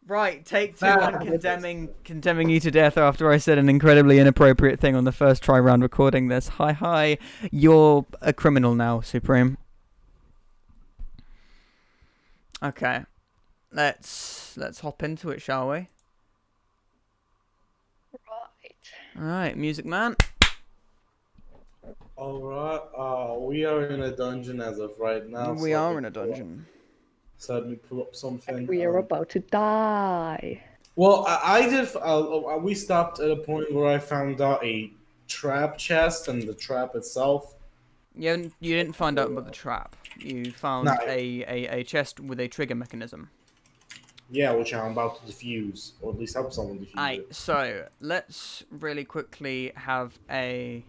Right, take two on condemning you to death after I said an incredibly inappropriate thing on the first try round recording this. Hi, you're a criminal now, Supreme. Okay, let's hop into it, shall we? Right. All right, music man. Alright, we are in a dungeon as of right now. We are in a dungeon. So let me pull up something. And we are about to die. Well, I did. We stopped at a point where I found out a trap chest and the trap itself. You didn't find out about the trap. You found No. a chest with a trigger mechanism. Yeah, which I'm about to defuse, or at least help someone defuse Aye, it. so let's really quickly have a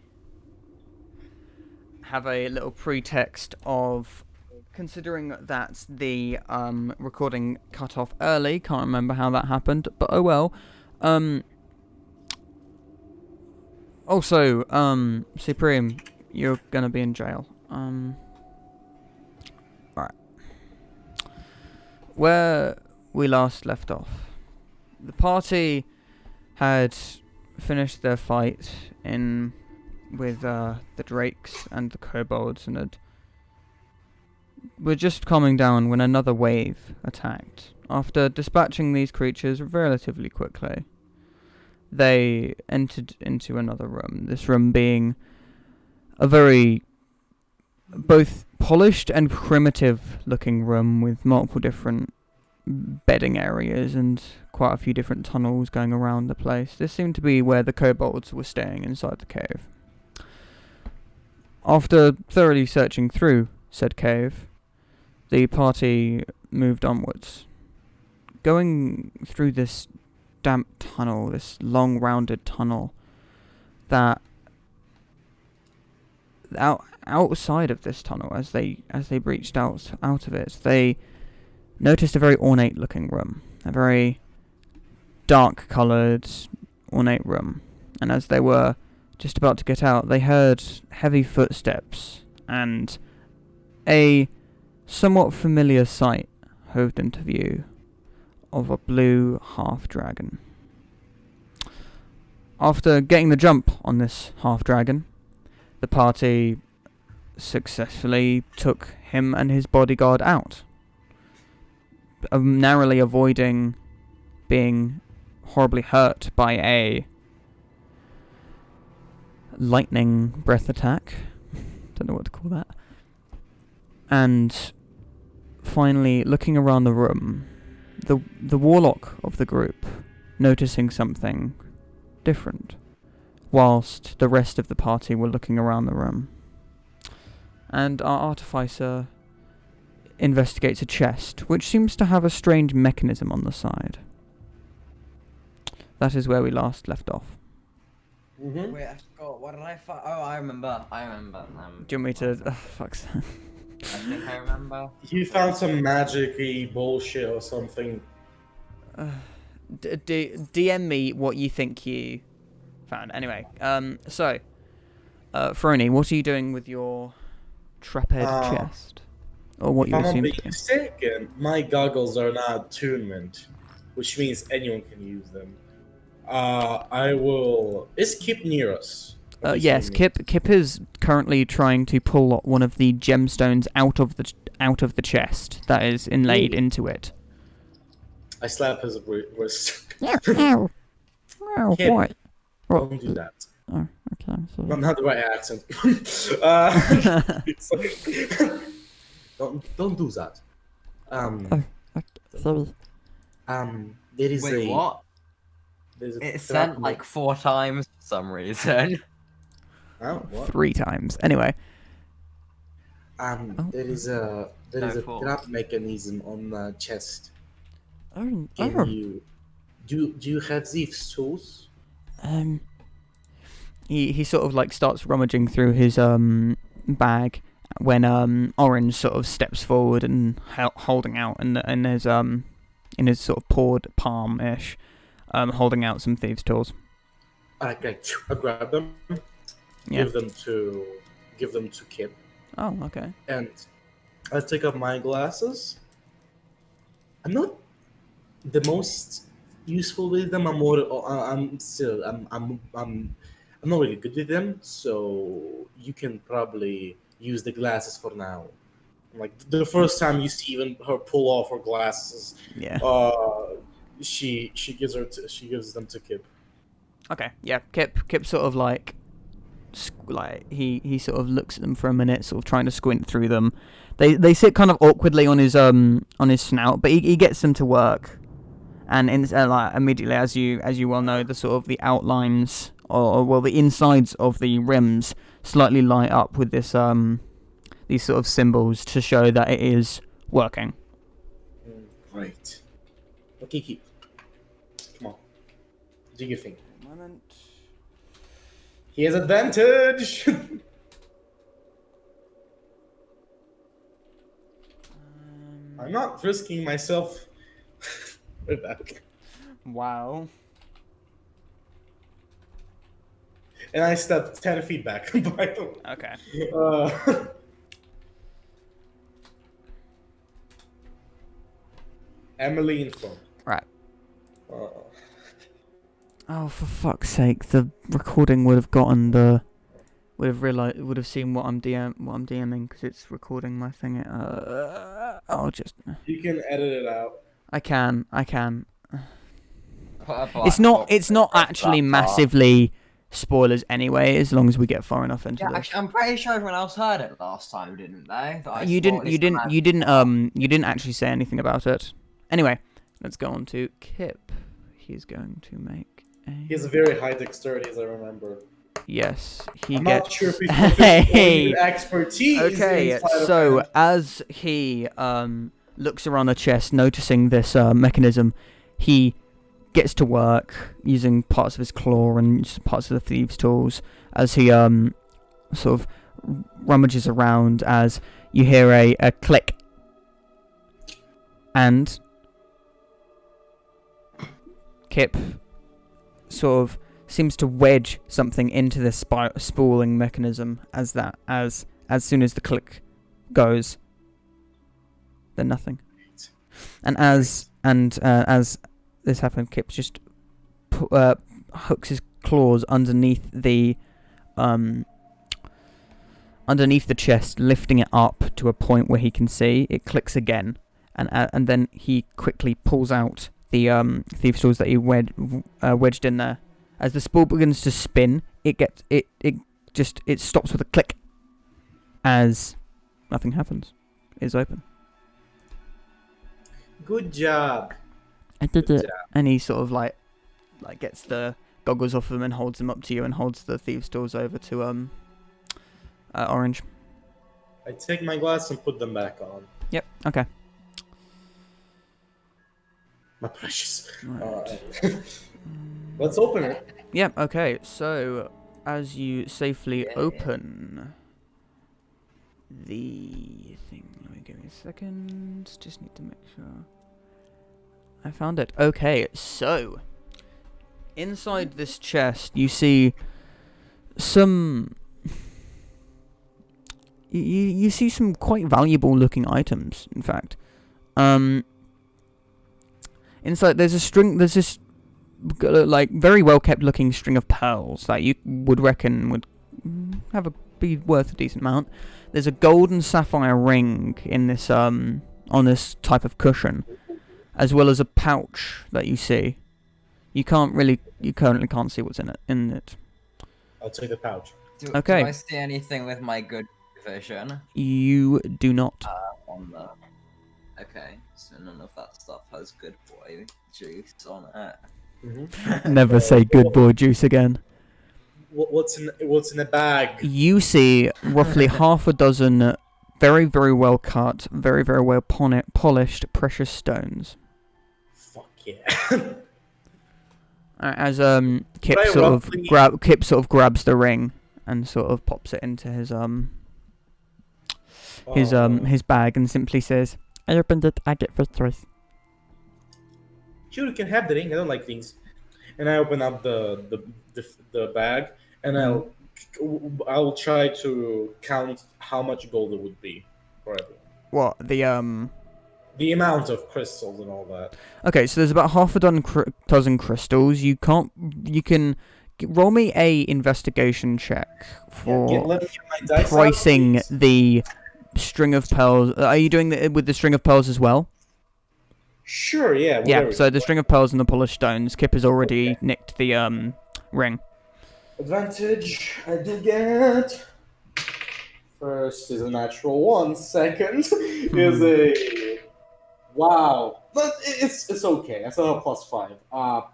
little pretext of considering that the recording cut off early. Can't remember how that happened, but oh well. Also, Supreme, you're gonna be in jail. Right. Where we last left off, the party had finished their fight with the drakes and the kobolds, and were just calming down when another wave attacked. After dispatching these creatures relatively quickly, they entered into another room. This room being a very both polished and primitive-looking room with multiple different bedding areas and quite a few different tunnels going around the place. This seemed to be where the kobolds were staying inside the cave. After thoroughly searching through said cave, the party moved onwards. Going through this damp tunnel, this long rounded tunnel, that outside of this tunnel, as they breached out of it, they noticed a very ornate looking room, a very dark coloured ornate room, and as they were just about to get out, they heard heavy footsteps and a somewhat familiar sight hoved into view of a blue half-dragon. After getting the jump on this half-dragon, the party successfully took him and his bodyguard out, narrowly avoiding being horribly hurt by a lightning breath attack. Don't know what to call that. And finally, looking around the room, the warlock of the group noticing something different, whilst the rest of the party were looking around the room. And our artificer investigates a chest, which seems to have a strange mechanism on the side. That is where we last left off. Mm-hmm. Wait, I forgot. What did I find? Oh, I remember. Do you want me to... fuck's sake. I think I remember. You found some magic-y bullshit or something. DM me what you think you found. Anyway, so, Frony, what are you doing with your traped chest? Or what If you I'm assume not to be? mistaken, my goggles are not attunement, which means anyone can use them. I will... Is Kip near us? Yes, Kip is currently trying to pull one of the gemstones out of the chest that is inlaid into it. I slap his wrist. Ow. Ow, Kid. what? Don't do that. Oh, okay, I'm sorry. Not the right accent. It's like, don't do that. Okay, sorry. There is Wait, a... what? There's a It sent like 4 times for some reason. Oh, what? 3 times. Anyway, There is a fault. trap mechanism on the chest. Oh, Can you do you have these tools? he sort of like starts rummaging through his bag when Orange sort of steps forward and holding out in his sort of pawed palm-ish, holding out some thieves' tools. Okay, I grab them, Yeah. give them to Kip, Oh, okay. and I take up my glasses. I'm not the most useful with them. I'm not really good with them, so you can probably use the glasses for now. Like the first time you see even her pull off her glasses, Yeah. she gives them to Kip. Okay. Yeah. Kip sort of like he sort of looks at them for a minute, sort of trying to squint through them. They sit kind of awkwardly on his snout, but he gets them to work, and like immediately, as you well know, the sort of the outlines or well the insides of the rims slightly light up with this these sort of symbols to show that it is working. Right. Okay, Kip. Come on. Do your thing. Moment. He has advantage. I'm not risking myself. We're back. Wow. And I stepped 10 feet back, by the way. Okay. Emily in front. Right. Uh, Oh, for fuck's sake! The recording would have gotten the, would have seen what I'm DMing because it's recording my thing. I'll just. you can edit it out. I can. Put a black It's not. box It's not across actually that part. massively spoilers anyway, as long as we get far enough into Yeah, this. actually, I'm pretty sure everyone else heard it last time, didn't they? That I You spoiled didn't. this man. You didn't actually say anything about it. Anyway, let's go on to Kip. He's going to make a. He has a very high dexterity, as I remember. Yes, he I'm gets. not sure if he's proficient or Hey. even expertise. Okay, in sleight of so hand. as he looks around the chest, noticing this mechanism, he gets to work using parts of his claw and parts of the thieves' tools as he sort of rummages around. As you hear a click, and Kip sort of seems to wedge something into this spooling mechanism as soon as the click goes, then nothing. And as this happened, Kip just hooks his claws underneath the chest, lifting it up to a point where he can see. It clicks again, and then he quickly pulls out the thieves' tools that he wedged in there. As the spool begins to spin, it stops with a click. As nothing happens, it's open. Good job. I did Good it. job. And he sort of like gets the goggles off him and holds them up to you and holds the thieves' tools over to Orange. I take my glass and put them back on. Yep. Okay. My precious. Right. Let's open it. Yep. Okay. So as you safely Yeah. open the thing, let me give me a second. Just need to make sure I found it. Okay. So inside this chest, you see some. You see some quite valuable looking items, in fact. Inside there's this like very well kept looking string of pearls that you would reckon would be worth a decent amount. There's a gold and sapphire ring in this on this type of cushion, as well as a pouch that you see. You currently can't see what's in it. I'll take the pouch. Okay. Do I see anything with my good vision You do not. on the? Okay, so none of that stuff has good boy juice on it. Mm-hmm. Never say good boy juice again. What's in the bag? You see roughly half a dozen very, very well cut, very, very well polished precious stones. Fuck yeah. As Kip Very sort of roughly- Kip sort of grabs the ring and sort of pops it into his bag and simply says, I opened it. I get first choice. Sure, you can have the ring. I don't like rings. And I open up the bag, and I'll try to count how much gold it would be for everyone. what, the the amount of crystals and all that. Okay, so there's about half a dozen crystals. You can roll me a investigation check for Let me get my dice out, pricing please. the string of pearls. Are you doing it with the string of pearls as well? Sure, yeah. Yeah. whatever. So the string of pearls and the polished stones. Kip has already nicked the ring. Advantage, I did get. First is a natural 1. Second is a. Wow. But it's okay. It's a +5.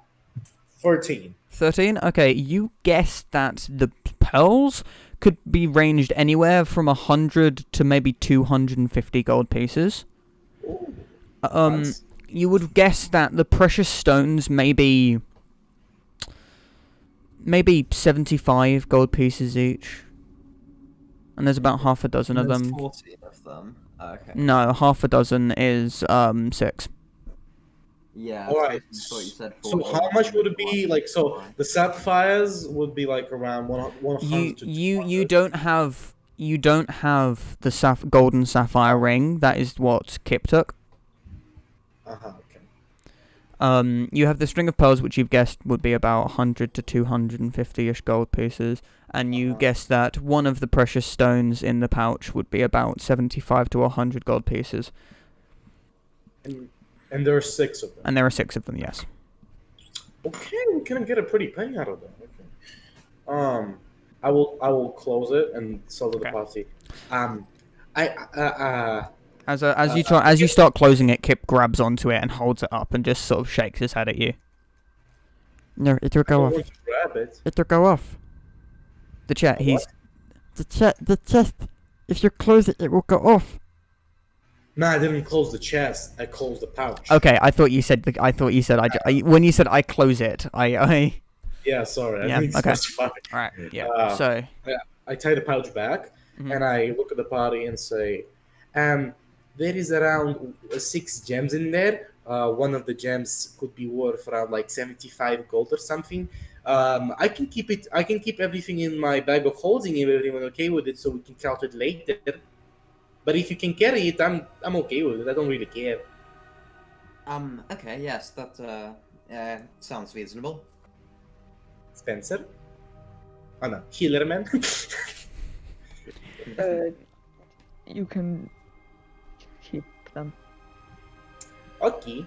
13. 13. Okay, you guessed that the pearls could be ranged anywhere from 100 to maybe 250 gold pieces. Ooh, Um, you would guess that the precious stones maybe 75 gold pieces each, and there's about half a dozen of There's them. 40 of them. Okay. No, half a dozen is 6. Yeah. Alright, I thought you said So 40. how much would it be? Like, so the sapphires would be like around 100 to You 200. don't have the golden sapphire ring. That is what Kip took. Okay. You have the string of pearls, which you've guessed would be about 100 to 250-ish gold pieces, and you guessed that one of the precious stones in the pouch would be about 75 to 100 gold pieces, And there are 6 of them. and there are 6 of them. Yes. Okay, we can get a pretty penny out of that. Okay. I will close it and sell to the Okay. party. As you start closing it, Kip grabs onto it and holds it up and just sort of shakes his head at you. No, it will I go don't off. want to grab it. It will go off. The chest. He's The chest. If you close it, it will go off. No, I didn't close the chest. I closed the pouch. okay. I thought you said when you said I close it. I. Yeah, sorry. Yeah, I didn't okay. specify. Right. Yeah. Uh, So. I tie the pouch back Mhm. and I look at the party and say, there is around 6 gems in there. One of the gems could be worth around like 75 gold or something. I can keep it. I can keep everything in my bag of holding if everyone okay with it, so we can count it later. But if you can carry it, I'm okay with it. I don't really care. Okay, yes, that sounds reasonable. Spencer? Oh no, Healer Man. You can keep them. Okay.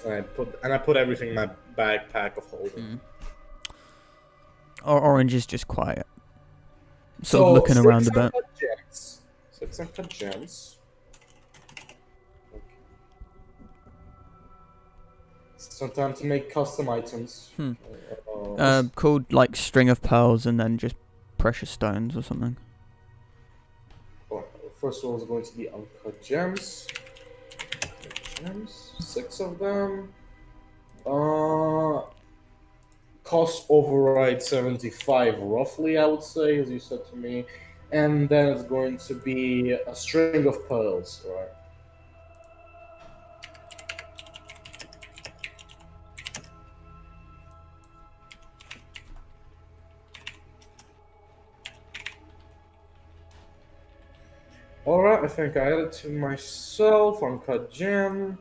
I put everything in my backpack of holding. Orange is just quiet, sort of looking around a bit. 600 gems. Okay. So time to make custom items. Called like string of pearls and then just precious stones or something. First one is going to be uncut gems. 6 of them. Cost override 75 roughly, I would say, as you said to me. And then it's going to be a string of pearls, right? Alright, I think I added to myself uncut gem.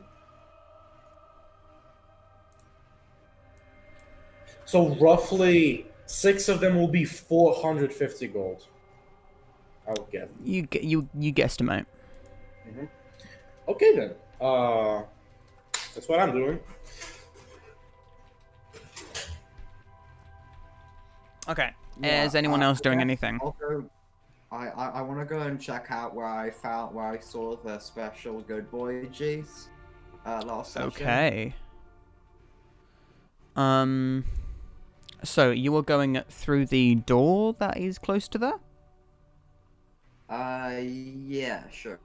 So roughly 6 of them will be 450 gold. I would get. You guesstimate. Okay then. That's what I'm doing. Okay. Yeah, Is anyone else doing okay. anything? I'll go. I want to go and check out where I saw the special good boy G's last session. Okay. So you are going through the door that is close to there? Yeah, sure.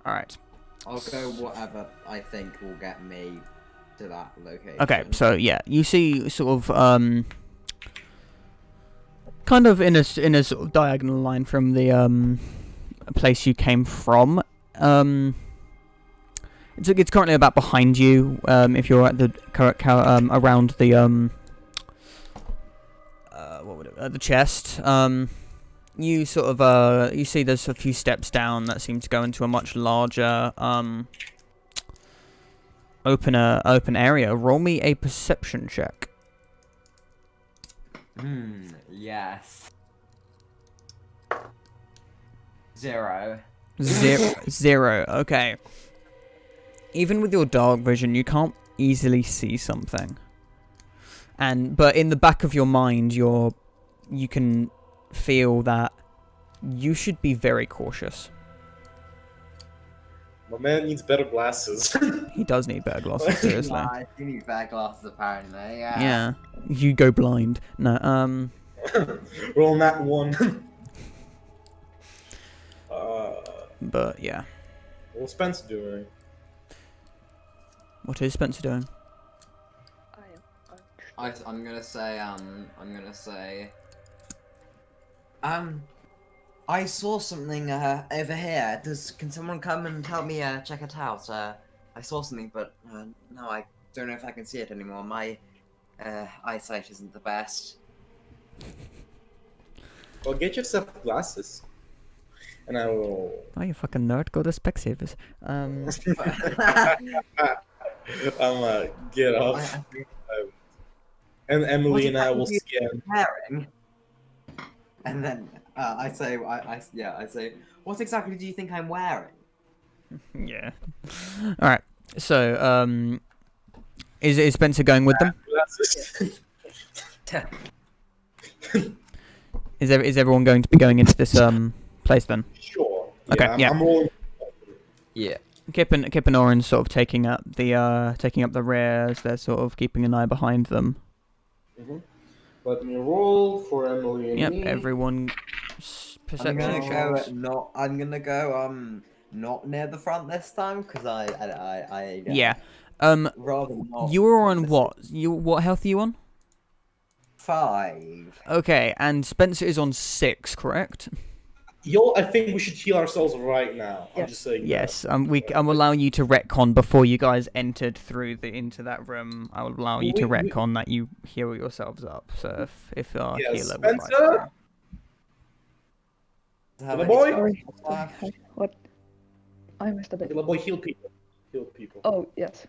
Alright. I'll go whatever I think will get me to that location. Okay, so yeah, you see sort of kind of in a sort of diagonal line from the place you came from. It's currently about behind you. If you're at the around the the chest. You sort of you see there's a few steps down that seem to go into a much larger open area. Roll me a perception check. Yes. 0. Zero. Okay. Even with your dark vision, you can't easily see something. But in the back of your mind, you can feel that you should be very cautious. My man needs better glasses. He does need better glasses, seriously. Nah, I do need better glasses apparently. Yeah. You go blind. No, Roll that one. but yeah. What's Spencer doing? What is Spencer doing? I'm gonna say, I saw something over here. Can someone come and help me check it out? I saw something, but no, I don't know if I can see it anymore. My eyesight isn't the best. Well, get yourself glasses. And I will... Oh, you fucking nerd. Go to Specsavers. Get off. And Emily and I will scan. Wearing? And then I say, what exactly do you think I'm wearing? Yeah. Alright. So, is Spencer going with them? Glasses. Is everyone going to be going into this place then? Sure. Okay, yeah. I'm rolling. Yeah. Kip and Orange sort of taking up the rear as they're sort of keeping an eye behind them. Mm-hmm. Let me roll for Emily and Yep, me. everyone perception checks. I'm gonna go not near the front this time because I Yeah. rather not. You were on what? What health are you on? 5. Okay, and Spencer is on 6, correct? I think we should heal ourselves right now. I'm Yes. just saying. Yes. I'm allowing you to retcon before you guys entered into that room. I will allow you to retcon that you heal yourselves up. So if our Yes, healer would like Spencer? to. Hello, boy? Sorry. Hi. What? I missed a bit. Little boy, heal people. Heal people. Oh, yes.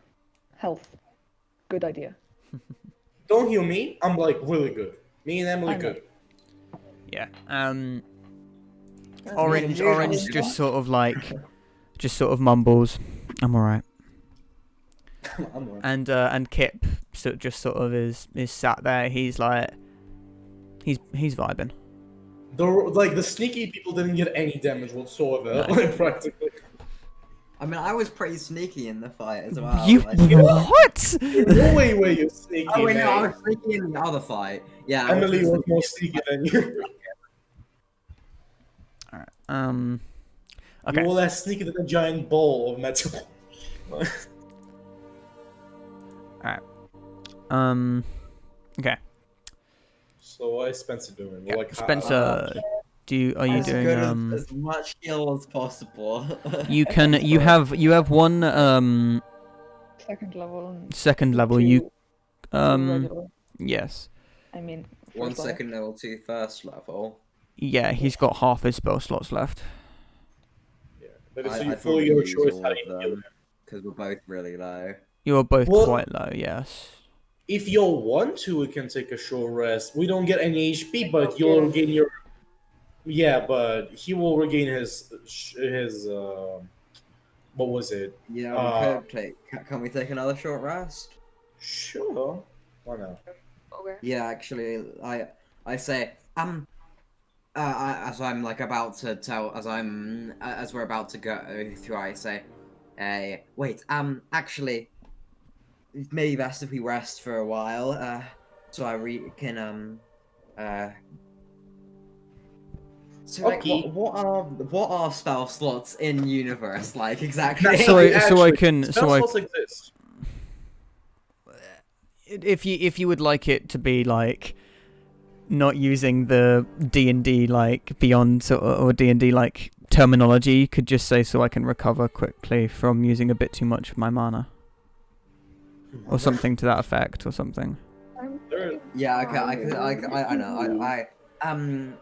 Health. Good idea. Don't heal me. I'm like really good. Me and Emily I know. good. Yeah. Orange just sort of mumbles, "I'm alright." I'm right. And Kip just sort of is sat there. He's like, he's vibing. The sneaky people didn't get any damage whatsoever, No. like practically. I mean, I was pretty sneaky in the fight as well. You like- what? No way you sneaky, Oh wait, no, I man. was sneaky in the other fight. Yeah. I Emily was sneaky. more sneaky than you. Alright. Okay. You were less sneaky than a giant ball of metal. Okay. So what is Spencer doing? Yeah, Like, Spencer, are you As doing good as much heal as possible. you have one Second level. And second level. two- You two regular. yes. I mean, One first level. second level, 2 first level. Yeah, he's got half his spell slots left. yeah. But it's I'd fully probably your use choice all how of you heal them him. because we're both really low. You are both Well- quite low, yes. If you want to, we can take a short rest. We don't get any HP, but you'll regain your. Yeah, but he will regain his. What was it? Yeah, Uh, we could take. Can we take another short rest? Sure. Why not? Okay. Yeah, actually, I say as I'm like about to tell as we're about to go through, I say, wait, actually, it may be best if we rest for a while, so can So like, Okay. what are spell slots in universe like exactly? So I Actually, can spell slots exist. if you would like it to be like not using the D&D like beyond or D&D like terminology, you could just say so I can recover quickly from using a bit too much of my mana or something to that effect or something. There- Yeah, okay, I know.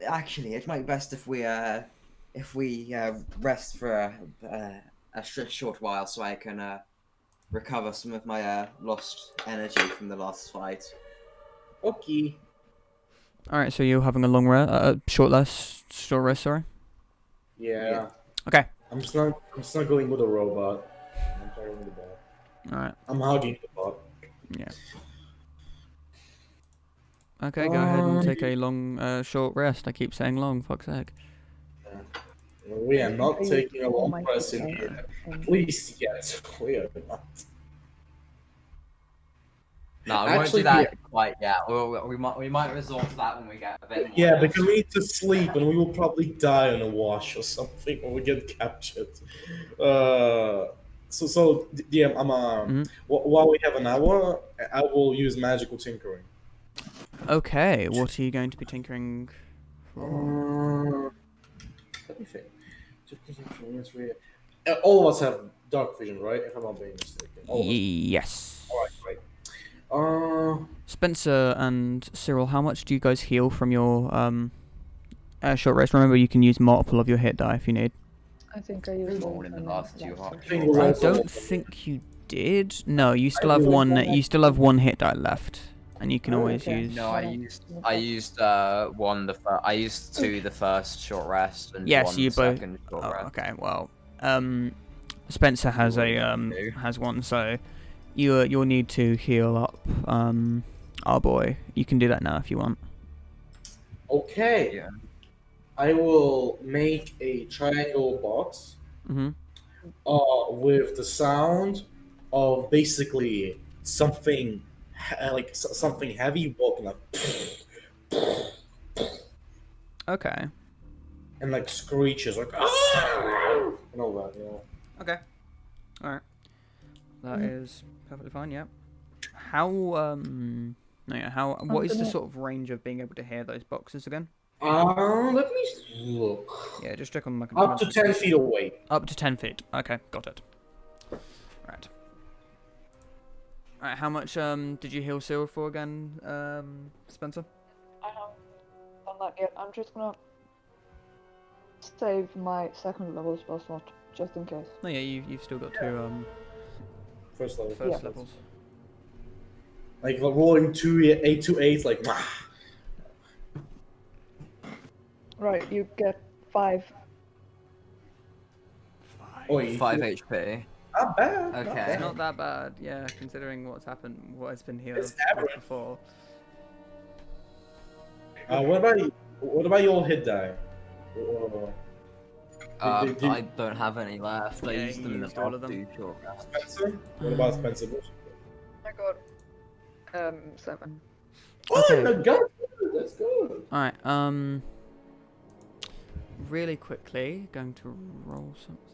Actually, it might be best if we rest for a short while, so I can recover some of my lost energy from the last fight. Okay. All right, so you're having a short rest. Sorry. Yeah. Okay. I'm snuggling with a robot. I'm playing with the ball. All right. I'm hugging the bot. Yeah. Okay, go ahead and take a short rest. I keep saying long. Fuck's sake. We are not Are you taking a long my rest in sister? here. And Please, yes, we are not. No, I won't Actually, do that quite yet. We might resort to that when we get a bit more. Yeah, rest. because we need to sleep and we will probably die in a wash or something when we get captured. So DM, while we have an hour, I will use magical tinkering. Okay, what are you going to be tinkering for? Let me think. All of us have dark vision, right? If I'm not being mistaken. All of us. Yes. All right, great. Spencer and Cyril, how much do you guys heal from your short rest? Remember, you can use multiple of your hit die if you need. I think I used All in the last two last I think session. we're I also- don't think you did. No, you still have really one. don't You still have one hit die left, and you can always Okay. use. No, I used one. I used two the first short rest and Yes, one you the both- second short Oh, rest. okay. Well, Spencer has Two. has one, so you'll need to heal up our boy. You can do that now if you want. Okay. Yeah. I will make a triangle box Mhm. with the sound of basically something something heavy walking like Okay. and like screeches like "Ah!" and all that, you know. Okay. All right. That is perfectly fine. Yeah. How no, yeah, how what is the gonna- sort of range of being able to hear those boxes again? Let me look. Yeah, just check on my Up to 10 feet away. Up to 10 feet. Okay, got it. Right. Alright, how much did you heal Cyril for again, Spencer? I haven't done that yet. I'm just gonna save my second level spell slot just in case. No, yeah, you've still got two First level. first Yeah. levels. Like rolling 8 to 8, like Right, you get 5. oh, 5 HP. Not bad. Okay. Not It's bad. not that bad, yeah, considering what's happened, what has been healed It's average. before. What about your hit die? Did- I don't have any left. I Yeah, used he them in the used all of past them. 2 short rests. Spencer? What about Spencer? I got 7. Oh, Okay. no, good. That's good. Alright, really quickly, going to roll something.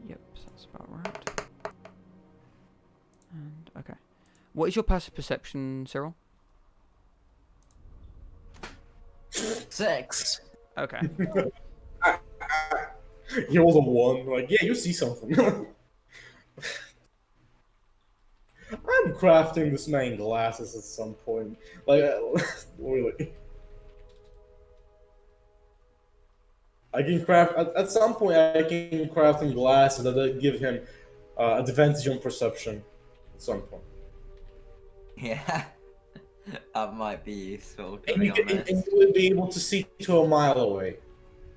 Yep, that's about right. And, okay. What is your passive perception, Cyril? 6. Okay. He rolls a 1. Like, yeah, you see something. I'm crafting this man glasses at some point. Like, really. I can craft at some point. I can craft him glasses that give him advantage on perception. At some point, Yeah. That might be useful, to and be you, can, honest. and you will be able to see to a mile away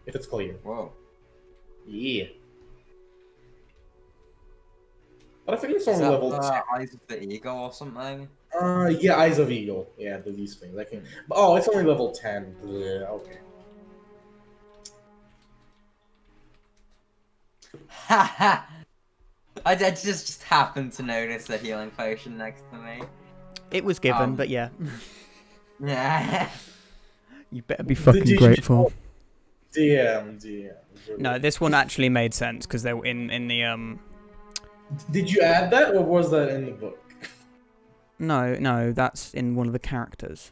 if it's clear. Whoa. Yeah. But I think it's Is on that level Eyes of the Eagle or something? 10. Yeah, Eyes of Eagle. Yeah, these things. I can. Oh, it's only level 10. Yeah, okay. Haha! I just happened to notice the healing potion next to me. It was given, Um, but yeah. Yeah. You better be Did fucking you- grateful. DM. No, this one actually made sense because they were in the Did you add that, or was that in the book? No, that's in one of the characters.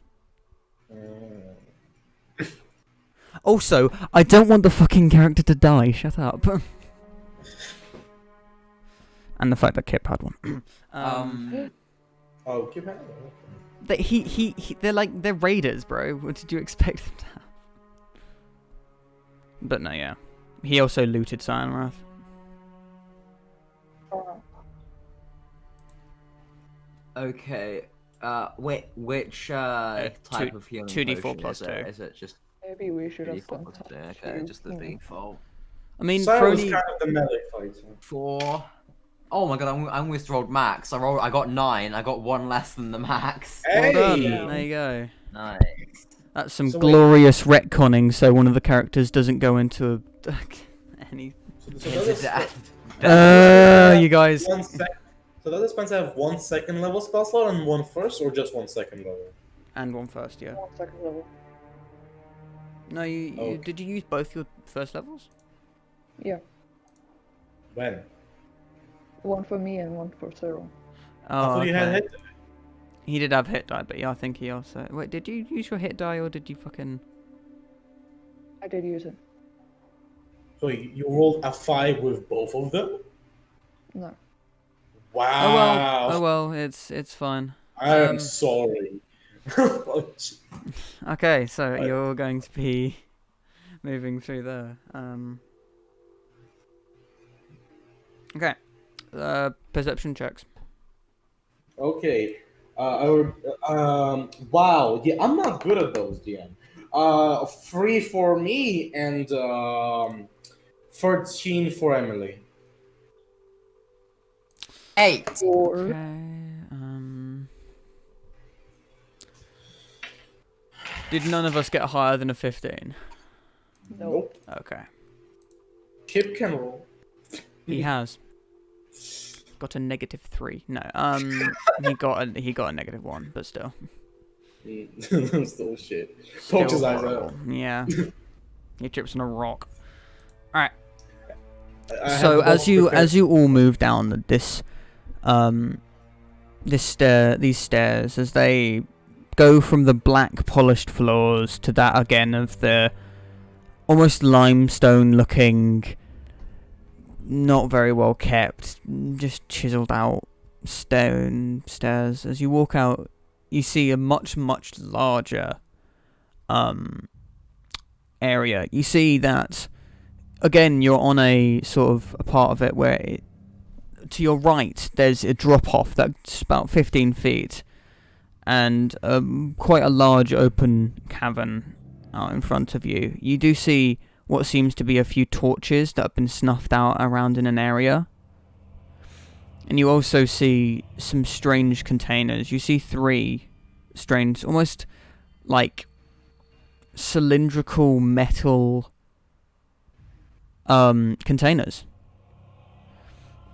Also, I don't want the fucking character to die. Shut up. And the fact that Kip had one. Oh, keep having it. They're raiders, bro. What did you expect them to have? But no, yeah. He also looted Cyanrath. Oh, Okay. Which type two- of healing 2d4 potion plus is it? 2. Is it just maybe we should have 2d4 done plus 2? something. Okay, just the default. I mean, Cyrus for was only... kind of the melee fighter. 4. Oh my god, I almost rolled max. I got 9. I got 1 less than the max. Well done. Hey! There you go. Nice. That's some So wait. glorious retconning, so one of the characters doesn't go into any... So It's a does death. You guys... so does Spencer have 1 second level spell slot and 1 first, or just 1 second level? And 1 first, yeah. 1 second level. No, Okay. did you use both your first levels? Yeah. When? 1 for me and 1 for Cyril. I Oh, thought you had okay. hit. He did have hit die, but yeah, I think he also... Wait, did you use your hit die, or did you fucking... I did use it. So you rolled a 5 with both of them? No. Wow. Oh well, it's fine. I am um, sorry. Okay, so Right. you're going to be moving through there. Okay. Perception checks. Okay. Wow. Yeah, I'm not good at those, DM. 3 for me and 13 for Emily. 8. Or Okay. Did none of us get higher than a 15? no. Nope. Okay. Kip can roll. He has. Got a -3. No. He got a -1, but still. Still shit. Pokes his Still eyes horrible. out. Yeah. He trips on a rock. Alright. I have So both prepared. as you all move down these stairs, as they go from the black polished floors to that again of the almost limestone looking, not very well kept, just chiseled out stone stairs. As you walk out, you see a much larger area. You see that again, you're on a sort of a part of it where to your right there's a drop off that's about 15 feet and quite a large open cavern out in front of you. You do see what seems to be a few torches that have been snuffed out around in an area. And you also see some strange containers. You see 3 strange, almost like cylindrical metal containers.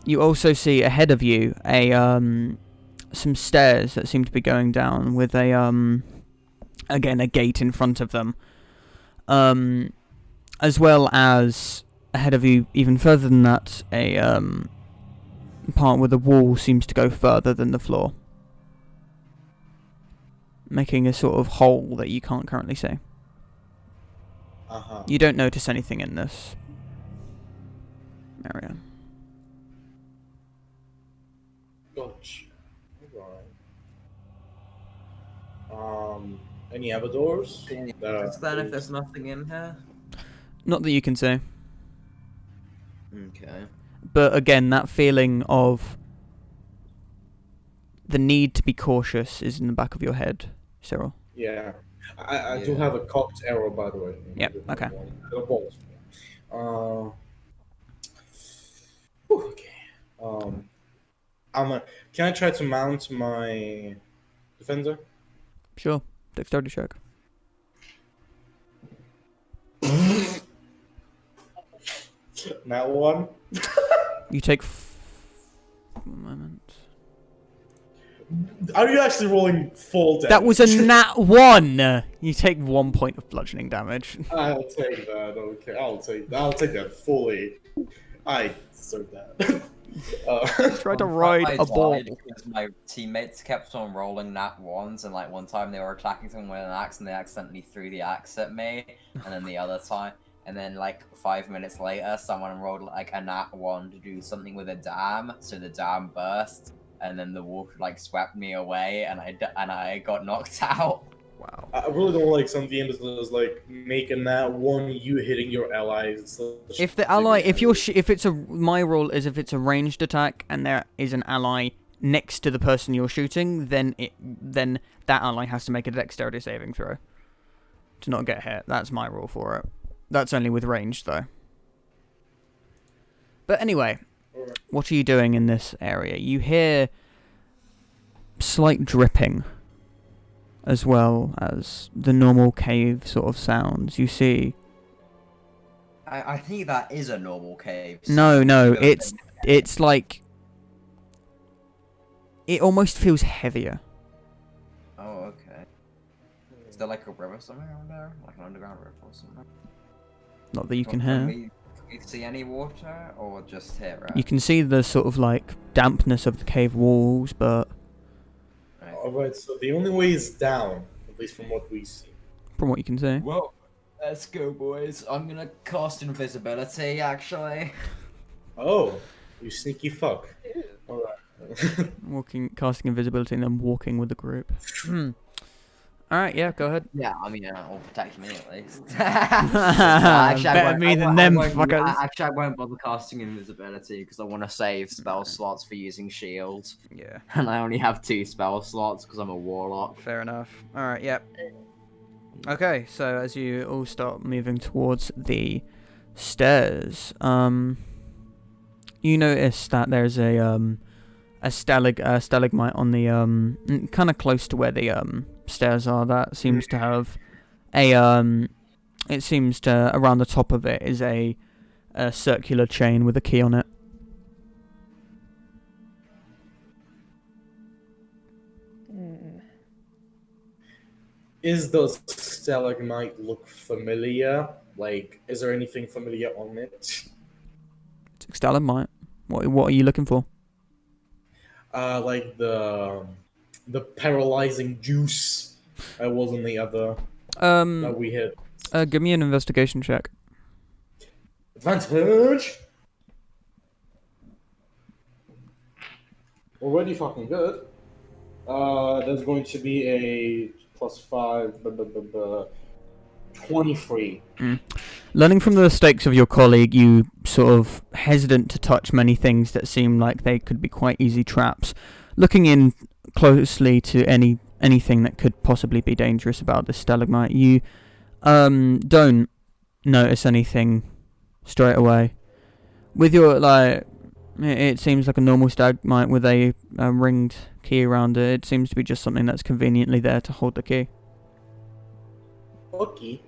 You also see ahead of you some stairs that seem to be going down with a again a gate in front of them, as well as ahead of you even further than that a part where the wall seems to go further than the floor, making a sort of hole that you can't currently see. Uh-huh. You don't notice anything in this area. Gotcha. Alright. Any other doors? that are Then if closed? there's nothing in here. Not that you can see, Okay. but again, that feeling of the need to be cautious is in the back of your head, Cyril. Yeah. I do Yeah. have a cocked arrow, by the way. Yep, okay. A bolt. Okay. Can I try to mount my defender? Sure. Dexterity check. That one. You take... One moment. Are you actually rolling full damage? That was a nat 1! You take 1 point of bludgeoning damage. I'll take that. Okay, I'll take that fully. I deserve that. Try to One ride time I a ball. died because my teammates kept on rolling nat ones, and like one time they were attacking someone with an axe and they accidentally threw the axe at me, and then the other time, and then like 5 minutes later, someone rolled like a nat 1 to do something with a dam, so the dam burst, and then the wolf like swept me away, and I got knocked out. Wow. I really don't like some DMs that is like making that one you hitting your allies. If the ally, if you're, if it's a, my rule is if it's a ranged attack and there is an ally next to the person you're shooting, then that ally has to make a dexterity saving throw to not get hit. That's my rule for it. That's only with ranged though. But anyway, what are you doing in this area? You hear slight dripping, as well as the normal cave sort of sounds. You see. I think that is a normal cave. No, it's like it almost feels heavier. Oh, okay. Is there like a river somewhere around there, like an underground river or something? Not that you can Can hear. we see any water, or just hear it? You can see the sort of like dampness of the cave walls, but Right. Alright, so the only way is down, at least from what we see. from what you can see. Well, let's go, boys. I'm gonna cast invisibility, actually. Oh, you sneaky fuck. Alright. Casting invisibility and then walking with the group. Alright, yeah, go ahead. Yeah, I mean, I'll protect me at least. Better me than them fuckers. Actually, I won't bother casting invisibility because I want to save spell slots for using shield. Yeah, And I only have 2 spell slots because I'm a warlock. fair enough. Alright, yep. Okay, so as you all start moving towards the stairs, you notice that there's a stalagmite on the kind of close to where the stairs are. That seems to have a it seems to around the top of it is a circular chain with a key on it. Is the stalagmite look familiar? Like, is there anything familiar on it? It's a stalagmite. What are you looking for? Like the paralyzing juice was on the other that we hit. Give me an investigation check. Advantage! Already fucking good. That's going to be a +5, 23. Learning from the mistakes of your colleague, you sort of hesitant to touch many things that seem like they could be quite easy traps. Looking in closely to anything that could possibly be dangerous about this stalagmite, you don't notice anything straight away. With your it seems like a normal stalagmite with a ringed key around it. It seems to be just something that's conveniently there to hold the key. Okay.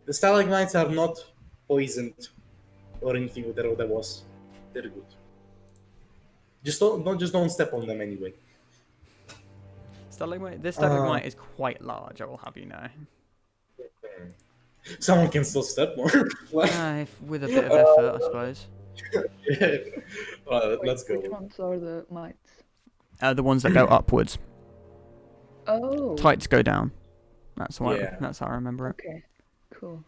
The stalagmites are not poisoned or anything that was. They're good. Just don't step on them anyway. This stalagmite is quite large, I will have you know. Someone can still step more. With a bit of effort, I suppose. Yeah. Let's go. Which ones are the mites? The ones that go upwards. Oh. Tights go down. That's why. Yeah. That's how I remember it. Okay. Cool.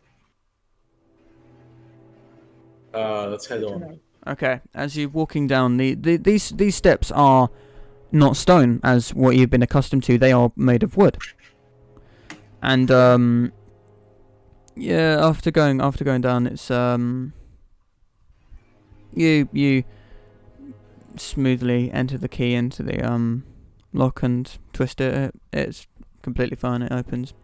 Let's head Good to on. know. Okay, as you're walking down, these steps are not stone, as what you've been accustomed to. They are made of wood. And yeah, after going down, it's you smoothly enter the key into the lock and twist it. It's completely fine. It opens.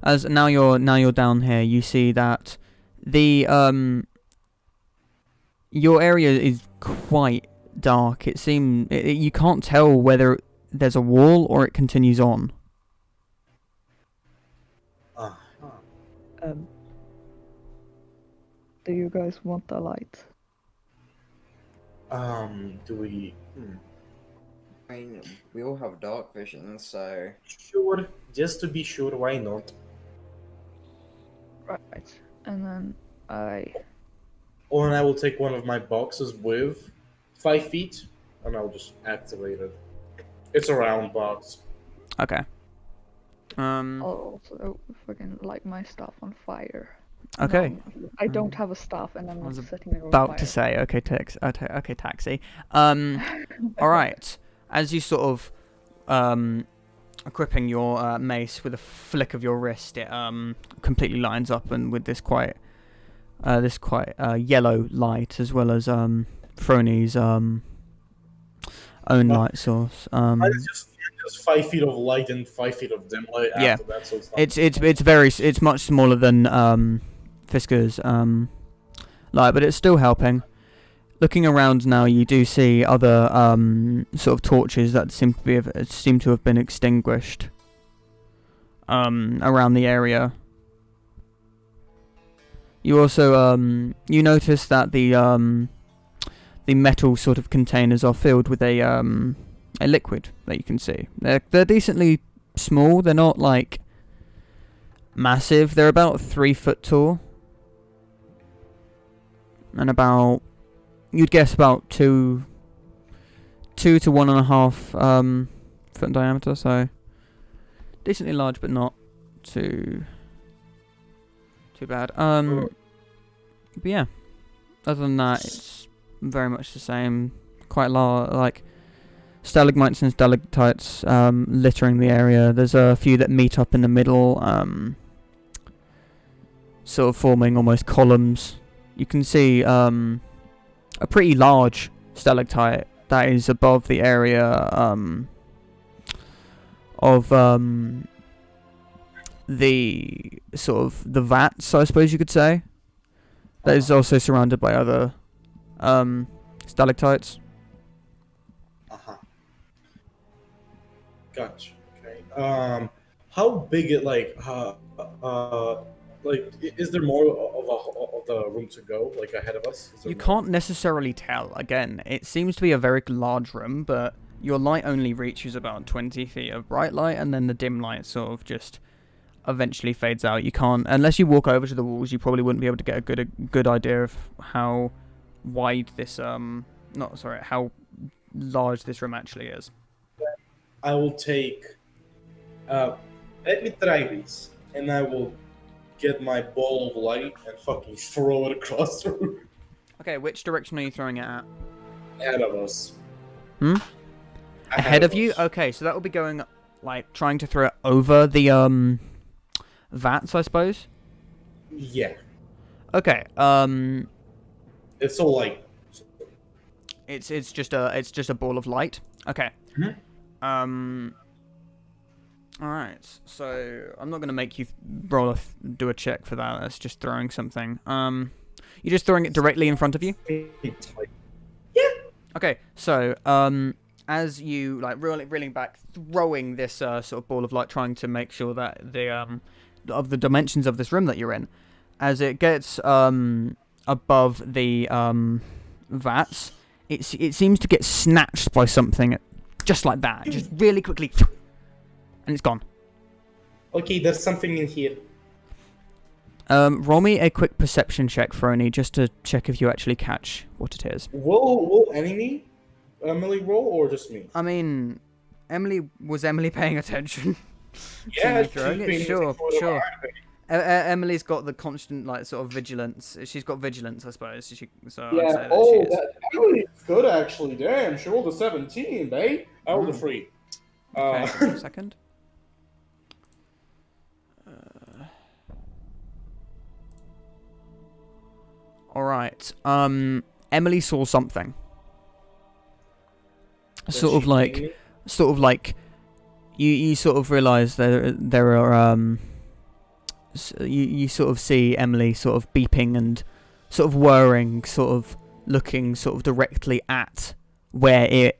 As now you're down here, you see that the your area is quite dark. It seems you can't tell whether there's a wall or it continues on. Do you guys want the light? Do we? I mean, we all have dark vision, so... Sure. Just to be sure, why not? Right. And then Or and I will take one of my boxes with 5 feet, and I'll just activate it. It's a round box. Okay. I'll also fucking light my stuff on fire. Okay. No, I don't have a staff, and I'm I was not setting it on About fire. to say, okay, taxi. All right. As you sort of equipping your mace with a flick of your wrist, it completely lines up and with this quite yellow light, as well as Frony's own light source. It's just 5 feet of light and 5 feet of dim light Yeah. after that, so it's not It's much smaller than Fisker's light, but it's still helping. Looking around now, you do see other sort of torches that seem to have been extinguished around the area. You also you notice that the metal sort of containers are filled with a liquid that you can see. They're decently small. They're not like massive. They're about 3 foot tall, and about, you'd guess, about 2 to 1.5 foot in diameter. So decently large, but not too bad. But yeah, other than that, it's very much the same. Quite like stalagmites and stalactites littering the area. There's a few that meet up in the middle, sort of forming almost columns. You can see a pretty large stalactite that is above the area of the sort of the vats, I suppose you could say. That is also surrounded by other stalactites. Gotcha. Okay. How big it is there more of the room to go, like ahead of us? You can't necessarily tell. Again, it seems to be a very large room, but your light only reaches about 20 feet of bright light, and then the dim light sort of just eventually fades out. You can't, unless you walk over to the walls, you probably wouldn't be able to get a good idea of how wide this how large this room actually is. I will take. Let me try this, and I will get my ball of light and fucking throw it across the room. Okay, which direction are you throwing it at? Ahead of us. Ahead of you? us. Okay, so that will be going, like, trying to throw it over the vats, I suppose. Yeah. Okay. It's all like. It's just a ball of light. Okay. All right. So I'm not gonna make you do a check for that. That's just throwing something. You're just throwing it directly in front of you. Yeah. Okay. So as you like reeling back, throwing this sort of ball of light, trying to make sure that the of the dimensions of this room that you're in, as it gets above the vats, it seems to get snatched by something, just like that, just really quickly, and it's gone. Okay, there's something in here. Roll me a quick perception check, Frony, just to check if you actually catch what it is. Will Emily roll, or just me? I mean, was Emily paying attention? Yeah, throwing it? Sure. Emily's got the constant, like, sort of vigilance. She's got vigilance, I suppose. I'd say that she is. Emily's good, actually. Damn, she rolled a 17, babe. I rolled a 3. Okay, give me a second. All right. Emily saw something. Sort of like you sort of realize there are you sort of see Emily sort of beeping and sort of whirring, sort of looking sort of directly at where it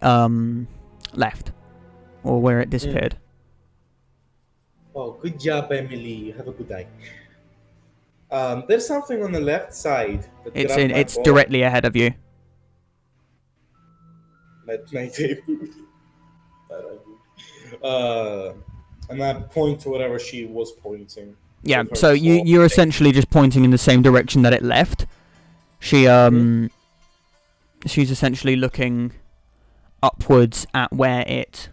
left, or where it disappeared. Oh, good job, Emily. Have a good day. There's something on the left side. It's directly ahead of you. And I point to whatever she was pointing. Yeah, so you're essentially just pointing in the same direction that it left. She's essentially looking upwards at where it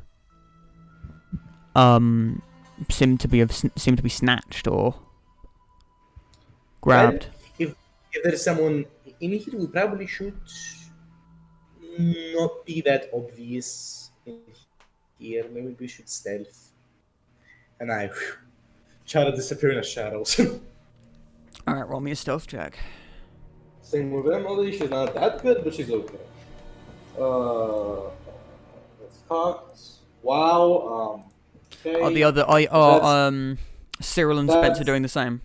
seemed to be snatched or grabbed. Well, if there's someone in here, we probably should not be that obvious in here. Maybe we should stealth. and I try to disappear in the shadows. Alright, roll me a stealth check. Same with Emily. She's not that good, but she's okay. That's cocked. Wow. Okay. Are the other Cyril and Spencer doing the same?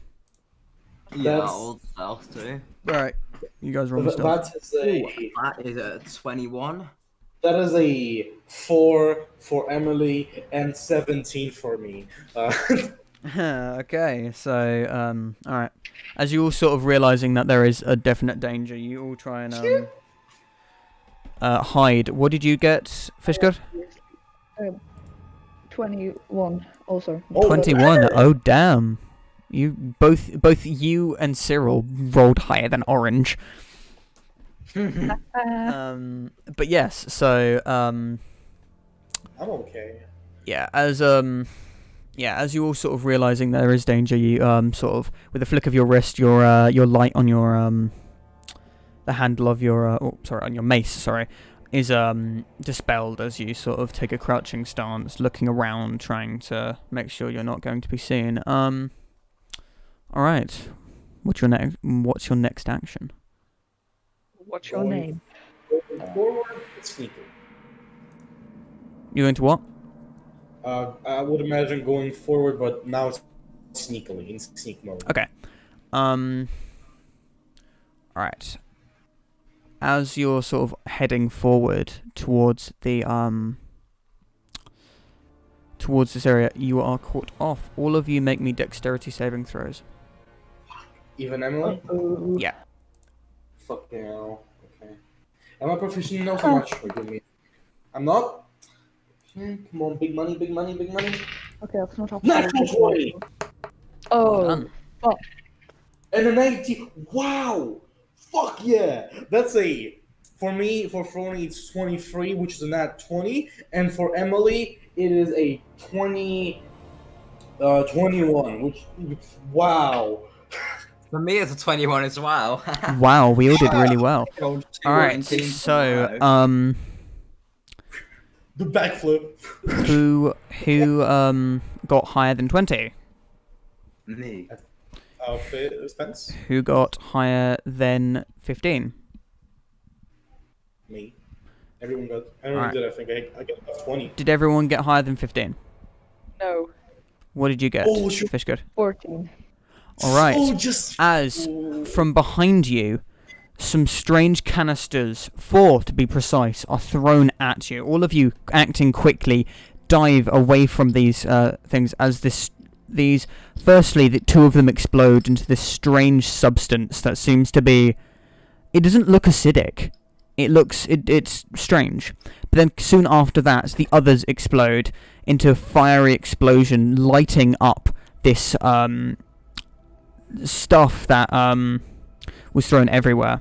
Yeah, That's- I'll stealth too. Alright. You guys roll me stealth. That is a That is a 21. 4 for Emily and 17 for me. Okay, so alright. As you all sort of realizing that there is a definite danger, you all try and hide. What did you get, Fishgood? 21 also. Oh, 21. Oh damn. You both you and Cyril rolled higher than Orange. But yes, so I'm okay. yeah, as you all sort of realizing there is danger, you sort of with a flick of your wrist, your light on your the handle of your on your mace, is dispelled as you sort of take a crouching stance, looking around, trying to make sure you're not going to be seen. All right, what's your next action? What's your name? Forward, sneaky. You're going to what? I would imagine going forward, but now it's sneakily in sneak mode. Okay. Alright. As you're sort of heading forward towards the towards this area, you are caught off. All of you make me dexterity saving throws. Even Emily? Yeah. Fuck now. Okay. Am I proficient enough? How much? Forgive me. I'm not. Okay, come on, big money, big money, big money. Okay, that's not how Natural 20! Oh, Done. fuck. And an 80. Wow! Fuck yeah! That's a. For me, for Frony, it's 23, which is a nat 20. And for Emily, it is a 21, which. Wow! For me, it's a 21 as well. Wow, we all did really well. Rolled two Alright, 19s so in a row. The backflip. who got higher than 20? Me. Spence? Who got higher than 15? Me. Everyone Alright. did, I think. I got a 20. Did everyone get higher than 15? No, What did you get, Oh, sure. Fishgood? 14. Alright. Oh, just. As from behind you, some strange canisters, 4 to be precise, are thrown at you. All of you, acting quickly, dive away from these things as these. Firstly, the 2 of them explode into this strange substance that seems to be. It doesn't look acidic. It's strange. But then soon after that, the others explode into a fiery explosion, lighting up this stuff that was thrown everywhere.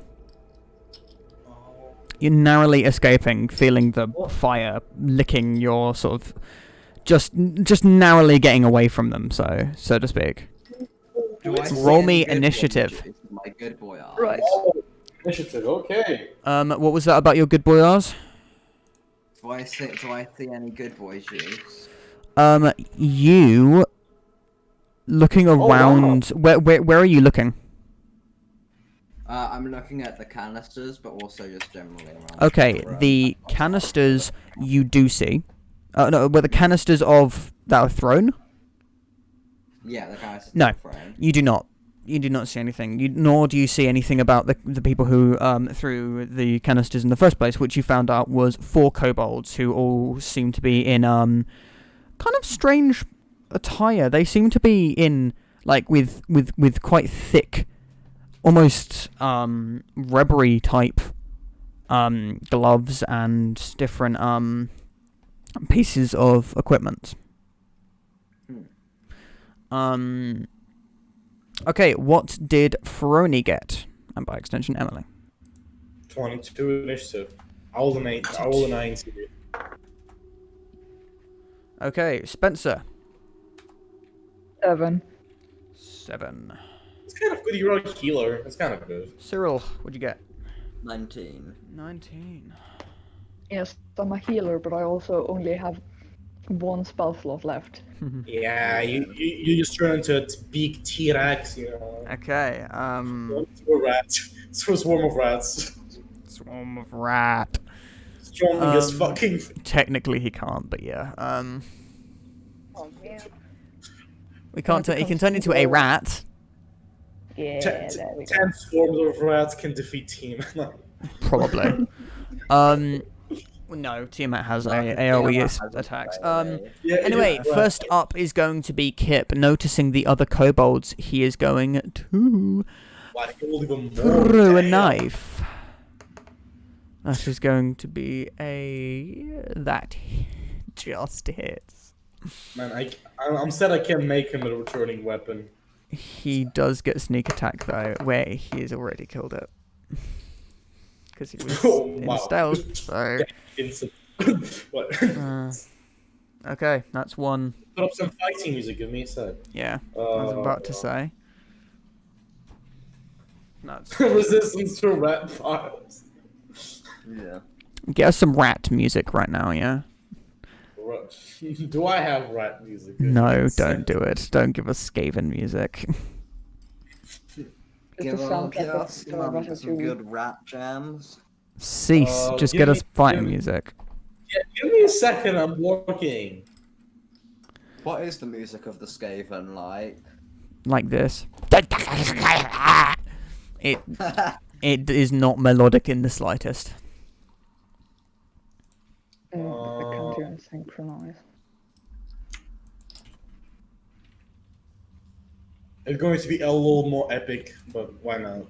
You're narrowly escaping, feeling the fire licking your sort of just narrowly getting away from them, so to speak. Do I see Roll any me good initiative. boys with My good boy eyes? Right. Oh, initiative, okay. What was that about your good boy Ours? Do I see any good boys use? You looking wow. around. Where are you looking? I'm looking at the canisters, but also just generally around. Okay, the room. the canisters you do see. No, were the canisters of that are thrown? Yeah, the canisters. No. are thrown. You do not. You do not see anything. Nor do you see anything about the people who threw the canisters in the first place, which you found out was 4 kobolds who all seem to be in kind of strange attire. They seem to be in like with quite thick, almost rubbery type gloves and different pieces of equipment. Okay, what did Frony get? And by extension, Emily. 22 initiative. I rolled an 8. I rolled a 9. Okay, Spencer. 7. 7. It's kind of good. You're a healer. It's kind of good. Cyril, what'd you get? 19. 19. Yes, I'm a healer, but I also only have one spell slot left. Yeah, you just turn into a big T-Rex, you know. Okay. Through a rat. Through a swarm of rats. Swarm of rat. Strong as fucking. Technically, he can't, but yeah. Oh man. We can't. He can turn into a rat. Yeah, Ten there we go. 10 swarms of rats can defeat him. Probably. No, Tiamat has AoE attacks. Yeah, Anyway, yeah, first up is going to be Kip. Noticing the other kobolds, he is going to Like, even more. throw a Damn. knife. That is going to be that just hits. Man, I'm sad I can't make him a returning weapon. He does get sneak attack though, where he has already killed it. Because he was Oh, in wow. stealth, so... Instant. What? Okay, that's one. Put up some fighting music, give me a sec. Yeah, I was about to say. That's... Resistance to rat fires. Yeah. Get us some rat music right now, yeah? Do I have rat music? No, don't do it. Don't give us Skaven music. Give It's a us soundtrack of Star Wars some 2. good rap jams. Cease. Just get us fighting music. Yeah, give me a second, I'm working. What is the music of the Skaven like? Like this. It is not melodic in the slightest. I can't even synchronize. It's going to be a little more epic, but why not?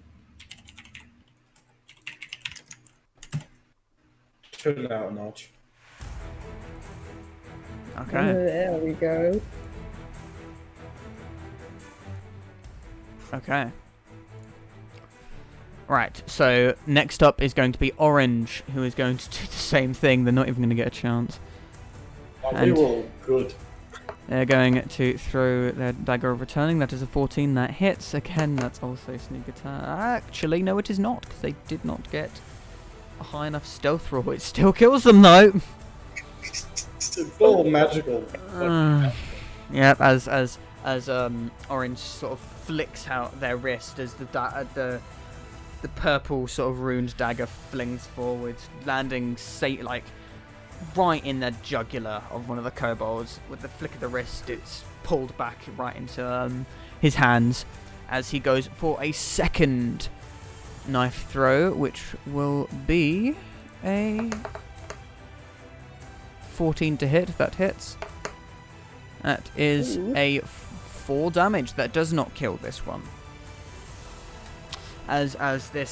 Turn it out a notch. Okay. There we go. Okay. Right, so next up is going to be Orange, who is going to do the same thing. They're not even going to get a chance. Like, And- they were good. They're going to throw their dagger of returning. That is a 14 that hits. Again, that's also sneak attack. Actually, no, it is not, because they did not get a high enough stealth roll. It still kills them, though. It's all magical. Yep, as Orange sort of flicks out their wrist as the purple sort of ruined dagger flings forward, landing right in the jugular of one of the kobolds. With the flick of the wrist, it's pulled back right into his hands as he goes for a second knife throw, which will be a 14 to hit. That hits. That is a 4 damage. That does not kill this one. As this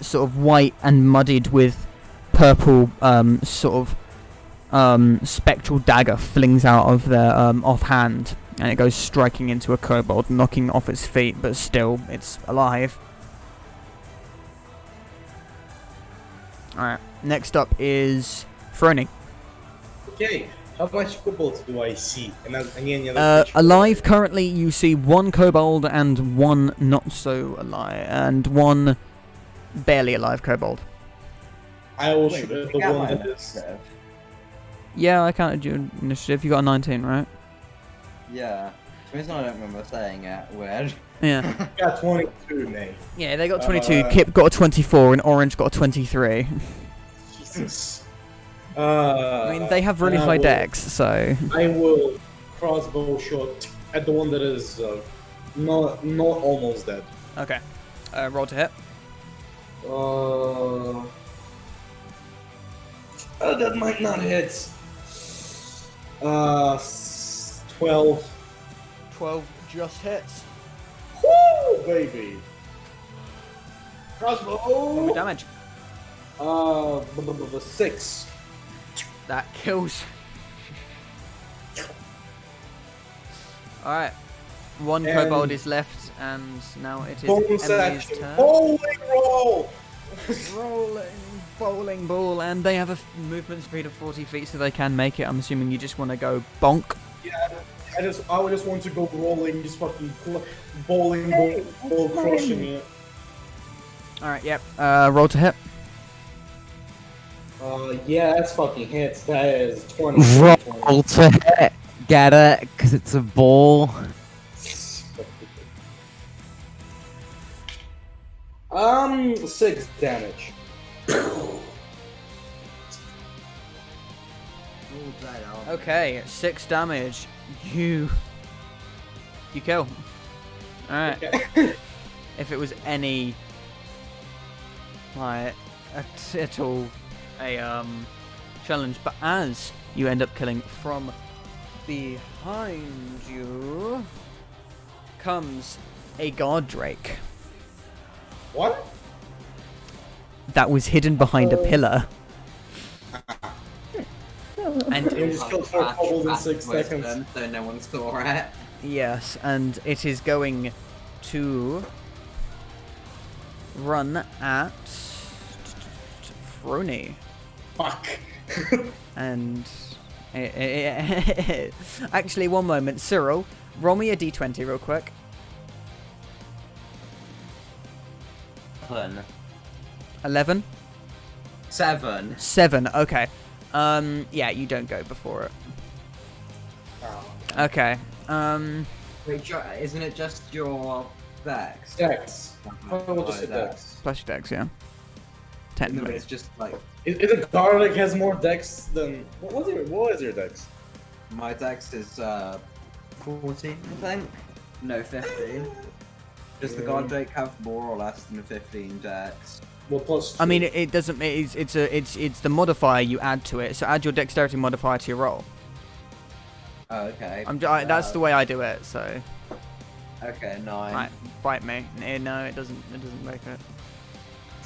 sort of white and muddied with purple spectral dagger flings out of their offhand, and it goes striking into a kobold, knocking it off its feet, but still it's alive. Alright, next up is Frony. Okay, how much kobolds do I see? And any other creature? Alive currently you see 1 kobold and 1 not so alive, and 1 barely alive kobold. I will Wait, shoot did the you get one my that is. initiative? Yeah, I counted your initiative. You got a 19, right? Yeah. The reason I don't remember saying it, weird. Yeah. Got 22, mate. Yeah, they got 22. Kip got a 24, and Orange got a 23. Jesus. I mean, they have really and I high will- decks, so... I will crossbow shot at the one that is not almost dead. Okay. Roll to hit. That might not hit. 12. 12 just hits. Woo, baby. Crossbow. Roll me damage. 6. That kills. Alright. 1 And- kobold is left, and now it is Bonus Emily's action. turn. Bowling roll. Rolling bowling ball, and they have a movement speed of 40 feet, so they can make it. I'm assuming you just want to go bonk. Yeah, I would just want to go rolling, just fucking bowling ball crushing it. Alright, yep. Roll to hit. Yeah, that's fucking hits. That is 20. Roll to hit. Get it? Because it's a ball. 6 damage. Okay, 6 damage. You kill. Alright. Okay. If it was any like at all a challenge, but as you end up killing from behind you comes a guard drake What? that was hidden behind a Oh. pillar. Oh. And You just killed 4 kobolds in 6 Fast seconds. them, so no one saw it. yes, and it is going to run at Frony. Fuck. And actually, one moment, Cyril, roll me a d20 real quick. 11, 7. 7. Okay. Yeah, you don't go before it. Oh. Okay. Wait, isn't it just your dex? Dex. We'll just say Oh, Dex. Plus your dex, yeah. No, but Technically. it's just like Is it Garlic has more Dex than what is your Dex? my dex is 14, I think. No, 15. Does the God Drake have more or less than a 15 dex? Well, plus. I 2. mean, it doesn't. It's the modifier you add to it. So add your dexterity modifier to your roll. Oh, okay. That's the way I do it. So Okay, 9. right, bite me. No, it doesn't. It doesn't make it.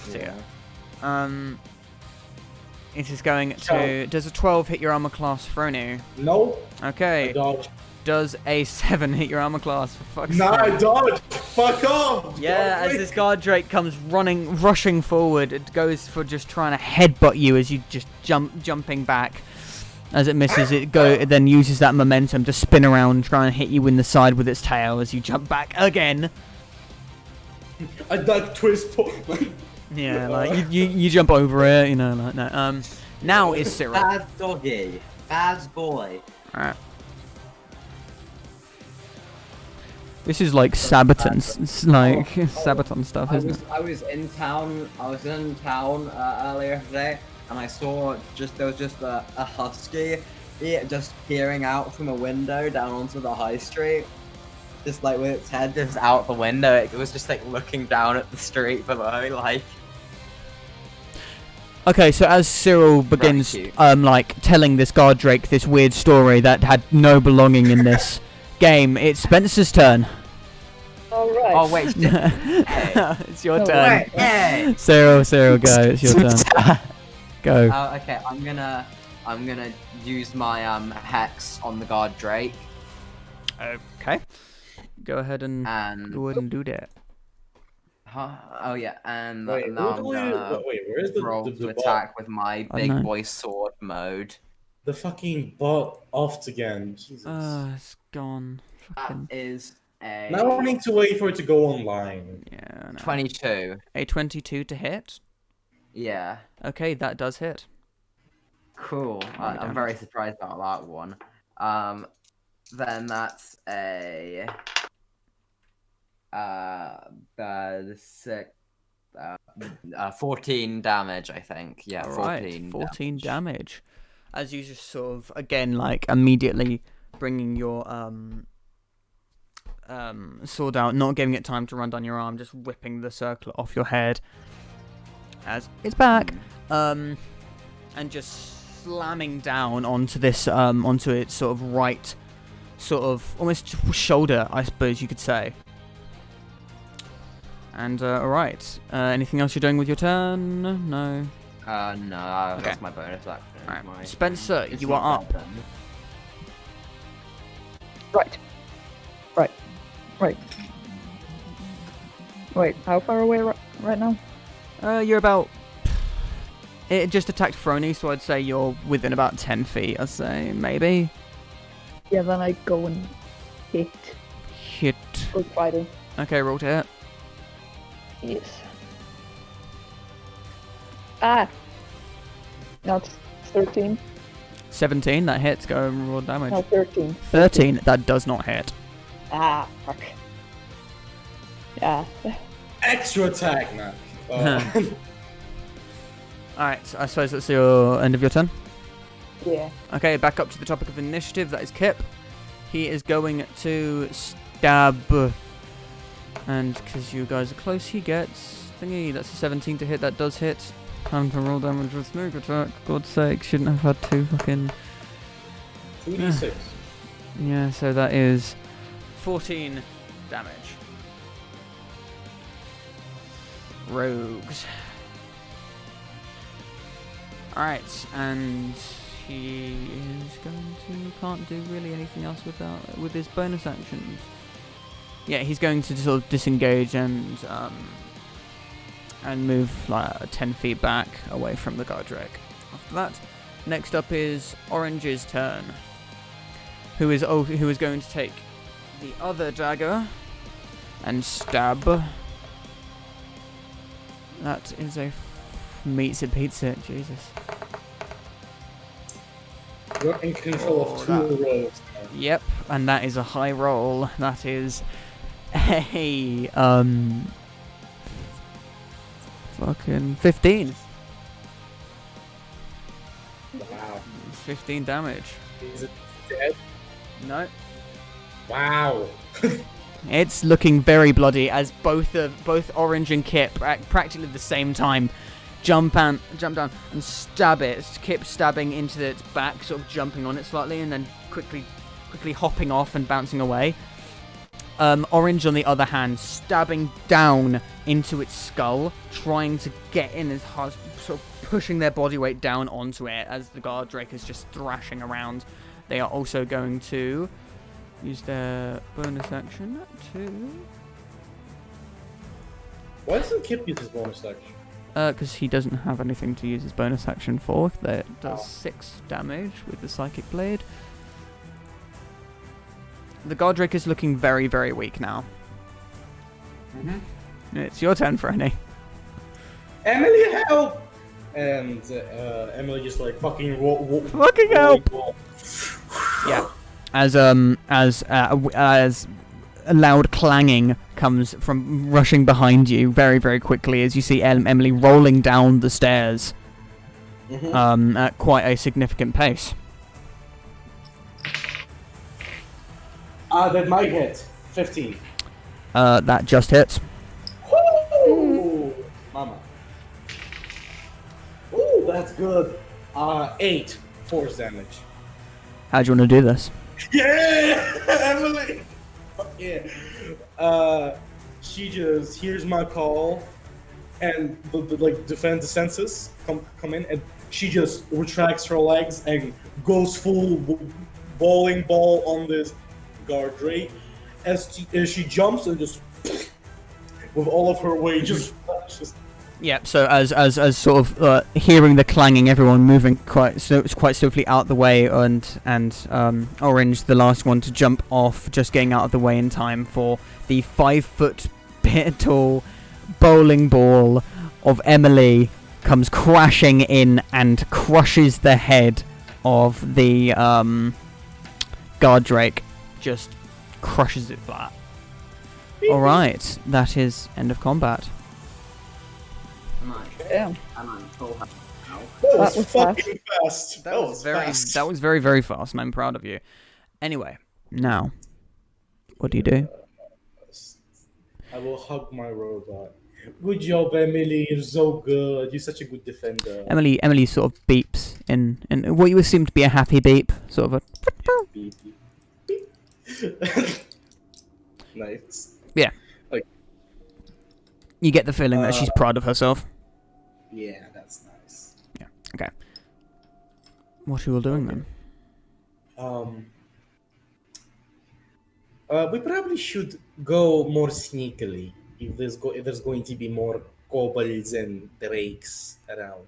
So yeah. It is going to. Does a 12 hit your armor class, Fronu? No. I Okay. dodge. Does a 7 hit your armor class? For fuck's Nah, I sake. dodge. Fuck off. Yeah, as Dodge. this guard drake comes rushing forward, it goes for just trying to headbutt you as you just jumping back. As it misses, it then uses that momentum to spin around, try and hit you in the side with its tail as you jump back again. I duck twist. Yeah, like you jump over it, you know, like that. Now is Cyril. Bad doggy. Bad boy. Alright. This is like Sabaton, it's like Sabaton stuff, isn't it? I was in town earlier today, and I saw there was just a husky just peering out from a window down onto the high street. Just like with its head just out the window, it was just like looking down at the street below, like. Okay, so as Cyril begins, cute. like telling this guard drake this weird story that had no belonging in this game, it's Spencer's turn. Alright. Oh wait, It's your No, turn. wait, hey. Cyril, go. It's your turn. Go. Okay, I'm gonna use my hex on the guard drake Okay. Go ahead and and go ahead and do that. oh yeah, and Wait, now I'm gonna where's the roll the to bot? attack with my I don't know. big boy sword mode. The fucking bot offed again. Jesus. It's gone. That Fucking. is a Now I need to wait for it to go online. Yeah, no. 22. A 22 to hit. Yeah, Okay, that does hit. cool. I'm damage. very surprised about that one. Then that's a 14 damage, I think. Yeah, Alright, 14. 14 damage. As you just sort of, again, like, immediately bringing your sword out, not giving it time to run down your arm, just whipping the circlet off your head. As it's back. And just slamming down onto this, onto its sort of right, sort of, almost shoulder, I suppose you could say. And, alright. Anything else you're doing with your turn? No? No, Okay. that's my bonus action. Alright. My- Spencer, it's you not are up. that then. Right. Wait, how far away right now? You're about... It just attacked Frony, so I'd say you're within about 10 feet, I'd say, maybe. Yeah, then I go and hit Hit. Good Friday. Okay, roll to hit. Yes. Ah! Not 13. 17, that hits. Go and roll damage. No, 13. 13, that does not hit. Ah, fuck. Yeah. Extra attack, man. Alright, I suppose that's your end of your turn. Yeah. Okay, back up to the topic of initiative. That is Kip. He is going to stab. And because you guys are close, he gets thingy. That's a 17 to hit. That does hit. Time to roll damage with sneak attack. God's sake, shouldn't have had two fucking. 2d6. Yeah, so that is 14 damage. Rogues. Alright, and he is going to can't do really anything else with his bonus actions. Yeah, he's going to sort of disengage and move like 10 feet back away from the Gardrake. After that, next up is Orange's turn, who is going to take the other dagger and stab. That is a meets a pizza. Jesus. You're in control of 2 rogues. Yep, and that is a high roll. That is a fucking 15. Wow. It's 15 damage. Is it dead? No. Wow. It's looking very bloody as both Orange and Kip at practically the same time jump down and stab it. It's Kip stabbing into its back, sort of jumping on it slightly, and then quickly hopping off and bouncing away. Orange, on the other hand, stabbing down into its skull, trying to get in as hard, sort of pushing their body weight down onto it as the Gardrake is just thrashing around. They are also going to use their bonus action to... Why doesn't Kip use his bonus action? Because he doesn't have anything to use his bonus action for. That does 6 damage with the Psychic Blade. The Gardrake is looking very, very weak now. It's your turn, Franny. Emily, help! And Emily just like fucking Fucking help! Yeah. As a loud clanging comes from rushing behind you very, very quickly as you see Emily rolling down the stairs at quite a significant pace. That might hit. 15. That just hits. Ooh, mama. Ooh, that's good. 8 force damage. How do you want to do this? Yeah, Emily. Fuck yeah. She just hears my call, and the like defend the senses come in, and she just retracts her legs and goes full bowling ball on this Gardrake. As she jumps and just with all of her weight just. Yeah, so as sort of hearing the clanging, everyone moving quite swiftly out the way, and Orange, the last one to jump off, just getting out of the way in time for the 5-foot tall bowling ball of Emily comes crashing in and crushes the head of the Gardrake, just crushes it flat. All right, that is end of combat. Damn. That was was fucking fast. That was very, very fast, and I'm proud of you. Anyway, now, what do you do? I will hug my robot. Good job, Emily. You're so good. You're such a good defender. Emily sort of beeps in what you assume to be a happy beep, sort of a... Beep, beep, beep. Nice. Yeah. Like, you get the feeling that she's proud of herself. yeah, that's nice. Yeah. Okay. What are you all doing then? We probably should go more sneakily if there's going to be more kobolds and drakes around.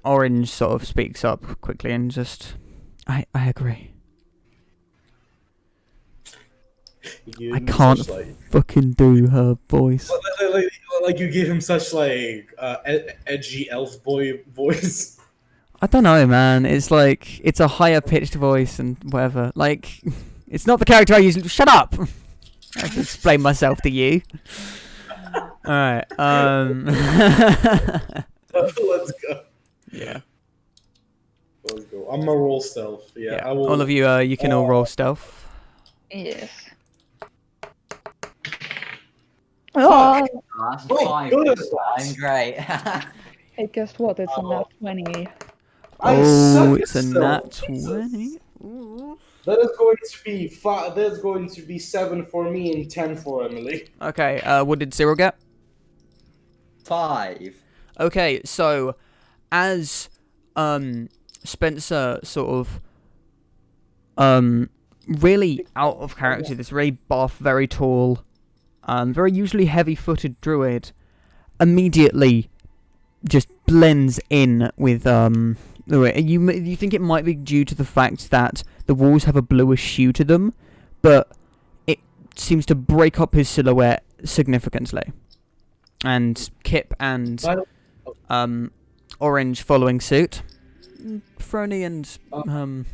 Orange sort of speaks up quickly and just... I agree. You give I him can't such, like, fucking do her voice. like you give him such like edgy elf boy voice. I don't know, man. It's like it's a higher pitched voice and whatever. Like, it's not the character I usually. Shut up. I have to explain myself to you. All right. Let's go. Yeah. Let's go. I'm a roll stealth. Yeah, Yeah. I will. All of you, you can all roll stealth. Yes. Fuck. Oh, Oh, that's a Oh, 5 good. this time. Great. hey, guess what? It's a nat 20. I Oh, suck it's at a stealth. nat Jesus. 20. That is going to be five. That's going to be 7 for me and 10 for Emily. Okay. What did Cyril get? 5. Okay, so as Spencer sort of really out of character, this really buff, very tall, very usually heavy-footed druid immediately just blends in with you think it might be due to the fact that the walls have a bluish hue to them, but it seems to break up his silhouette significantly. And Kip and By the- Orange following suit. Frony and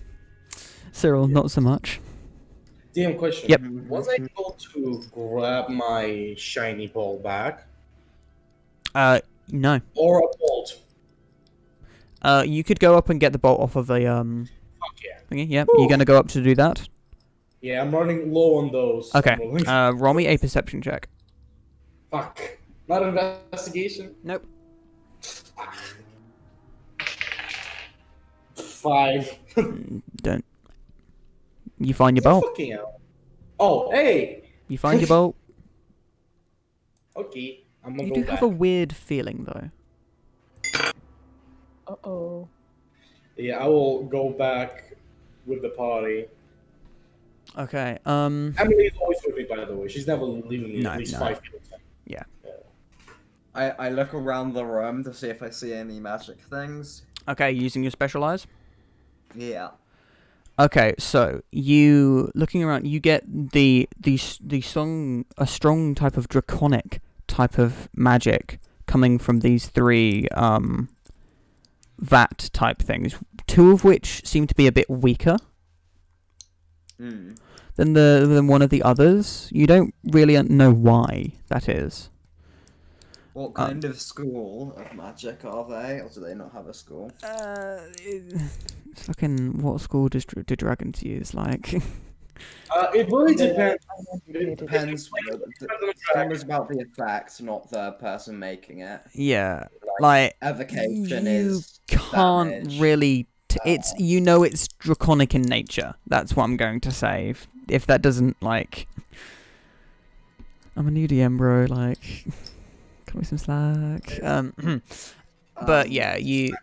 Cyril not so much. DM question. Yep. Was I able to grab my shiny ball back No. or a bolt? You could go up and get the bolt off of the Fuck yeah. thingy. Yep. You're gonna go up to do that. Yeah, I'm running low on those. Okay. I'm rolling- Roll me a perception check. Fuck. Not investigation. Nope. 5. Don't. You find your bolt. Fucking hell. Oh, hey. You find your bolt. Okay, I'm gonna You go do back. have a weird feeling though. Uh-oh. Yeah, I will go back with the party. Okay. Emily's always with me, by the way. She's never leaving me No, at least no. 5 feet. I look around the room to see if I see any magic things. Okay. Using your special eyes. Yeah. Okay, so you looking around, you get the a strong type of draconic type of magic coming from these 3 vat type things. 2 of which seem to be a bit weaker Hmm. than one of the others. You don't really know why that is. What kind of school of magic are they, or do they not have a school? Fucking what school do dragons use? Like, It really depends. It depends. The school is about the effect, not the person making it. yeah, like Evocation you is can't damage. really. It's it's draconic in nature. That's what I'm going to say. If that doesn't like, I'm a new DM, bro. Like, cut me some slack. But yeah, you.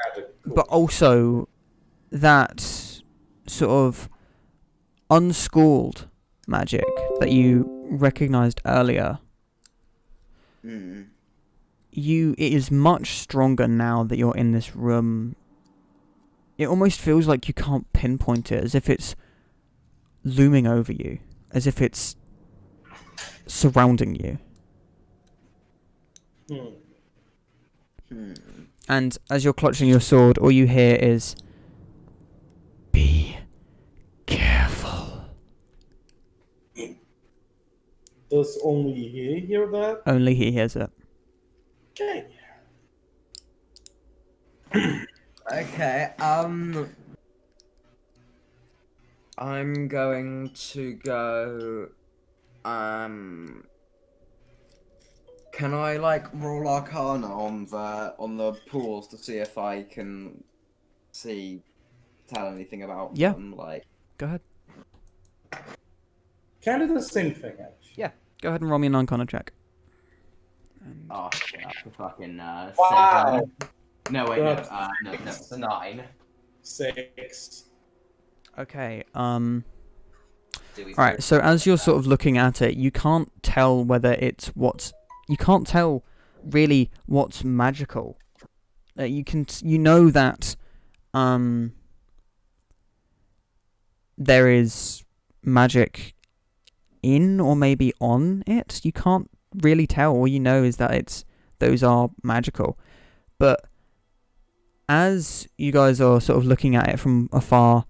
Magic. Cool. But also, that sort of unschooled magic that you recognized earlier, Hmm. it is much stronger now that you're in this room. It almost feels like you can't pinpoint it, as if it's looming over you, as if it's surrounding you. Hmm. And as you're clutching your sword, all you hear is, "Be careful." Does only he hear that? Only he hears it. Okay. Okay, I'm going to go, can I, like, roll Arcana on the pools to see if I can tell anything about Yeah. them, like... Go ahead. Kind of the same thing, actually. Go ahead and roll me an Arcana check. And Oh, shit, that's a fucking, Wow. 7. No, wait, God. no, it's a 9. 6. okay. Do we Alright, so as you're sort of looking at it, you can't tell whether it's you can't tell really what's magical. You know that there is magic in or maybe on it. You can't really tell. All you know is that those are magical. But as you guys are sort of looking at it from afar,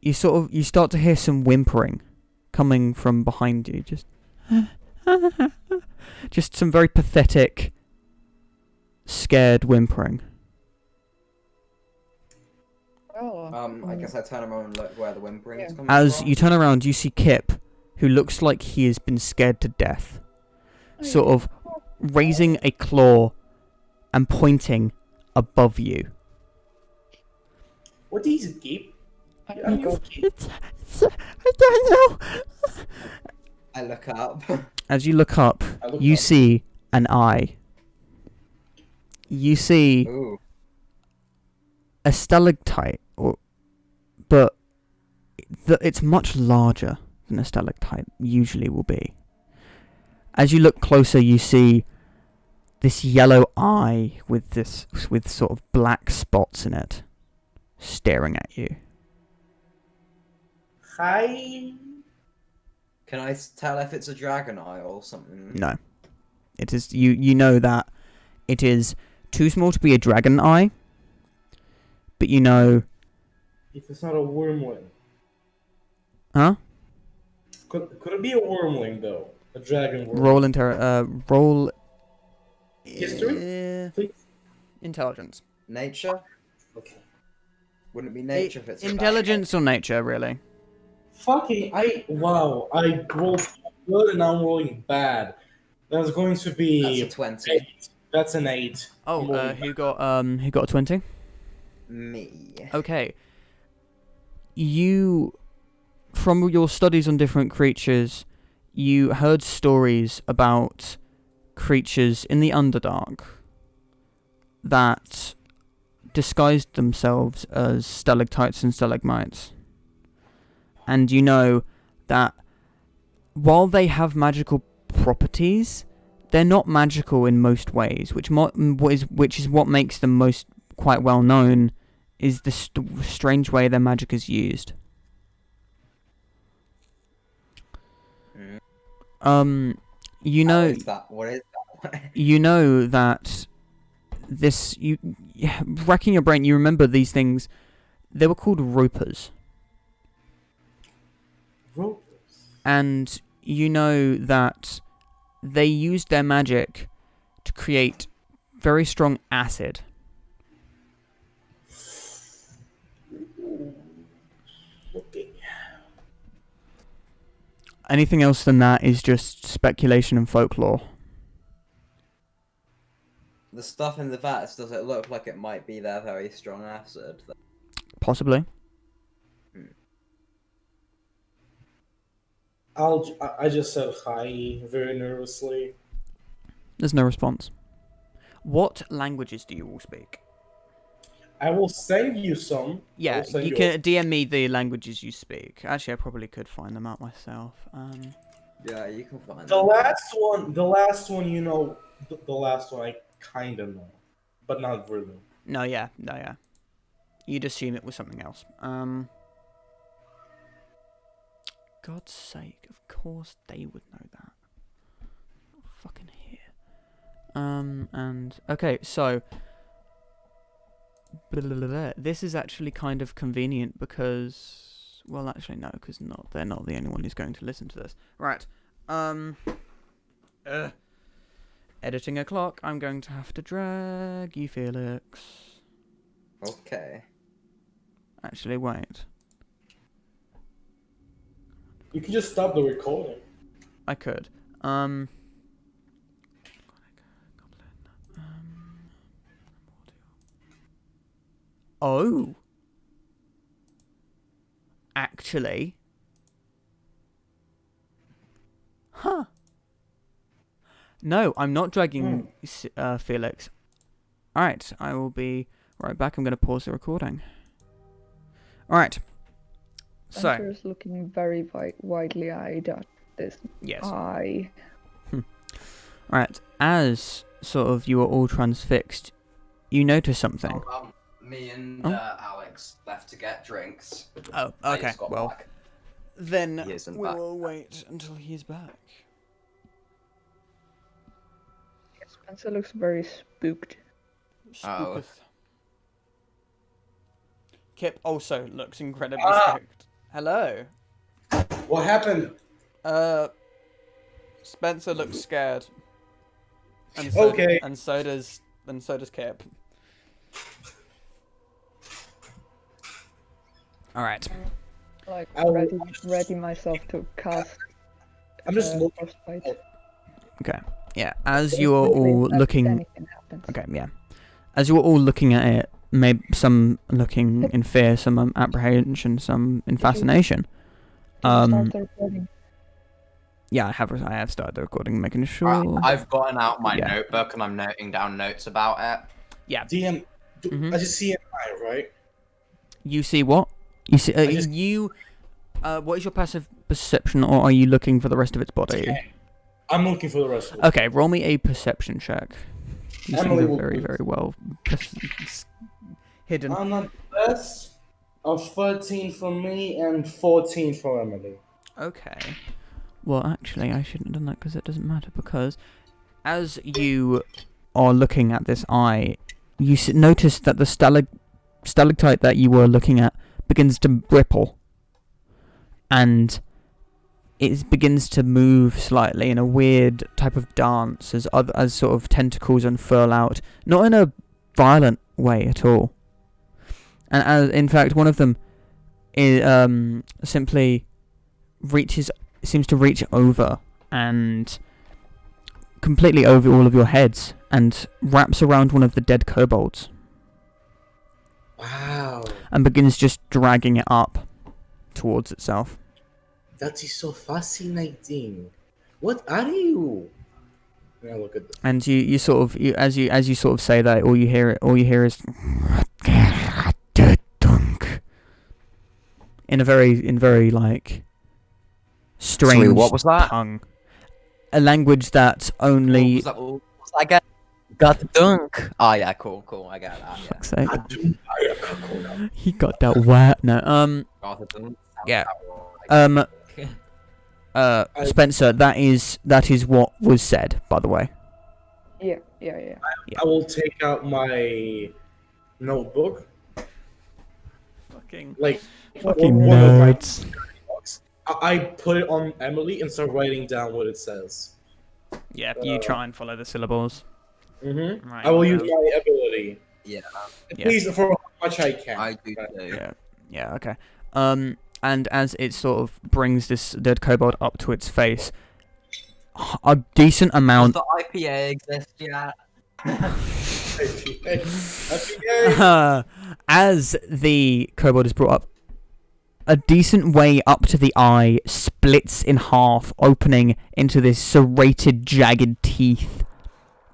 you start to hear some whimpering coming from behind you. Just some very pathetic, scared whimpering. Oh. I guess I turn around and look where the whimpering is coming As from. you turn around, you see Kip, who looks like he has been scared to death, sort of raising a claw and pointing above you. What is it, Kip? I Are you got okay? I don't know. I look up. As you look up, I look you up. see an eye. You see Ooh. a stalactite, but it's much larger than a stalactite usually will be. As you look closer, you see this yellow eye with sort of black spots in it, staring at you. Hi. Can I tell if it's a dragon eye or something? No, it is you know that it is too small to be a dragon eye, but you know, If it's not a wormling. huh? Could it be a wormling though? A dragon wormling? Roll History? Please. intelligence. Nature? Okay. Wouldn't it be nature if it's a Intelligence or nature, really? Fucking I rolled so good and now I'm rolling bad. That's going to dragon? be That's a 20. 8. That's an 8. I'm Oh, rolling who got a 20? Me. Okay. You, from your studies on different creatures, you heard stories about creatures in the Underdark that disguised themselves as stalactites and stalagmites. And you know that while they have magical properties, they're not magical in most ways, which is what makes them most quite well known, is the strange way their magic is used. Mm. You know, What is that? What is that? you know that racking your brain, you remember these things. They were called ropers, Ropers. and you know that they used their magic to create very strong acid. Okay. Anything else than that is just speculation and folklore. The stuff in the vats, does it look like it might be their very strong acid? Possibly. I just said hi very nervously. There's no response. What languages do you all speak? I will send you some. I Yeah, will send you can DM me the languages you speak. Actually, I probably could find them out myself. Yeah, you can find The them. last one, you know, the last one I kind of know, but not really. No, yeah. You'd assume it was something else. God's sake, of course they would know that. Fucking here. And okay, so this is actually kind of convenient because, well, actually no, because they're not the only one who's going to listen to this. Right. Editing a clock. I'm going to have to drag you, Felix. Okay. Actually, wait. You can just stop the recording. I could. Oh. Actually. Huh. No, I'm not dragging Felix. Alright, I will be right back. I'm going to pause the recording. Alright. So. Hunter's looking very widely eyed at this Yes. eye. Alright, as sort of you are all transfixed, you notice something. Me and Oh. Alex left to get drinks. Oh, I okay. just got Well, back. Then He isn't we back. will wait until he's back. Spencer looks very spooked. Oh. Spooketh. Kip also looks incredibly Ah! spooked. Hello. What happened? Spencer looks scared. And so, Okay. And so does Kip. All right. Like I will- ready myself to cast. I'm just looking. Frostbite. Okay. Yeah. As you are all If looking. anything happens. Okay. Yeah. As you are all looking at it, maybe some looking in fear, some apprehension, some in fascination. Did you start the recording? Yeah, I have started the recording, making sure. I've gotten out my Yeah. notebook and I'm noting down notes about it. DM, Mhm. I just see an eye, right? You see what? You see? I just- What is your passive perception, or are you looking for the rest of its body? I'm looking for the rest of it. Okay, roll me a perception check. These things Emily are will very, do it. very well hidden. I'm not best. Of 13 for me and 14 for Emily. Okay. Well, actually, I shouldn't have done that because it doesn't matter. Because as you are looking at this eye, you notice that the stalactite that you were looking at begins to ripple, and it begins to move slightly in a weird type of dance as sort of tentacles unfurl out, not in a violent way at all. And as in fact, one of them simply seems to reach over and completely over all of your heads and wraps around one of the dead kobolds Wow. and begins just dragging it up towards itself. That is so fascinating. What are you? Now look at this. And you sort of as you sort of say that, all you hear is in very like strange Sorry, what was that? tongue, a language that only What was that again? Got the dunk. Oh yeah, cool. I get that. Yeah. fuck's sake, I do. I am Kakuna. he got that wet. No, Got the dunk. Yeah. Okay. Spencer, that is what was said, by the way. Yeah. I will take out my notebook. Like Fucking one of my nerds. books. I put it on Emily and start writing down what it says. Yeah, you try and follow the syllables. Mm-hmm. Right. I will use my ability. Yeah, Yeah. Please, for how much I can. I do too. Yeah. Yeah. Okay. And as it sort of brings this dead kobold up to its face, a decent Does amount. the IPA exist yet? As the kobold is brought up, a decent way up to the eye splits in half, opening into this serrated, jagged teeth.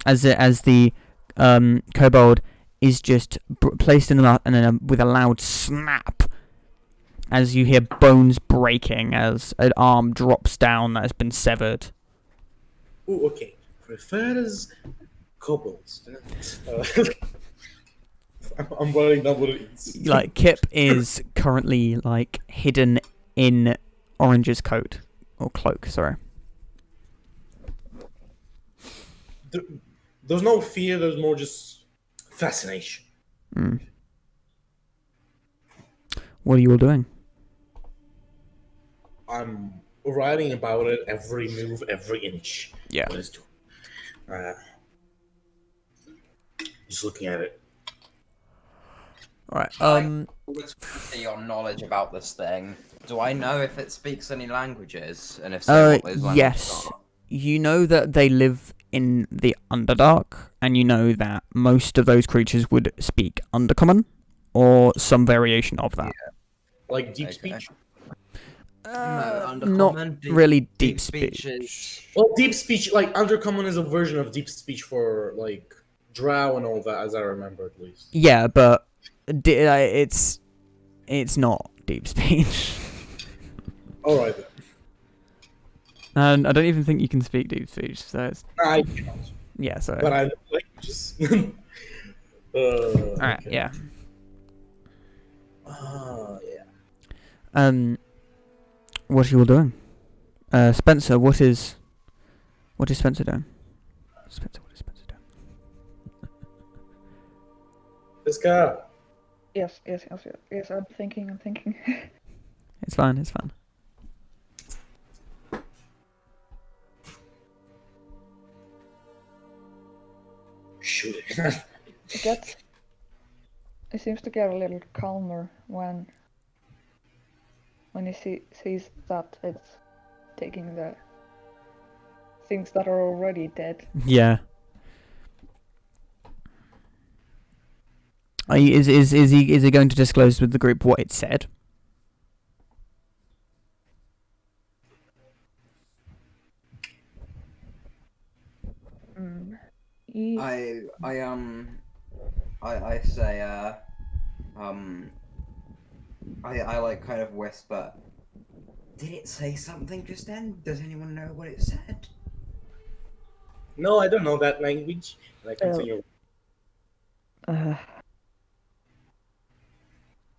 As the kobold is just placed in with a loud snap, as you hear bones breaking as an arm drops down that has been severed. Ooh, okay. Prefers kobolds. I'm writing down what it is. Like Kip is currently like hidden in Orange's coat or cloak. Sorry. There's no fear. There's more just fascination. Mm. What are you all doing? I'm writing about it, every move, every inch. Yeah. What it's doing. Just looking at it. All right. What's your knowledge about this thing? Do I know if it speaks any languages? And if so, what those languages Yes. are? You know that they live in the Underdark, and you know that most of those creatures would speak Undercommon or some variation of that. Like deep Okay. speech. No, Not Undercommon, really deep deep speech. speech is- Well, deep speech, like Undercommon is a version of deep speech for like Drow and all that, as I remember at least. Yeah, but it's not deep speech. Alright then. And I don't even think you can speak deep speech, so it's I cannot. yeah. So But I know languages. all right, okay. yeah. Yeah. What are you all doing? Spencer, what is Spencer doing? Spencer, what is Spencer doing? Let's go. Yes, I'm thinking. It's fine, it's fine. Shoot it. It seems to get a little calmer when he sees that it's taking the things that are already dead. Yeah. Is he going to disclose with the group what it said? I say I like kind of whisper. Did it say something just then? Does anyone know what it said? No, I don't know that language. And I continue.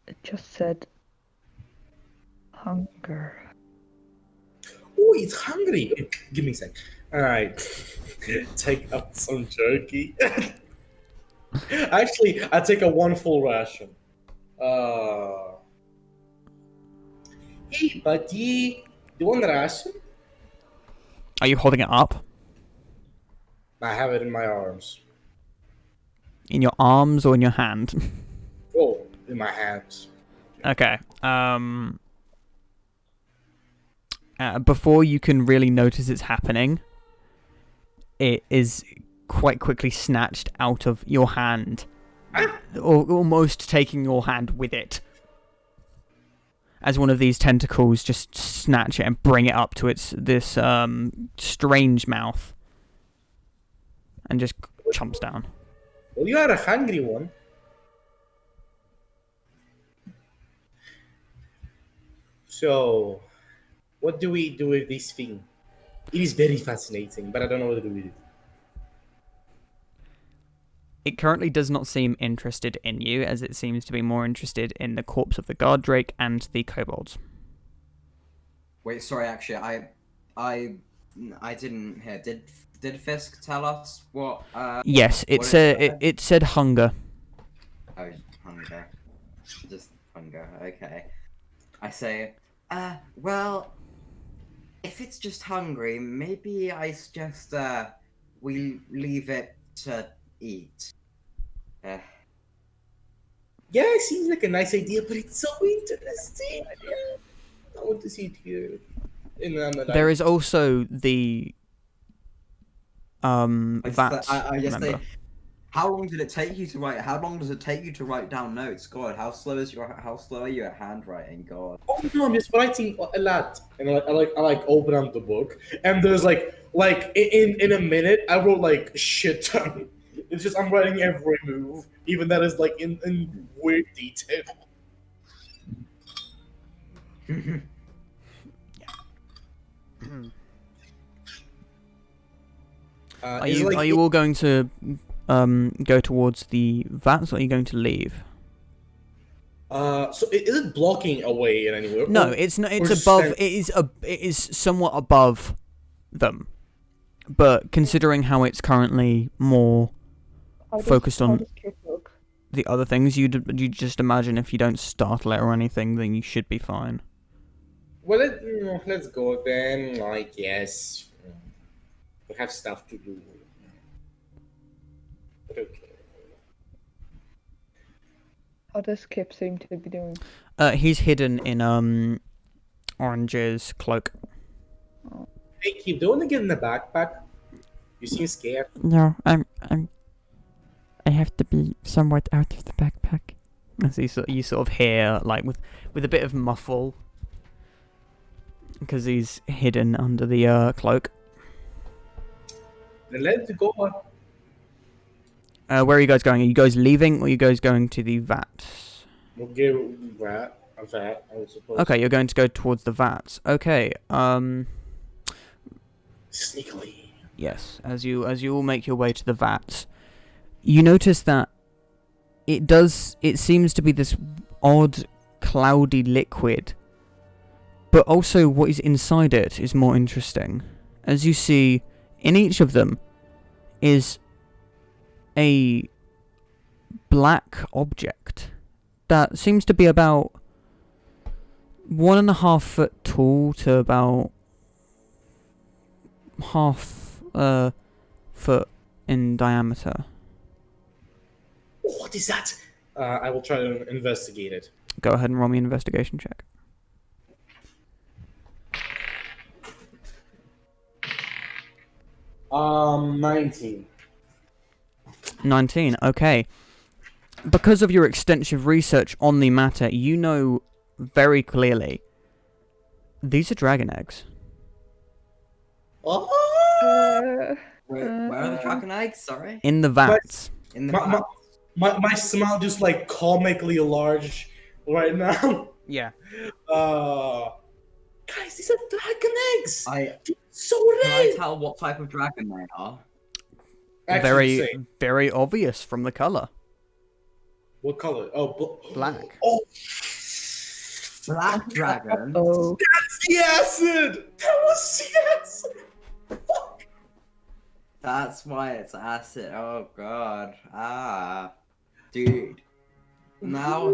It just said hunger. Oh, it's hungry. Give me a sec. Alright. Take up some jerky. Actually, I take a 1 full ration. Hey, buddy. You want a ration? Are you holding it up? I have it in my arms. In your arms or in your hand? Oh, in my hands. Okay. Before you can really notice it's happening, it is quite quickly snatched out of your hand, or almost taking your hand with it. As one of these tentacles just snatch it and bring it up to this strange mouth, and just chomps down. Well, you are a hungry one. So, what do we do with this thing? It is very fascinating, but I don't know what to do with it. It currently does not seem interested in you, as it seems to be more interested in the corpse of the guard drake and the kobolds. Wait, sorry. Actually, I didn't hear. Did Fisk tell us what? Yes, it said hunger. Oh, hunger. Just hunger. Okay. I say, well, if it's just hungry, maybe I suggest we leave it to eat. Yeah, it seems like a nice idea, but it's so interesting. I want to see it here. There is also the VAT. I just say, remember. how long did it take you to write? How long does it take you to write down notes? God, how slow are you at handwriting? God. Oh no, I'm just writing a lot, and I open up the book, and there's like in a minute I wrote like shit ton. It's just I'm writing every move, even that is like in weird detail. Are you all going to go towards the vats, or are you going to leave? So is it blocking away in any way? No, it's not. It's above. It is somewhat above them, but considering how it's currently more focused on the other things, you just imagine if you don't startle it or anything, then you should be fine. Well, let's go then. Like, yes, we have stuff to do. But okay. How does Kip seem to be doing? He's hidden in Orange's cloak. Hey, Kip, do you want to get in the backpack? You seem scared. No, I have to be somewhat out of the backpack. As you sort of hear, like with a bit of muffle, because he's hidden under the cloak. Then let's go. Where are you guys going? Are you guys leaving, or are you guys going to the vats? We'll give that, I suppose. Okay, you're going to go towards the vats. Okay. Sneakily. Yes. As you all make your way to the vats, you notice that it seems to be this odd, cloudy liquid but also what is inside it is more interesting. As you see, in each of them is a black object that seems to be about 1.5 foot tall to about half foot in diameter. What is that? I will try to investigate it. Go ahead and roll me an investigation check. 19. 19, okay. Because of your extensive research on the matter, you know very clearly these are dragon eggs. Oh! Where are the dragon eggs? Sorry. In the vats. In the My, my smile just like comically large right now. Yeah. Guys, these are dragon eggs. I So can I red. tell what type of dragon they are? Actually, Very, same. very obvious from the color. What color? Oh, Black. Oh, Black dragon. Oh, that's the acid. That was the acid. Fuck. That's why it's acid. Oh god. Dude. Now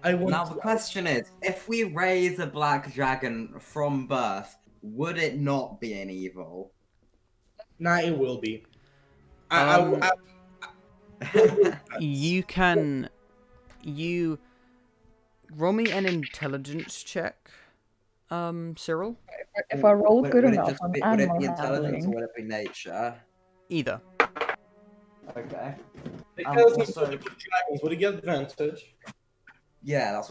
I want. Now the question is, if we raise a black dragon from birth, would it not be an evil? Nah, it will be. Um, You roll me an intelligence check, Cyril. if I roll good would it enough just on be, would it animal be intelligence or handling, would it be nature? Either. Okay. because also- dragons would he get advantage? Yeah, that's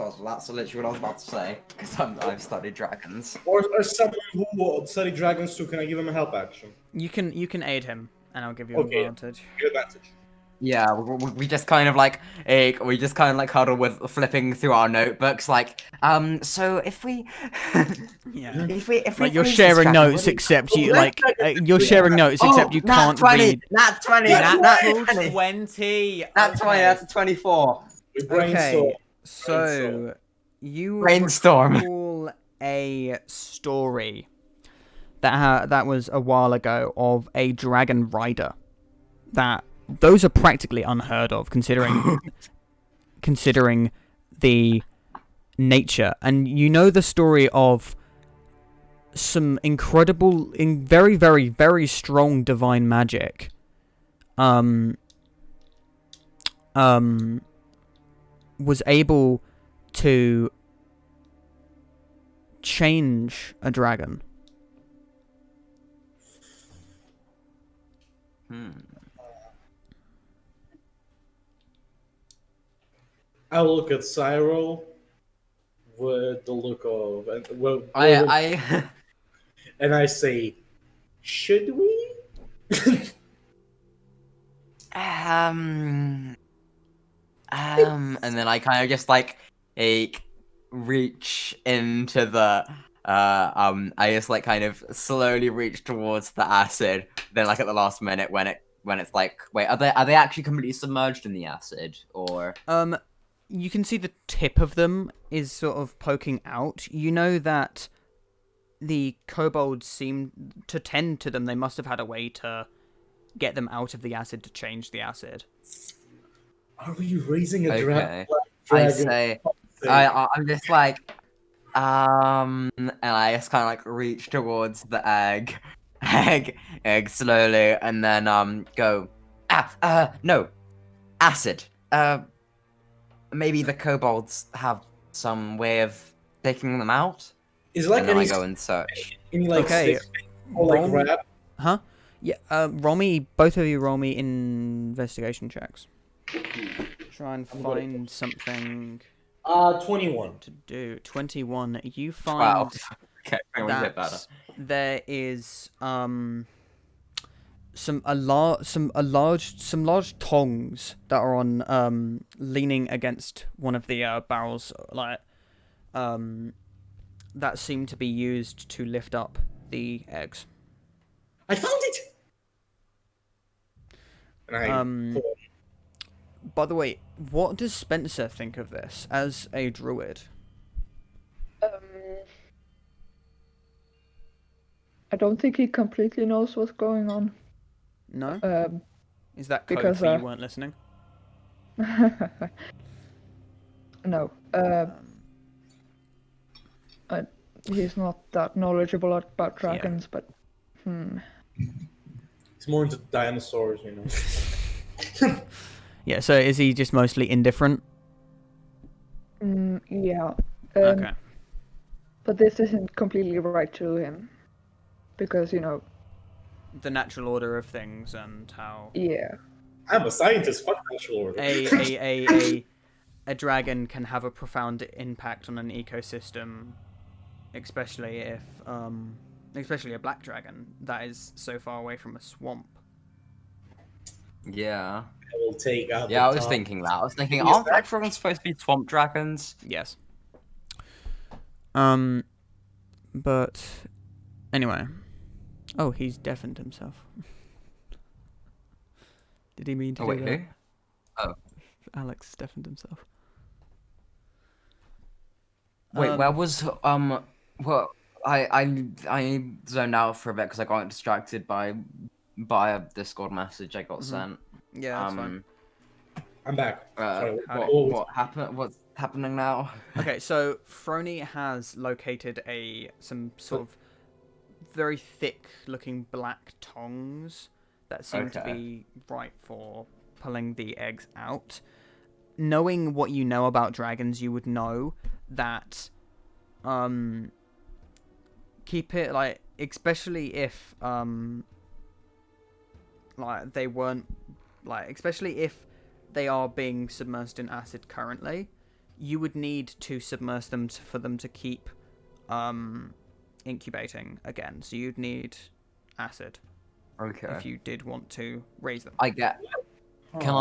literally what I was about to say. Because I've studied dragons. Or someone who study dragons too? Can I give him a help action? You can aid him, and I'll give you Okay. advantage. Good advantage. Yeah, we just kind of like huddle with flipping through our notebooks, like, so if we, Yeah. if we Like you're freeze this sharing dragon, notes, would it- except you Well, like you're sharing notes, except you nat can't 20, read. Nat 20, Nat nat 20. 20, nat 20, that's a 24. We brainstorm. Okay, so you Brainstorm. recall a story that was a while ago of a dragon rider. That those are practically unheard of, considering the nature. And you know the story of some incredible, very, very, very strong divine magic. Was able to change a dragon. I look at Cyril with the look of, and I say, should we? And then I kind of just like reach into the I just like kind of slowly reach towards the acid. Then like at the last minute when it's like, wait, are they actually completely submerged in the acid or? You can see the tip of them is sort of poking out. You know that the kobolds seem to tend to them. They must have had a way to get them out of the acid to change the acid. Are we raising a Okay. dragon? I say I'm just like and I just kind of like reach towards the egg slowly, and then go no, acid. Maybe the kobolds have some way of taking them out. Is it like And then any, I go and search. any like Okay. stick or like Roll- grab? Huh? Yeah. Roll me. Both of you roll me investigation checks. Try and I'm good at find something 21. to do. 21. You find 12. Okay, we get better. that there is some large tongs that are on leaning against one of the barrels, like that seem to be used to lift up the eggs. I found it. And I pull it. By the way, what does Spencer think of this as a druid? I don't think he completely knows what's going on. No? Um, Is that code because, for you weren't listening? no. Um, He's not that knowledgeable about Yeah. dragons, but He's more into dinosaurs, you know. yeah, so is he just mostly indifferent? yeah. Okay. But this isn't completely right to him, because The natural order of things and how yeah. I'm a scientist. Fuck natural order. a dragon can have a profound impact on an ecosystem, especially a black dragon that is so far away from a swamp. Yeah. I will take out. Yeah, the I was top. thinking that. I was thinking, Is aren't that- black dragons supposed to be swamp dragons? Yes. But anyway. Oh, he's deafened himself. Did he mean to Oh, do wait, that? who? Alex deafened himself. Wait, Um, where was well, I zoned out for a bit because I got distracted by a Discord message I got sent. Yeah, that's fine. I'm back. Sorry, howdy. What happened? What's happening now? Okay, so Frony has located some sort of very thick-looking black tongs that seem to Okay. be right for pulling the eggs out. Knowing what you know about dragons, you would know that keep it like, especially if like they weren't like, especially if they are being submersed in acid currently, you would need to submerge them for them to keep incubating again. So you'd need acid Okay. if you did want to raise them. I get. Can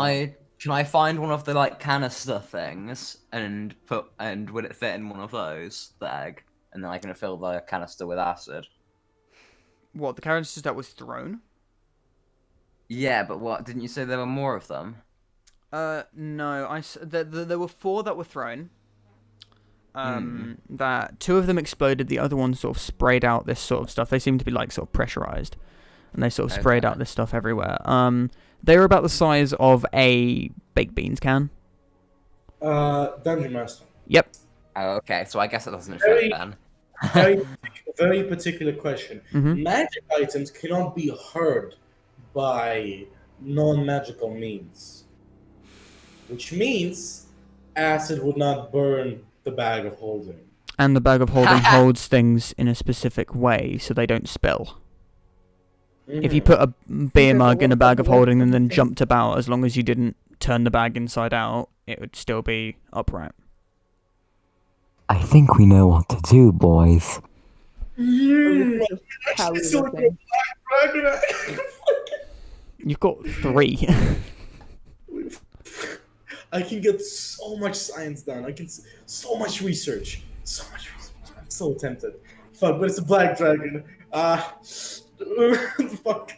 I find one of the like canister things and would it fit in one of those, the egg, and then I can fill the canister with acid? What, the canisters that was thrown? Yeah, but what? Didn't you say there were more of them? No, there were 4 that were thrown. That 2 of them exploded, the other one sort of sprayed out this sort of stuff. They seem to be like sort of pressurized, and they sort of sprayed out this stuff everywhere. They were about the size of a baked beans can. Dungeon Master. Yep. Oh, okay. So I guess it doesn't Very- fit then. Very particular question. Mhm. Magic items cannot be heard by non-magical means, which means acid would not burn the bag of holding. And the bag of holding holds things in a specific way so they don't spill. If you Mhm. put a beer Yeah, mug but in a what bag about of the holding and then thing? jumped about, as long as you didn't turn the bag inside out, it would still be upright. I think we know what to do, boys. Mm, Just carry so the thing. You've got 3. I can get so much science done. I can so much research. So much research. I'm so tempted. Fuck, but it's a black dragon. Fuck.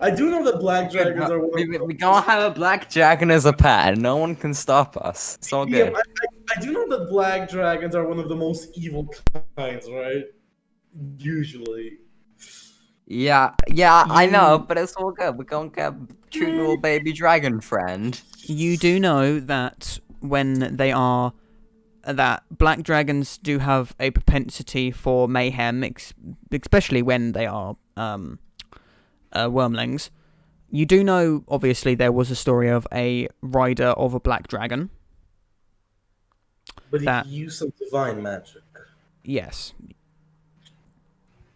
I do know that black dragons are one of We don't have a black dragon as a pet, and no one can stop us. It's all Yeah, good. I do know that black dragons are one of the most evil kinds, right? Usually. Yeah, I know, You- but it's all good. We're gonna get a cute little baby dragon friend. You do know that that black dragons do have a propensity for mayhem, especially when they are wormlings. You do know, obviously, there was a story of a rider of a black dragon. But That- if you use some divine magic, Yes.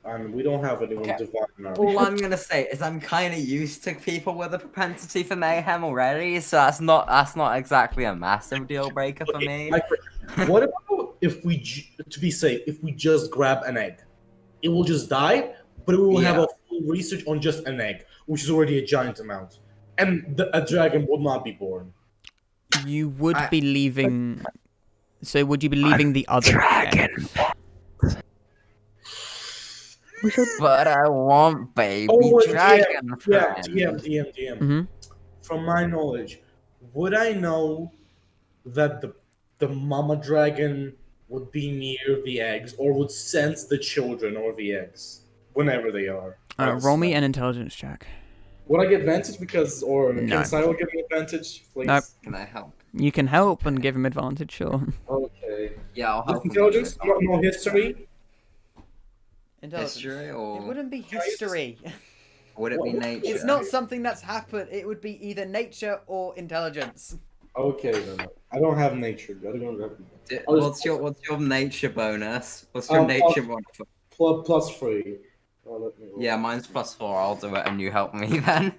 and we don't have anyone Okay. divine in our All I'm gonna say is I'm kind of used to people with a propensity for mayhem already, so that's not exactly a massive deal breaker for me. What about if we, to be safe, if we just grab an egg? It will just die, but we will have Yeah. a full research on just an egg, which is already a giant amount. And a dragon will not be born. You would I- be leaving... So would you be leaving the other dragon. egg? We should. But I want baby Oh, dragon Yeah, friend. DM. Mhm. From my knowledge, would I know that the mama dragon would be near the eggs or would sense the children or the eggs whenever they are. Roll me an intelligence check. Would I get advantage because, or No. can Cyril give me advantage, please? Nope. Can I help? You can help and give him advantage, sure. Okay. Yeah, I'll Just help. intelligence, no history. History or It wouldn't be Can I use this- history. would it be What? nature? It's not something that's happened. It would be either nature or intelligence. Okay, then. I don't have nature. I don't have What's your nature bonus? What's your Um, nature bonus? plus 3. Let me roll. Yeah, mine's +4. I'll do it, and you help me then.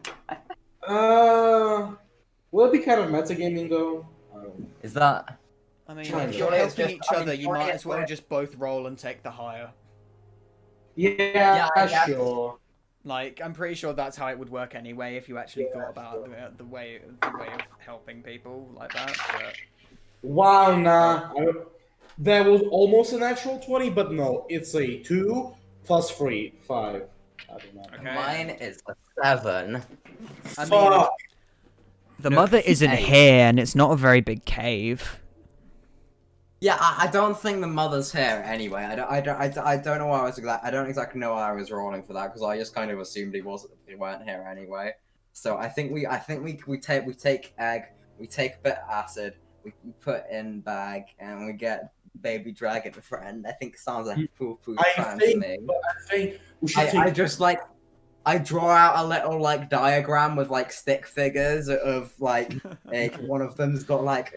Will it be kind of metagaming though? I don't know. Is that? I mean, Surely if you're it's helping just- each I mean, other, you surely might it's as well like- just both roll and take the higher. Yeah, Yeah. sure. Like, I'm pretty sure that's how it would work anyway. If you actually thought about the way of helping people like that. But... Wow, nah. That was almost a natural 20, but no, it's a 2 plus 3, 5. I don't know. Okay. Mine is a 7. I mean, Fuck. the No, mother isn't hey. here, and it's not a very big cave. Yeah, I don't think the mother's here anyway. I don't know why I don't exactly know why I was rolling for that because I just kind of assumed he weren't here anyway. So I think we take egg, we take a bit of acid, we put in bag, and we get baby dragon friend. I think sounds like a poo-poo I plan to think, me. I think we should I take. just like I draw out a little like diagram with like stick figures of like one of them's got like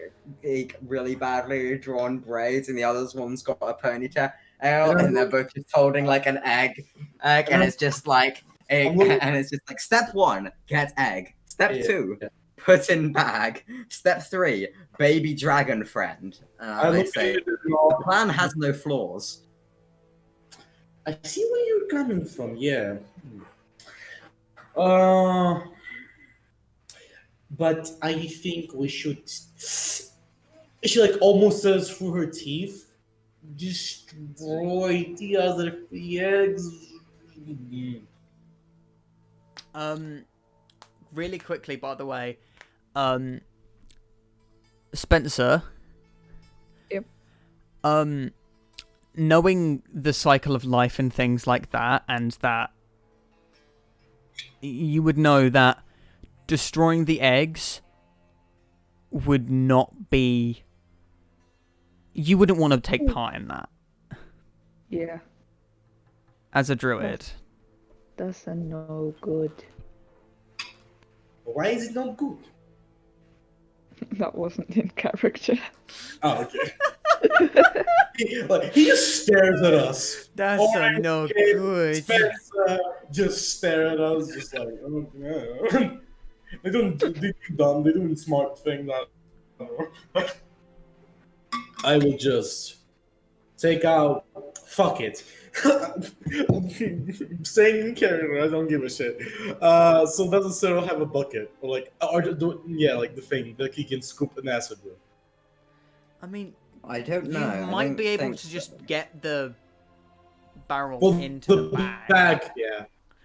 really badly drawn braids and the other's one's got a ponytail and they're both just holding like an egg and it's just like egg and it's just like step 1 get egg, step 2 put in bag, step 3 baby dragon friend. I They look say at it the plan has no flaws. I see where you're coming from. Yeah. But I think we should. She like almost says through her teeth, destroy the other 3 eggs. Really quickly, by the way, Spencer. Yep. Knowing the cycle of life and things like that, and that you would know that destroying the eggs would not be. You wouldn't want to take part in that Yeah, as a druid. that's a no good. Why is it not good? That wasn't in character. Oh, okay. he just stares at us. That's Alright, no okay, good. Spencer just stare at us, just like, oh, yeah. They don't do dumb, they're doing smart thing. I will just take out. Fuck it. Staying in character, I don't give a shit. So doesn't Cyril have a bucket or like, like the thing that he can scoop an acid with? I mean, I don't know. you I might don't be able think to so. just get the barrel Well, into the bag.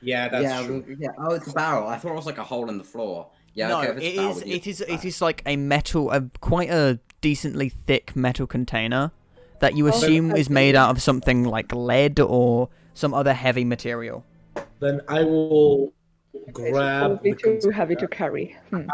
yeah, that's true. Oh, it's a barrel. I thought it was like a hole in the floor. Yeah, No, okay, if it's a barrel, we it use is. the It is like a metal, quite a decently thick metal container that you Oh, assume that's is made out of something like lead or some other heavy material. Then I will It grab will be the too heavy to container. carry. I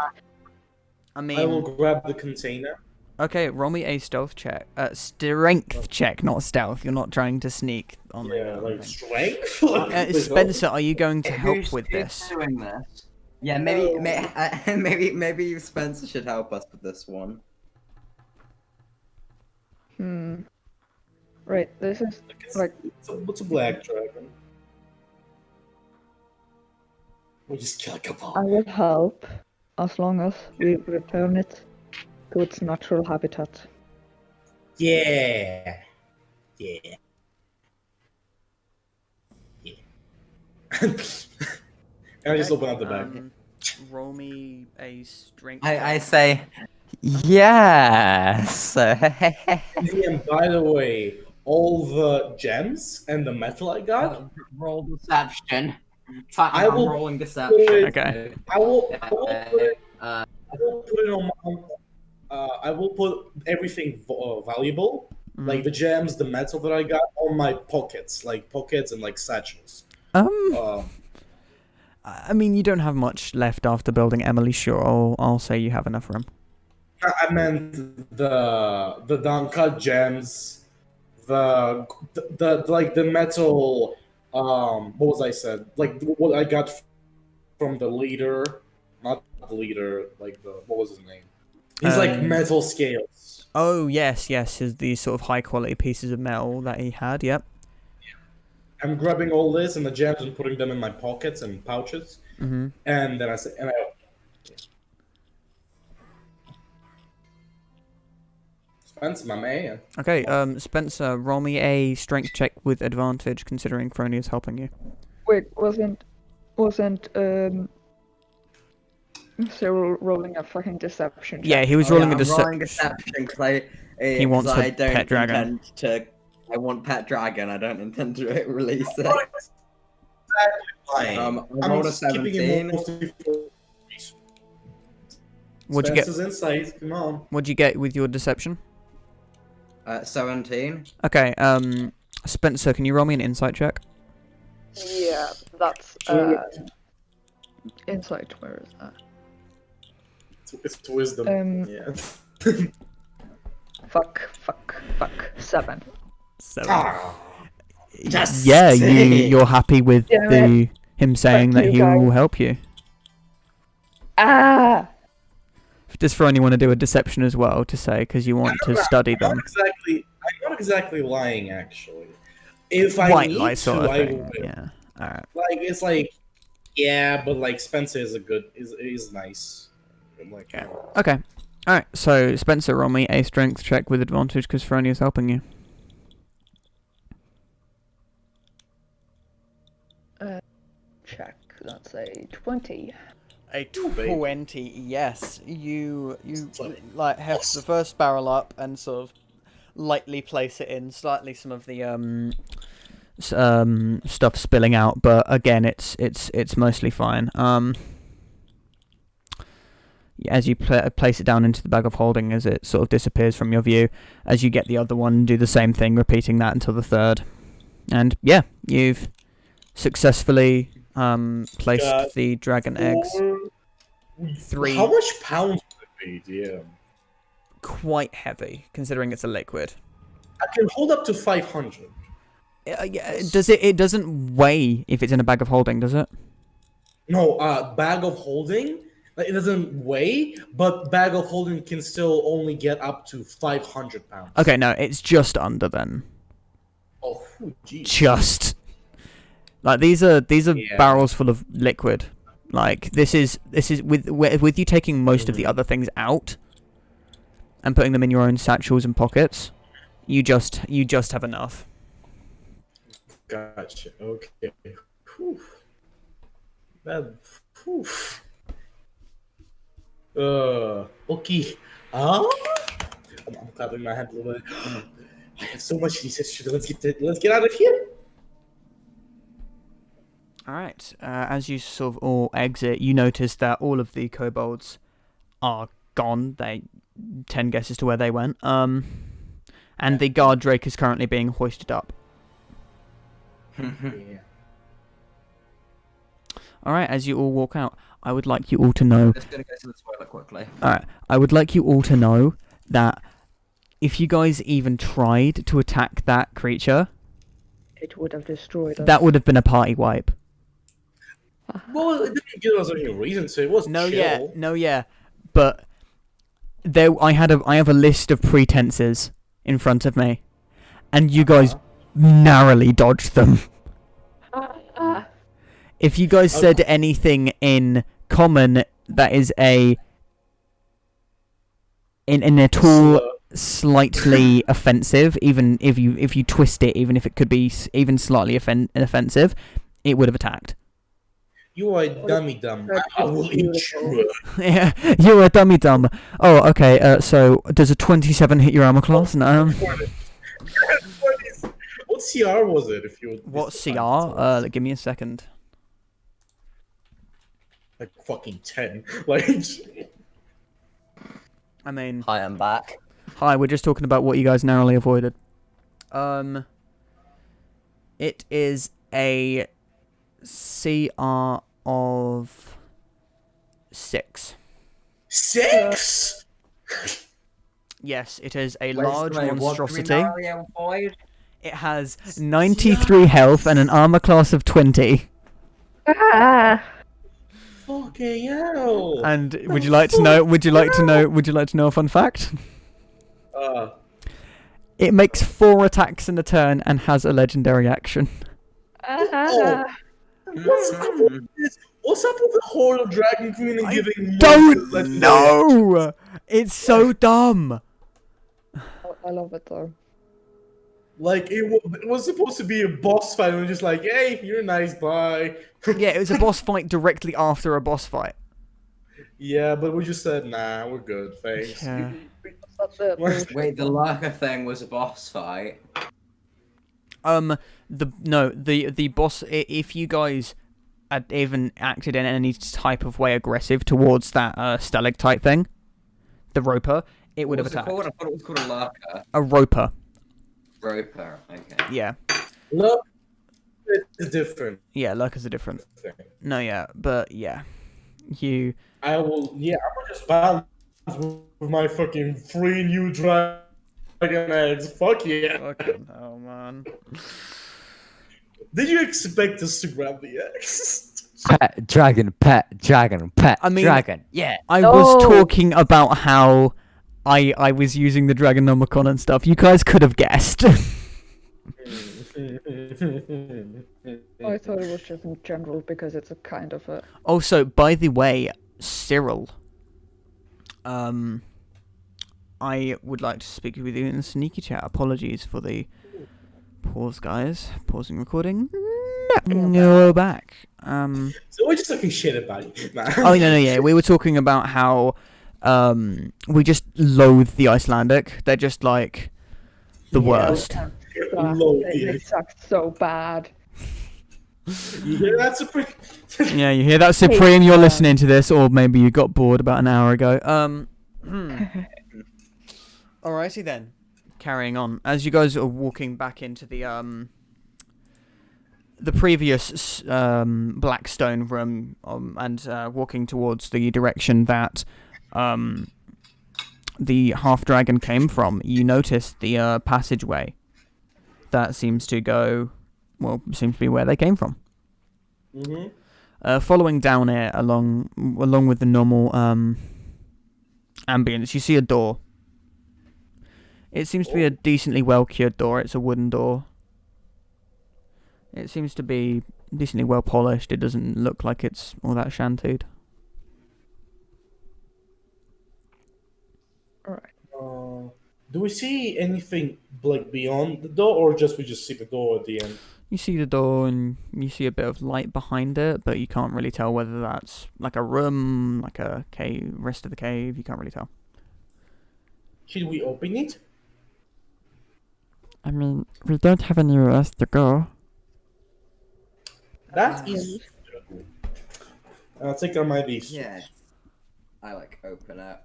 I will mean, grab the container. okay, roll me a stealth check, strength check, not stealth. You're not trying to sneak on me. Yeah, or like anything. strength. Spencer, are you going to help Who's- with who's this? doing this? Yeah, No. maybe Spencer should help us with this one. Right, this is like What's a black dragon? We'll just kill a I couple. will help as long as we return it to its natural habitat. Yeah. Yeah. Yeah. And I just open up the bag. Roll me a strength. I say yes. And by the way, all the gems and the metal I got, Roll deception. I will rolling put deception. it, Okay. I will put it, Uh, I will put it on my, I will put everything valuable Like the gems, the metal that I got on my pockets, like pockets and like satchels. I mean, you don't have much left after building Emily. Sure, I'll say you have enough room. I meant the uncut gems, the like the metal. What was I said? Like what I got from the leader, not the leader. Like the what was his name? He's like metal scales. Oh yes, these sort of high quality pieces of metal that he had. Yep. I'm grabbing all this and the gems and putting them in my pockets and pouches, Mm-hmm. and then I say, Spencer, my man. Okay, Spencer, roll me a strength check with advantage, considering Crony is helping you. Wait, wasn't Cyril rolling a fucking deception check? Yeah, he was Oh, rolling yeah, a I'm rolling deception. deception because He wants I a don't pet dragon. intend to. I want pet dragon. I don't intend to release it. I rolled a skipping him 17. mostly for What'd you get? Spencer's insight. Come on. What'd you get with your deception? 17. Okay, Spencer, can you roll me an insight check? Yeah, that's insight. Where is that? It's wisdom. Yeah. Fuck. 7. 7. Ah, Yes! Yeah, you're happy with Damn him saying Fuck that you, he will guys. help you. Ah! Does Frony want to do a deception as well to say because you want to study I'm them? not exactly lying, actually. If I White need lie to, sort of I thing. will. Yeah. All right. Like it's like, yeah, but like Spencer is is nice. Like, Yeah. Okay. All right. So Spencer, roll me a strength check with advantage because Frony is helping you. Check. That's a 20. A baby. 20, yes. You Sorry. like have the first barrel up and sort of lightly place it in, slightly some of the stuff spilling out, but again it's mostly fine. As you place it down into the bag of holding, as it sort of disappears from your view, as you get the other one, do the same thing, repeating that until the third, and yeah, you've successfully placed Got the dragon eggs. 3. How much pounds would it be? Yeah. Quite heavy, considering it's a liquid. I can hold up to 500. Yeah, does it? It doesn't weigh if it's in a bag of holding, does it? No, bag of holding. Like, it doesn't weigh, but bag of holding can still only get up to 500 pounds. Okay, no, it's just under then. Oh, jeez. Just like these are Yeah. barrels full of liquid. Like this is with you taking most of the other things out and putting them in your own satchels and pockets. You just have enough. Gotcha. Okay. Whew. That. Whew. Okay. I'm clapping my hands a little bit. I have so much research to do. Let's get out of here. All right. As you sort of all exit, you notice that all of the kobolds are gone. 10 guesses to where they went. And the guard drake is currently being hoisted up. Yeah. All right. As you all walk out, I would like you all to know. Just gonna go to the toilet quickly. All right. I would like you all to know that if you guys even tried to attack that creature, It would have destroyed us. that would have been a party wipe. Well, it didn't give us any reason to. It was No, but I have a list of pretenses in front of me, and you guys narrowly dodged them. If you guys said anything in common that is in at all slightly offensive, even if you twist it, even if it could be even slightly offensive, it would have attacked. You are dumb. I will eat you. Yeah, you're a dummy dumb. Oh, okay. So does a 27 hit your armor class? No. What CR was it? If you What CR? Give me a second. like fucking 10. Like I mean, Hi, I'm back. hi. We're just talking about what you guys narrowly avoided. It is a CR of 6. 6? Yes, it is a Wait, large wait, what monstrosity. Greenaria Void? It has 93 health and an armor class of 20. Ah! Fucking hell. And would you like to know? Would you like to know? Would you like to know a fun fact? Uh, It makes 4 attacks in a turn and has a legendary action. Ah! what's up with this? What's up with the whole of Dragon Queen and giving Don't legendary know. It's so dumb. I love it though. Like it was supposed to be a boss fight, and we're just like, "Hey, you're nice, bye." Yeah, it was a boss fight directly after a boss fight. Yeah, but we just said, "Nah, we're good, thanks." Yeah. That's it. What? Wait, the lurker thing was a boss fight. The boss. If you guys had even acted in any type of way aggressive towards that stalactite thing, the roper, it would have What was it attacked. called? I thought it was called a lurker. A roper. Roper. Okay. Yeah. Look, it's different Yeah, lurkers are different. thing. No, yeah, but yeah, you. I will. Yeah, I will just balance with my fucking 3 new dragon eggs. Fuck yeah! Fucking hell, man. Did you expect us to grab the eggs? Pet dragon, pet dragon, pet I mean- dragon. Yeah. I No. was talking about how I was using the Dragonomicon and stuff. You guys could have guessed. I thought it was just in general because it's a kind of a. Also, by the way, Cyril, I would like to speak with you in the sneaky chat. Apologies for the pause, guys. Pausing recording. No, back. So we're just talking shit about you, man. Oh no, yeah. We were talking about how we just loathe the Icelandic. They're just like the worst. Low They tier. suck so bad. You hear that, Supreme? Yeah, you hear that, Supreme? You're listening to this, or maybe you got bored about an hour ago. Alrighty then. Carrying on. As you guys are walking back into the previous Blackstone room and walking towards the direction that the half dragon came from, you notice the passageway that seems to be where they came from. Mm-hmm. Following down it along with the normal ambience, you see a door. It seems to be a decently well cured door. It's a wooden door. It seems to be decently well polished. It doesn't look like it's all that shantied. Alright. Do we see anything like beyond the door, or we just see the door at the end? You see the door and you see a bit of light behind it, but you can't really tell whether that's like a room, like a cave, rest of the cave. You can't really tell. Should we open it? I mean, we don't have anywhere else to go. That is. I'll take on my these. Yeah. I like open it.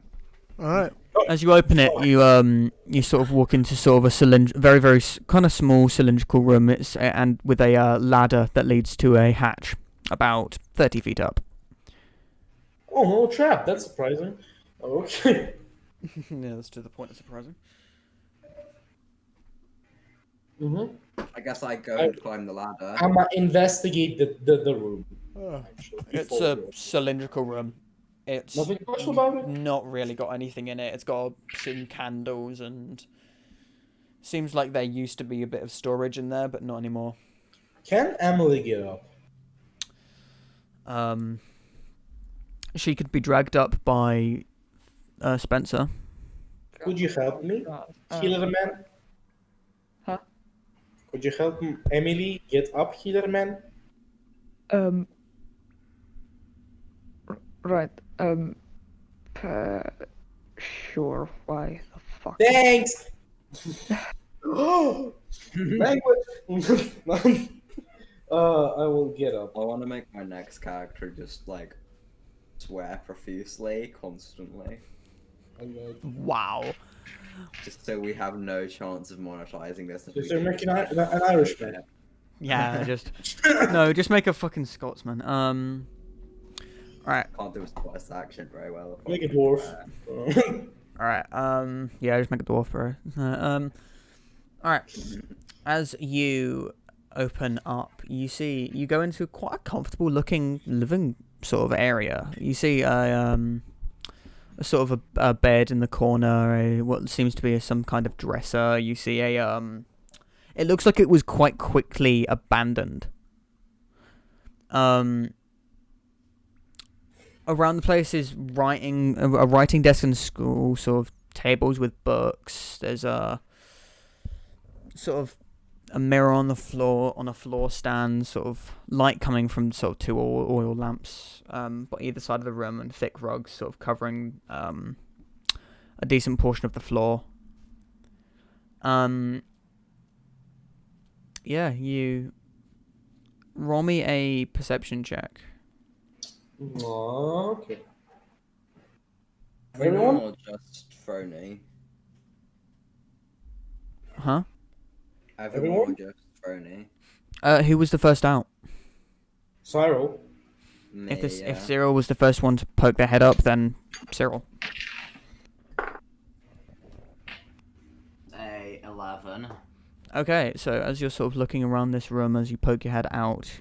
Alright. As you open it, you sort of walk into sort of a very kind of small cylindrical room. It's and with a ladder that leads to a hatch about 30 feet up. Oh, no trap. That's surprising. Okay. Yeah, that's to the point of surprising. Mm-hmm. I guess I go and climb the ladder. I'm gonna investigate the room. Actually, It's before a we go. cylindrical room. It's Nothing special about it? not really got anything in it. It's got some candles and seems like there used to be a bit of storage in there, but not anymore. Can Emily get up? She could be dragged up by Spencer. Could you help me, Healer Man? Huh? Could you help Emily get up, Healer Man? Right. Sure. Why the fuck? Thanks. Language. I will get up. I want to make my next character just like swear profusely, constantly. Wow. Just so we have no chance of monetizing this. If we Just they're do. making an Irishman. Yeah, just no, just make a fucking Scotsman. Alright, Can't do a Scottish accent very well. Make a dwarf. alright, yeah, just make a dwarf, bro. Alright. As you open up, you go into quite a comfortable looking living sort of area. You see a sort of a bed in the corner, what seems to be some kind of dresser. You see it looks like it was quite quickly abandoned. Around the place is a writing desk and school, sort of tables with books. There's a sort of a mirror on the floor, on a floor stand, sort of light coming from sort of two oil lamps by either side of the room, and thick rugs sort of covering a decent portion of the floor. Yeah, you roll me a perception check. Okay. Everyone Everyone? or just Phony? Huh? Everyone or just Phony? Who was the first out? Cyril. Me, If Cyril was the first one to poke their head up, then Cyril. 11. Okay, so as you're sort of looking around this room, as you poke your head out,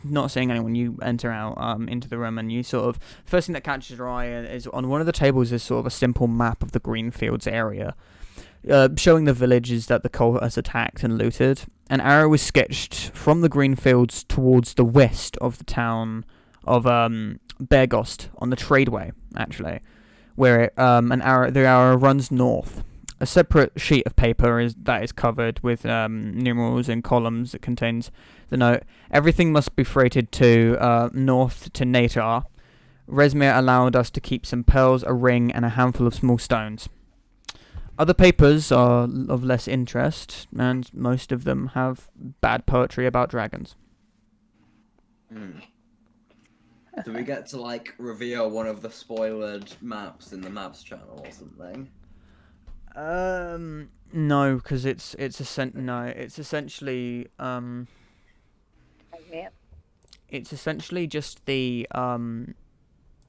not seeing anyone, you enter out into the room, and you sort of, first thing that catches your eye is on one of the tables is sort of a simple map of the Greenfields area, showing the villages that the cult has attacked and looted. An arrow is sketched from the Greenfields towards the west of the town of Beargost on the Tradeway, actually, where the arrow runs north. A separate sheet of paper is covered with numerals and columns that contains the note: everything must be freighted to north to Natar. Resmir allowed us to keep some pearls, a ring, and a handful of small stones. Other papers are of less interest, and most of them have bad poetry about dragons. Do we get to like reveal one of the spoiled maps in the maps channel or something? No, because it's essentially it's essentially just the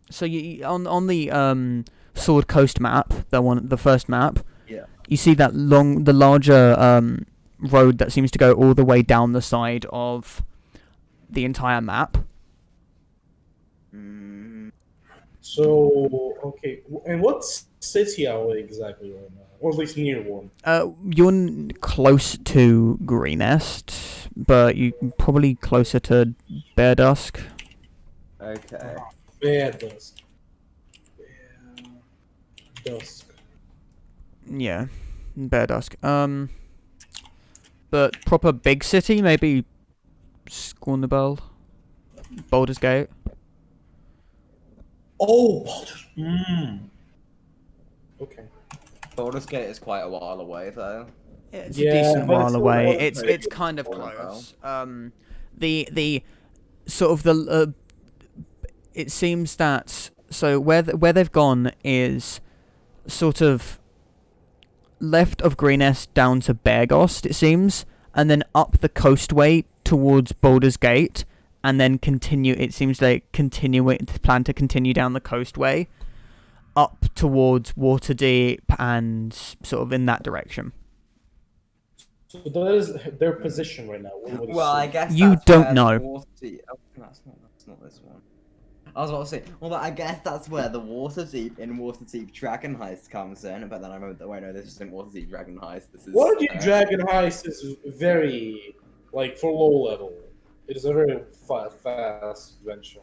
so you on the Sword Coast map, the first map. Yeah. You see that the larger road that seems to go all the way down the side of the entire map. So, okay. And what city are we exactly right now? Or at least near one? You're close to Greenest, but you probably closer to Bear Dusk. Okay. Bear Dusk. Bear Dusk. Yeah, Bear Dusk. But proper big city, maybe Scornabel, Baldur's Gate. Oh, Okay. Baldur's Gate is quite a while away though. It's Yeah, a decent but it's while still away. one It's place. kind of Well. close. The sort of the it seems that where they've gone is sort of left of Greenest down to Beargost, it seems, and then up the coastway towards Baldur's Gate, and then continue. It seems they plan to continue down the coastway up towards Waterdeep and sort of in that direction. So that is their position right now. What is Well, I it? guess You that's don't where know. the Waterdeep... Oh, that's not this one. I was about to say, well, I guess that's where the Waterdeep in Waterdeep Dragon Heist comes in, but then I remember, wait, no, this isn't Waterdeep Dragon Heist, this is... Waterdeep Dragon Heist is very, like, for low level. It is a very fast adventure.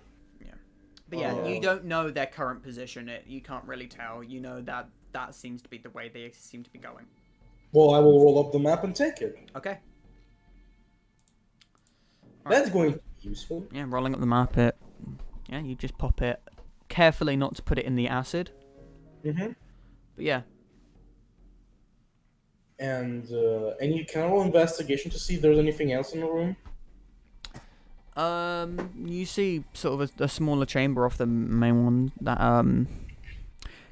But yeah, Oh. you don't know their current position. You can't really tell. You know that seems to be the way they seem to be going. Well, I will roll up the map and take it. Okay. That's going to be useful. Yeah, rolling up the map. You just pop it carefully, not to put it in the acid. Mm-hmm. But yeah. And you can roll investigation to see if there's anything else in the room. You see sort of a smaller chamber off the main one that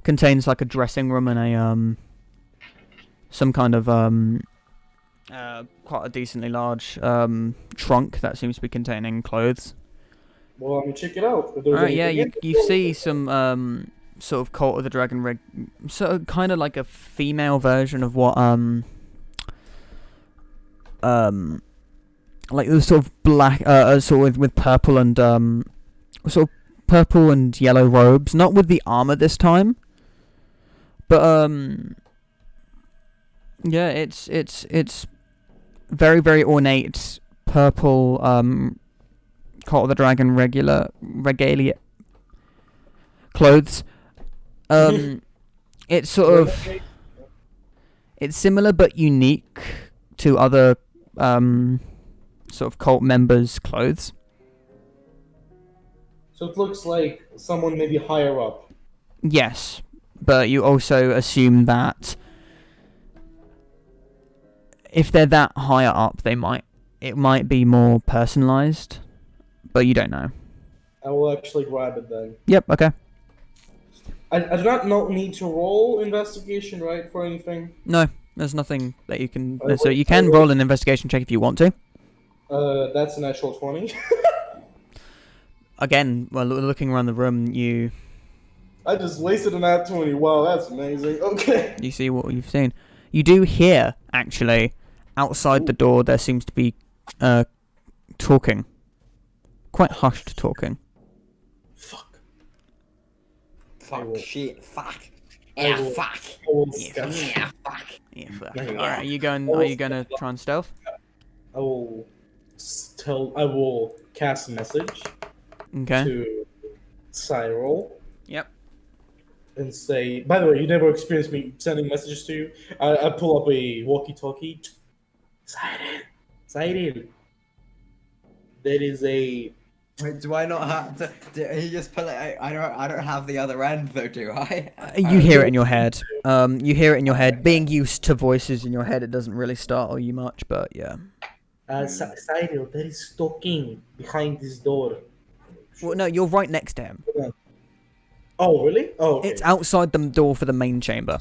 contains like a dressing room and a some kind of quite a decently large trunk that seems to be containing clothes. Well, I'm gonna check it out. If there's Alright, yeah, anything you see some sort of Cult of the Dragon sort of kind of like a female version of what like the sort of black sort of with purple and sort of purple and yellow robes, not with the armor this time, but yeah, it's very, very ornate purple Cult of the Dragon regalia clothes. It's sort of it's similar but unique to other sort of cult members' clothes. So it looks like someone maybe higher up. Yes, but you also assume that if they're that higher up, it might be more personalized, but you don't know. I will actually grab it then. Yep. Okay. I do not need to roll investigation, right, for anything? No, there's nothing that you can. I So will- you I can will- roll an investigation check if you want to. That's an actual 20. Again, while looking around the room, you I just wasted an at 20. Wow, that's amazing. Okay. see what you've seen. You do hear actually outside the door. There seems to be talking, quite hushed talking. Fuck. Fuck, will- shit, fuck. I Yeah, will- fuck. I will Yeah. sketch. Yeah, fuck. Yeah. Yeah. All right. Are you going? Are you going to try and stealth? I will I will cast a message Okay. to Cyril. Yep. And say, by the way, you never experienced me sending messages to you. I pull up a walkie-talkie. Cyril. There is a. Wait, do I not have to? Do you just pull it? I don't have the other end though, do I? You hear it in your head. You hear it in your head. Being used to voices in your head, it doesn't really startle you much, but yeah. Cyril, there is talking behind this door. Well, no, you're right next to him. Oh, really? Oh, okay. It's outside the door for the main chamber.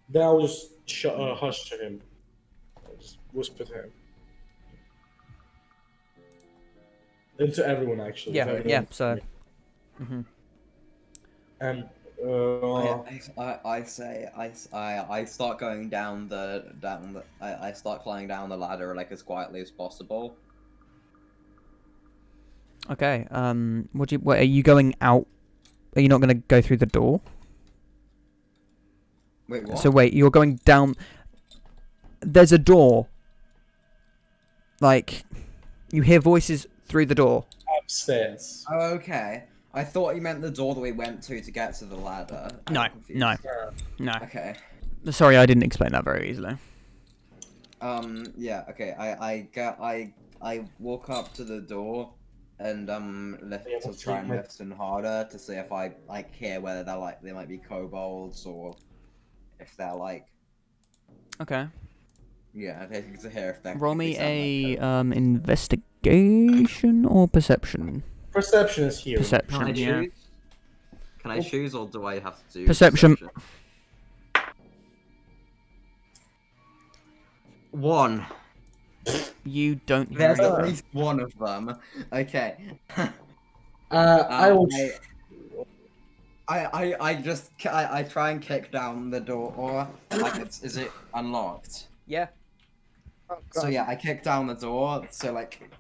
Then I'll just hush to him. I'll just whisper to him. And to everyone, actually. Yeah, to everyone. yeah. So. Mhm. And I start going down the I start climbing down the ladder like as quietly as possible. Okay. What are you going out? Are you not going to go through the door? Wait, what? So wait, you're going down. There's a door. Like, you hear voices through the door. upstairs. Oh, okay. I thought you meant the door that we went to get to the ladder. I'm No, confused. no, no. Okay. Sorry, I didn't explain that very easily. Yeah. Okay. I walk up to the door and Yeah, to what's try and your- listen harder to see if I like hear whether they're like they might be kobolds or if they're like Okay. yeah. I think to hear if they're. Roll if me they a sound like investigation or perception. Perception is here. Can I Perception. Yeah. choose? Can I choose or do I have to do Perception. 1. You don't hear There's at anything. least one of them. Okay. I will. I try and kick down the door, or like is it unlocked? Yeah. Oh, So God. yeah, I kick down the door. So like,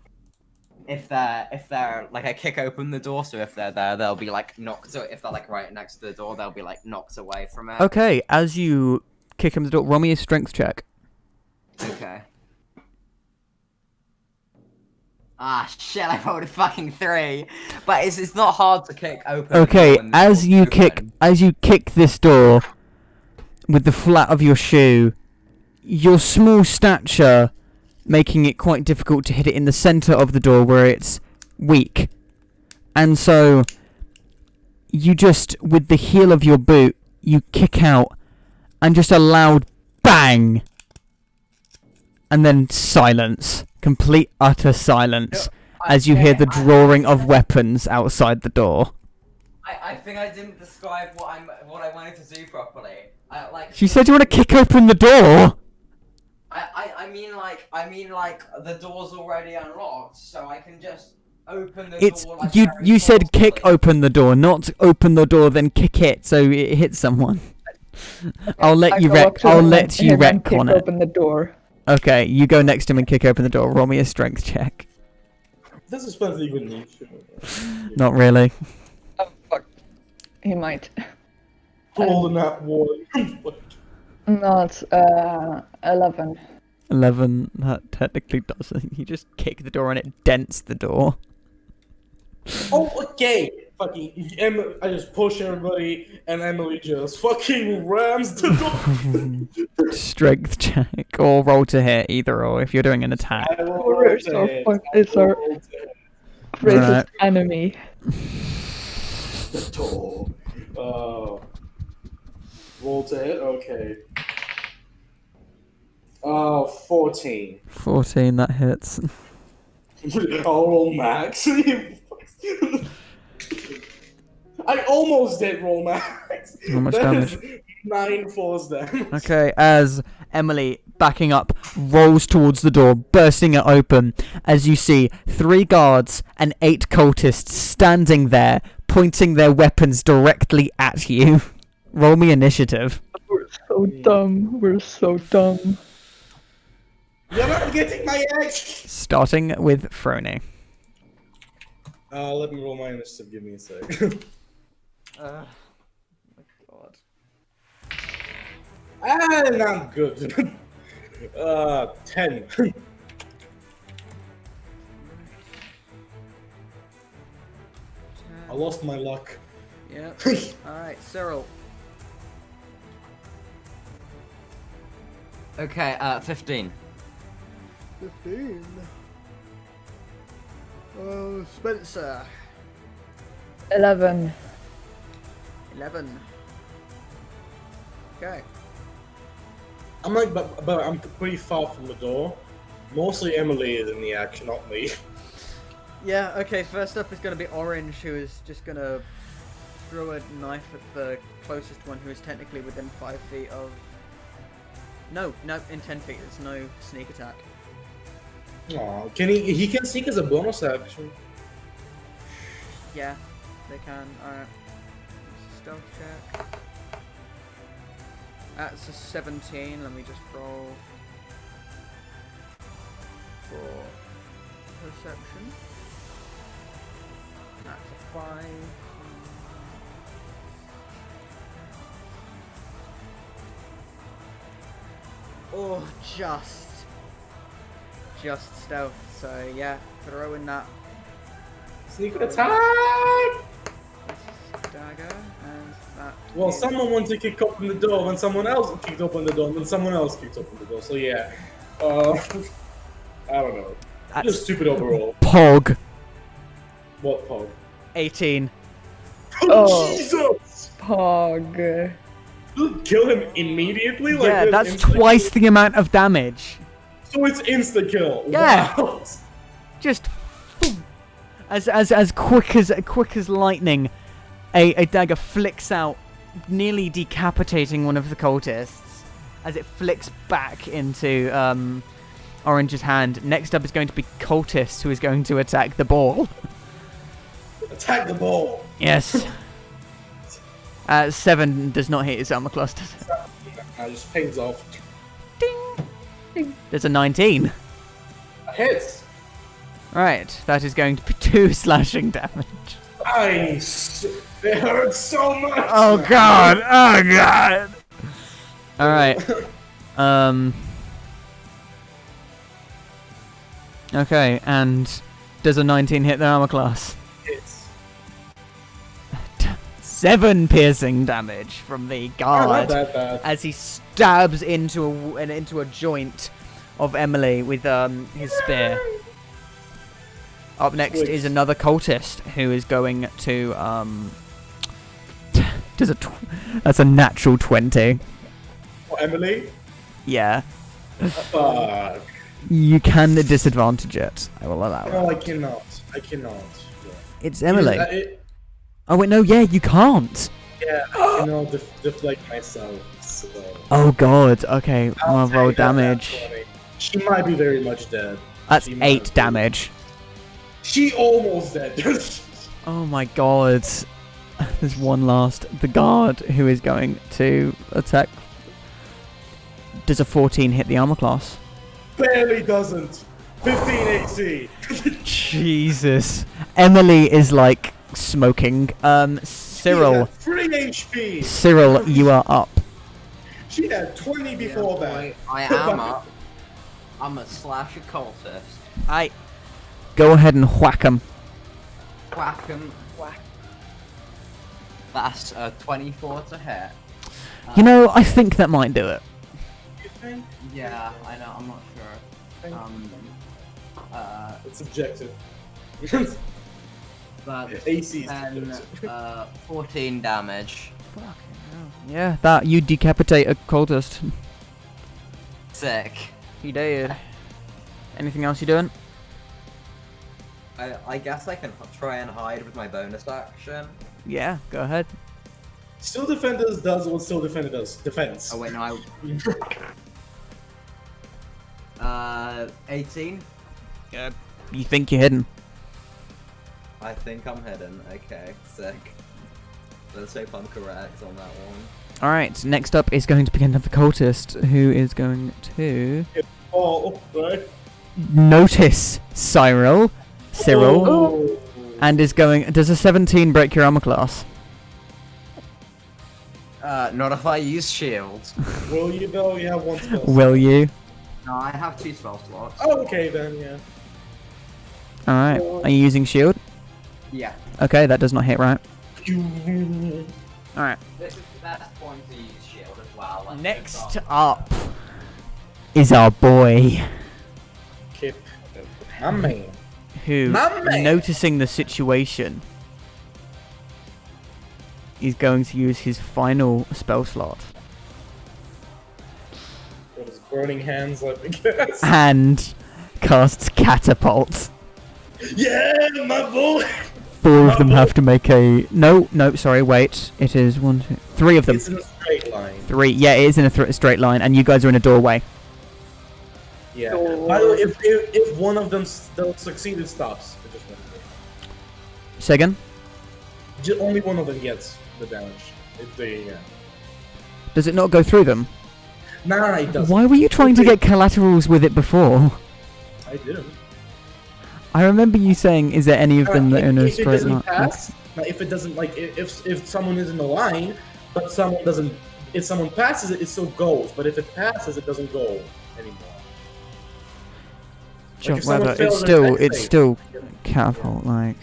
if they're like I kick open the door, so if they're there, they'll be like knocked. So if they're like right next to the door, they'll be like knocked away from it. Okay, as you kick him the door, roll me a strength check. Okay. Ah shit! I rolled a fucking 3, but it's not hard to kick open. the Okay, door when the as door's you open. kick this door with the flat of your shoe, your small stature making it quite difficult to hit it in the center of the door where it's weak. And so you just with the heel of your boot, you kick out and just a loud bang. And then silence. Complete utter silence as you hear the drawing of weapons outside the door. I think I didn't describe what I wanted to do properly. She said you want to kick open the door. I mean like the door's already unlocked, so I can just open the It's door. Like, you. very You said kick forcefully. open the door, not open the door then kick it so it hits someone. I'll let I you go up to I'll him let you and wreck kick on it. open the door. Okay, you go next to him and kick open the door. Roll me a strength check. Does this spell even need? Not really. Oh fuck. He might. Rolling that one. Not 11. 11. That technically doesn't. You just kick the door and it dents the door. Oh, okay. Fucking I just push everybody, and Emily just fucking rams the door. Strength check or roll to hit, either or if you're doing an attack. I will We're roll to so hit. fucked. I It's will our roll to hit. greatest Right. enemy. The door. Roll to hit. Okay. 14. 14, that hits. I'll roll max. I almost did roll max. How much That damage? is 9 force damage. Okay, as Emily, backing up, rolls towards the door, bursting it open, as you see 3 guards and 8 cultists standing there, pointing their weapons directly at you. Roll me initiative. We're so dumb. We're so dumb. You're not getting my axe. Starting with Frony. Let me roll my initiative. Give me a sec. Oh my god. And I'm good. 10. I lost my luck. Yep. Alright, Cyril. Okay, 15. 15. Oh, Spencer. 11. 11. Okay. I'm like, but I'm pretty far from the door. Mostly Emily is in the action, not me. Yeah, okay, first up is going to be Orange, who is just going to throw a knife at the closest one, who is technically within 5 feet of... No, in 10 feet, there's no sneak attack. Aw, he can sneak as a bonus action. Yeah, they can. Alright. Stealth check. That's a 17, let me just roll for perception. That's a 5. Oh, just stealth. So yeah, throw in that Sneak attack! dagger and that. Well, is- someone wanted to kick open the door, then someone else kicked open the door, and then someone else kicked open the door. So yeah, I don't know. That's Just stupid overall. Pog. What pog? 18. Oh. Jesus! Pog. Kill him immediately? Like Yeah, this, that's insta twice kill? the amount of damage. So it's insta kill. Yeah. Wow. Just as quick as lightning, a dagger flicks out, nearly decapitating one of the cultists as it flicks back into Orange's hand. Next up is going to be Cultist, who is going to attack the ball. Attack the ball. Yes. 7 does not hit his armor cluster. Just pings off. There's a 19. Hits. Right, that is going to be 2 slashing damage. Nice. It hurts so much. Oh god! Oh god! Alright. Okay, and does a 19 hit their armor class? Hits. 7 piercing damage from the Not guard that bad. as he stabs into a joint of Emily with his spear. Up next Sweet. is another cultist who is going to that's a natural 20. Oh, Emily? Yeah. Fuck. You can disadvantage it. I will allow No, it. I cannot. I cannot. Yeah. It's Emily. Oh wait, no, yeah, you can't. Yeah, I cannot deflect myself. So Oh god. Okay, I'll I'll roll take that, damage. that's 20. She might be very much dead. That's She might 8 be. damage. She almost dead. Oh my god. There's one last. The guard who is going to attack. Does a 14 hit the armor class? Barely doesn't. 15 AC. Jesus. Emily is like smoking. Cyril. 3 HP. Cyril, you are up. She had 20 before that. I am up. I'm a slash occultist. I go ahead and whack him. Whack 'em. Whack. That's a 24 to hit. You know, I think that might do it. You think? Yeah, I know. I'm not sure. It's subjective. But AC is then subjective. 14 damage. Yeah, that you decapitate a cultist. Sick. He did. Anything else you doing? I guess I can try and hide with my bonus action. Yeah, go ahead. Still Defenders does what Still Defender does. Defense. Oh wait, no. 18. Yeah. You think you're hidden? I think I'm hidden. Okay, sick. Let's hope I'm correct on that one. Alright, next up is going to be another cultist who is going to Oh, right. notice Cyril. Oh. And is going. Does a 17 break your armor class? Not if I use shield. Will you though? You have one spell. Will you? No, I have 2 spell slots. Oh, okay then, yeah. Alright. Are you using shield? Yeah. Okay, that does not hit, right? Alright. This is the best point to use shield as well. Like, Next up is our boy Kip. My man. who, My man. noticing the situation, is going to use his final spell slot With his burning hands, let me guess. and casts catapult. Yeah, my boy! 4 of them have to make a. No, sorry, wait. It is 1, 2, 3 of them. It's in a straight line. 3. Yeah, it is in a straight line, and you guys are in a doorway. Yeah. By the way, if one of them still succeed, it stops. It just went through. Say again? Only one of them gets the damage. Yeah. Does it not go through them? Nah, it doesn't. Why were you trying to get collaterals with it before? I didn't. I remember you saying, is there any of them that are in a If it straight doesn't line? pass, if it doesn't, like, if someone is in the line, but someone doesn't, if someone passes it, it still goes. But if it passes, it doesn't go anymore. Sure, if someone whatever. fails their dex It's save, still catapult, like.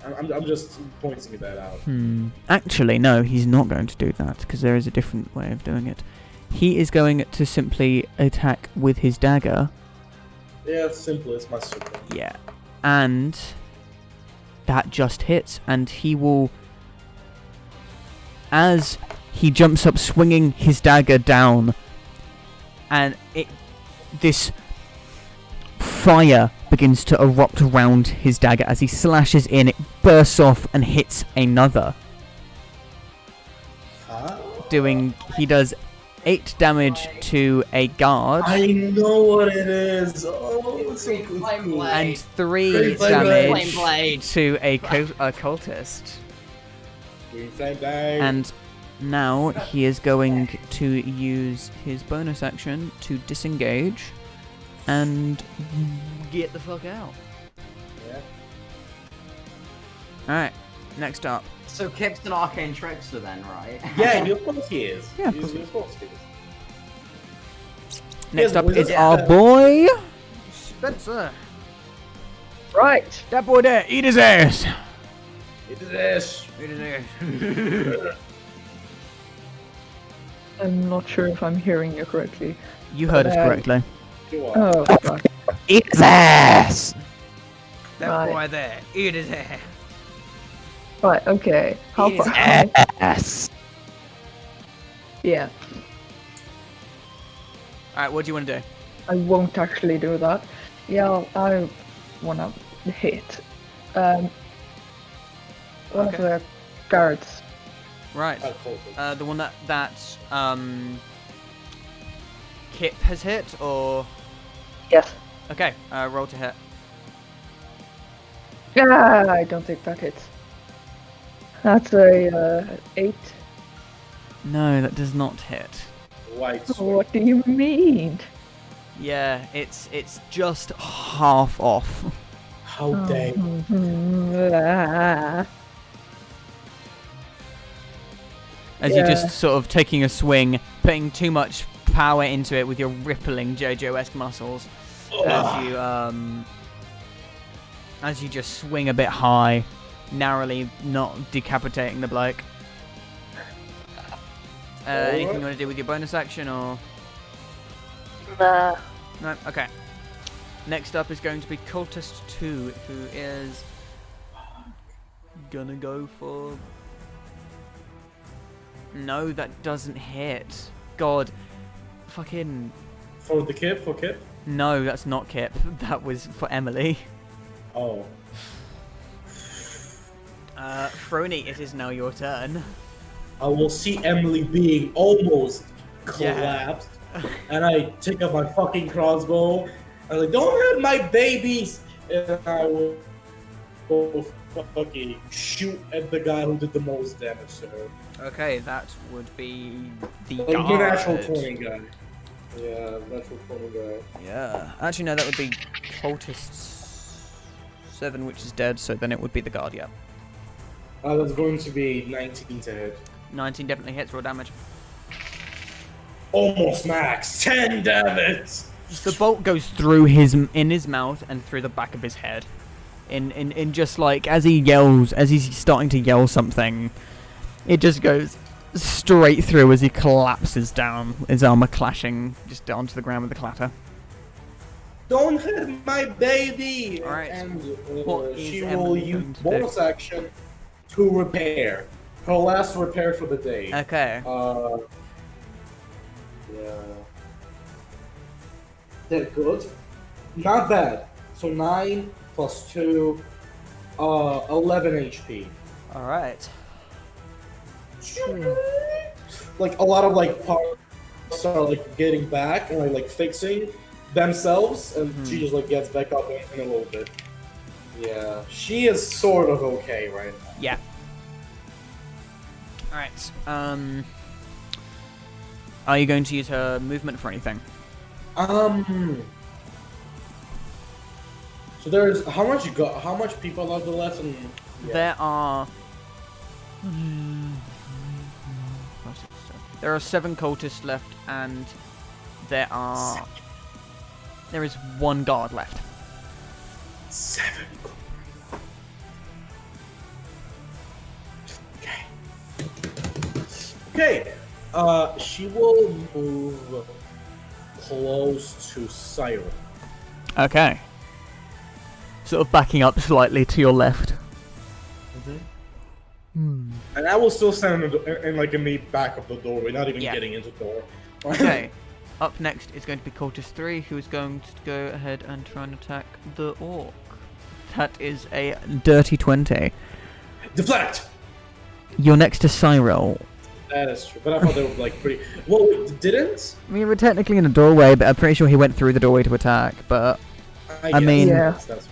I'm just pointing that out. Actually, no, he's not going to do that, because there is a different way of doing it. He is going to simply attack with his dagger. Yeah, it's simple. It's my super. Yeah. And that just hits, and he will, as he jumps up swinging his dagger down, and this fire begins to erupt around his dagger as he slashes in, it bursts off and hits another. He does 8 damage to a guard. I know what it is. Oh, it's so cool. And 3 Green flame damage blade. to a cultist. Green flame blade. And now he is going to use his bonus action to disengage and get the fuck out. Yeah. Alright, next up. So Kip's an arcane trickster then, right? Yeah, of course he is. Yeah, of course he Of course he is. Next up wizard is our staff. boy Spencer. Right. That boy there, eat his ass. It is this. Eat his ass. I'm not sure if I'm hearing you correctly. You heard us correctly. You are. Oh, fuck. Eat his ass. That Right. boy there, eat his ass. Right, okay. How Eat his far? ass. Yeah, Alright, what do you want to do? I won't actually do that. Yeah, I wanna hit. One Okay. of the guards. Right. Cultist. The one that Kip has hit, or Yes. okay. Roll to hit. Ah, I don't think that hits. That's a 8. No, that does not hit. White sword. What do you mean? Yeah, it's just half off. How dare you. Ah. As you're Yeah. just sort of taking a swing, putting too much power into it with your rippling JoJo-esque muscles. As you just swing a bit high, narrowly not decapitating the bloke. Anything you want to do with your bonus action, or Nah. no? Okay. Next up is going to be Cultist 2, who is gonna go for. No, that doesn't hit. God, fucking. For the Kip? For Kip? No, that's not Kip. That was for Emily. Oh. Frony, it is now your turn. I will see Emily being almost Yeah. collapsed. And I take up my fucking crossbow. I'm like, don't hurt my babies! And I will go fucking shoot at the guy who did the most damage to her. Okay, that would be the Like, guard. the natural 20 guy. Yeah, natural 20 guy. Yeah. Actually, no, that would be Cultist 7, which is dead, so then it would be the guard, yeah. That's going to be 19 to hit. 19 definitely hits, raw damage. Almost max. 10 damage! The bolt goes through in his mouth and through the back of his head. In just like, as he's starting to yell something, it just goes straight through as he collapses down, his armor clashing just onto the ground with a clatter. Don't hurt my baby! Alright, And what is she Emily will going use to do? bonus action to repair. Her last repair for the day. Okay. Yeah. They're good. Not bad. So 9 plus 2, 11 HP. Alright. Like a lot of like parts are like getting back and like fixing themselves, and she just like gets back up in a little bit. Yeah, she is sort of okay right now. Yeah. Alright. Are you going to use her movement for anything? So there's how much you got? How much people are there left? And There are. There are 7 cultists left, and there is 1 guard left. 7. Okay. Okay. She will move close to Siren. Okay. Sort of backing up slightly to your left. And I will still stand in the back of the doorway, not even Yeah. getting into the door. Okay. Up next is going to be Cultist 3, who is going to go ahead and try and attack the orc. That is a dirty 20. Deflect! You're next to Cyril. That is true, but I thought they were like pretty. Well, wait, didn't? I mean, we're technically in a doorway, but I'm pretty sure he went through the doorway to attack, but I guess mean- Yeah. that's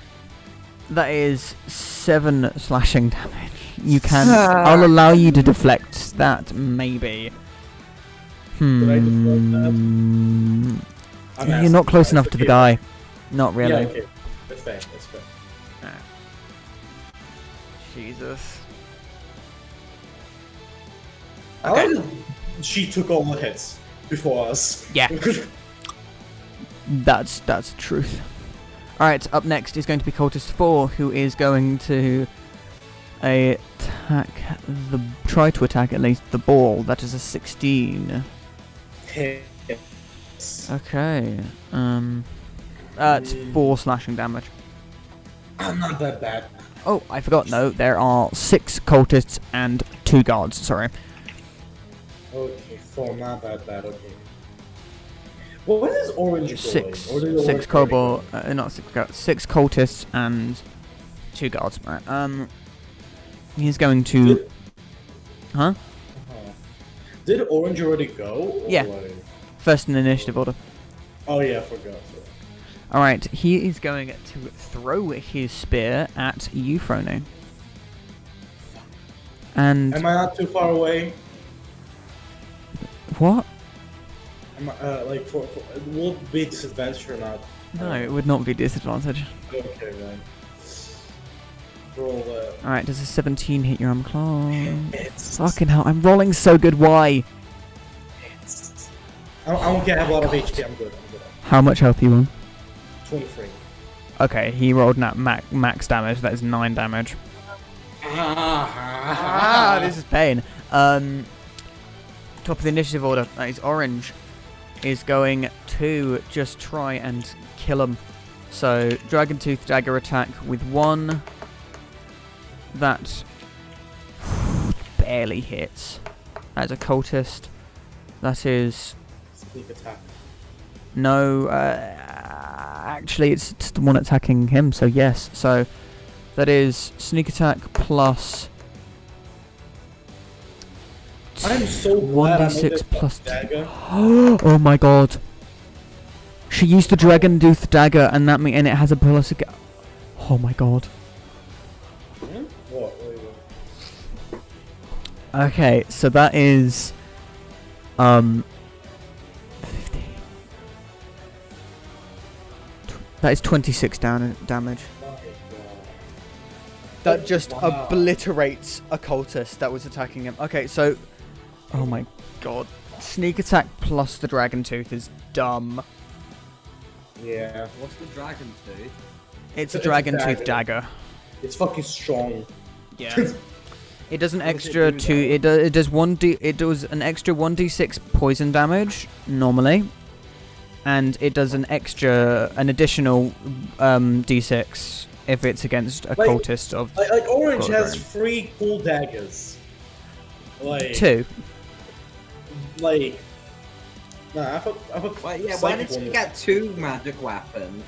that is 7 slashing damage. You can. I'll allow you to deflect that, maybe. Could I deflect that? Hmm. I'm You're asking. not close enough to the Okay. guy. Not really. Yeah, okay. That's fair. That's fair. Jesus. I Okay. like that she took all the hits before us. Yeah. That's the truth. Alright, up next is going to be Cultist 4, who is going to try to attack at least the ball. That is a 16. Hits. Okay. It's 4 slashing damage. I'm not that bad. Oh, I forgot, no, there are 6 cultists and 2 guards, sorry. Okay, 4, not that bad. Okay. Well, where is Orange going? 6 Or did Orange kobold, not 6 guards, 6 cultists and 2 guards. Right, he's going to Huh? Oh. Did Orange already go? Or Yeah. what? First in initiative order. Oh yeah, I forgot. Alright, he is going to throw his spear at you, Frono. And Am I not too far away? what? Am I, like, will it be a disadvantage or not? No, it would not be disadvantage. Okay, then. Roll Alright, does a 17 hit your armor class? It's. Fucking hell, I'm rolling so good, why? I don't have a lot of HP, I'm good. How much health are you on? 23. Okay, he rolled max damage, that is 9 damage. This is pain. Top of the initiative order, that is Orange, is going to just try and kill him. So, Dragon Tooth Dagger attack with 1. That barely hits. As a cultist, that is... Sneak attack. No, actually it's the one attacking him, so yes. So, that is sneak attack plus... I'm so glad I made 1d6 this plus 2. dagger. Oh my god. She used the Dragon Tooth Dagger and that and it has a plus... Oh my god. What? Wait. Okay, so that is 15. That is 26 damage. My God. That just Wow. obliterates a cultist that was attacking him. Okay, so oh my god. Sneak attack plus the Dragon Tooth is dumb. Yeah. What's the dragon tooth? It's a It's a Dragon Tooth dagger. dagger. It's fucking strong. Yeah. It does an What does it extra do, two. though? It does 1d. It does an extra 1d6 poison damage normally, and it does an additional d6 if it's against a Like- cultist of Like Orange God, has Orange. 3 cool daggers. Like 2. Like. Nah, I thought. Well, yeah, why psychic did one you was- get 2 magic weapons?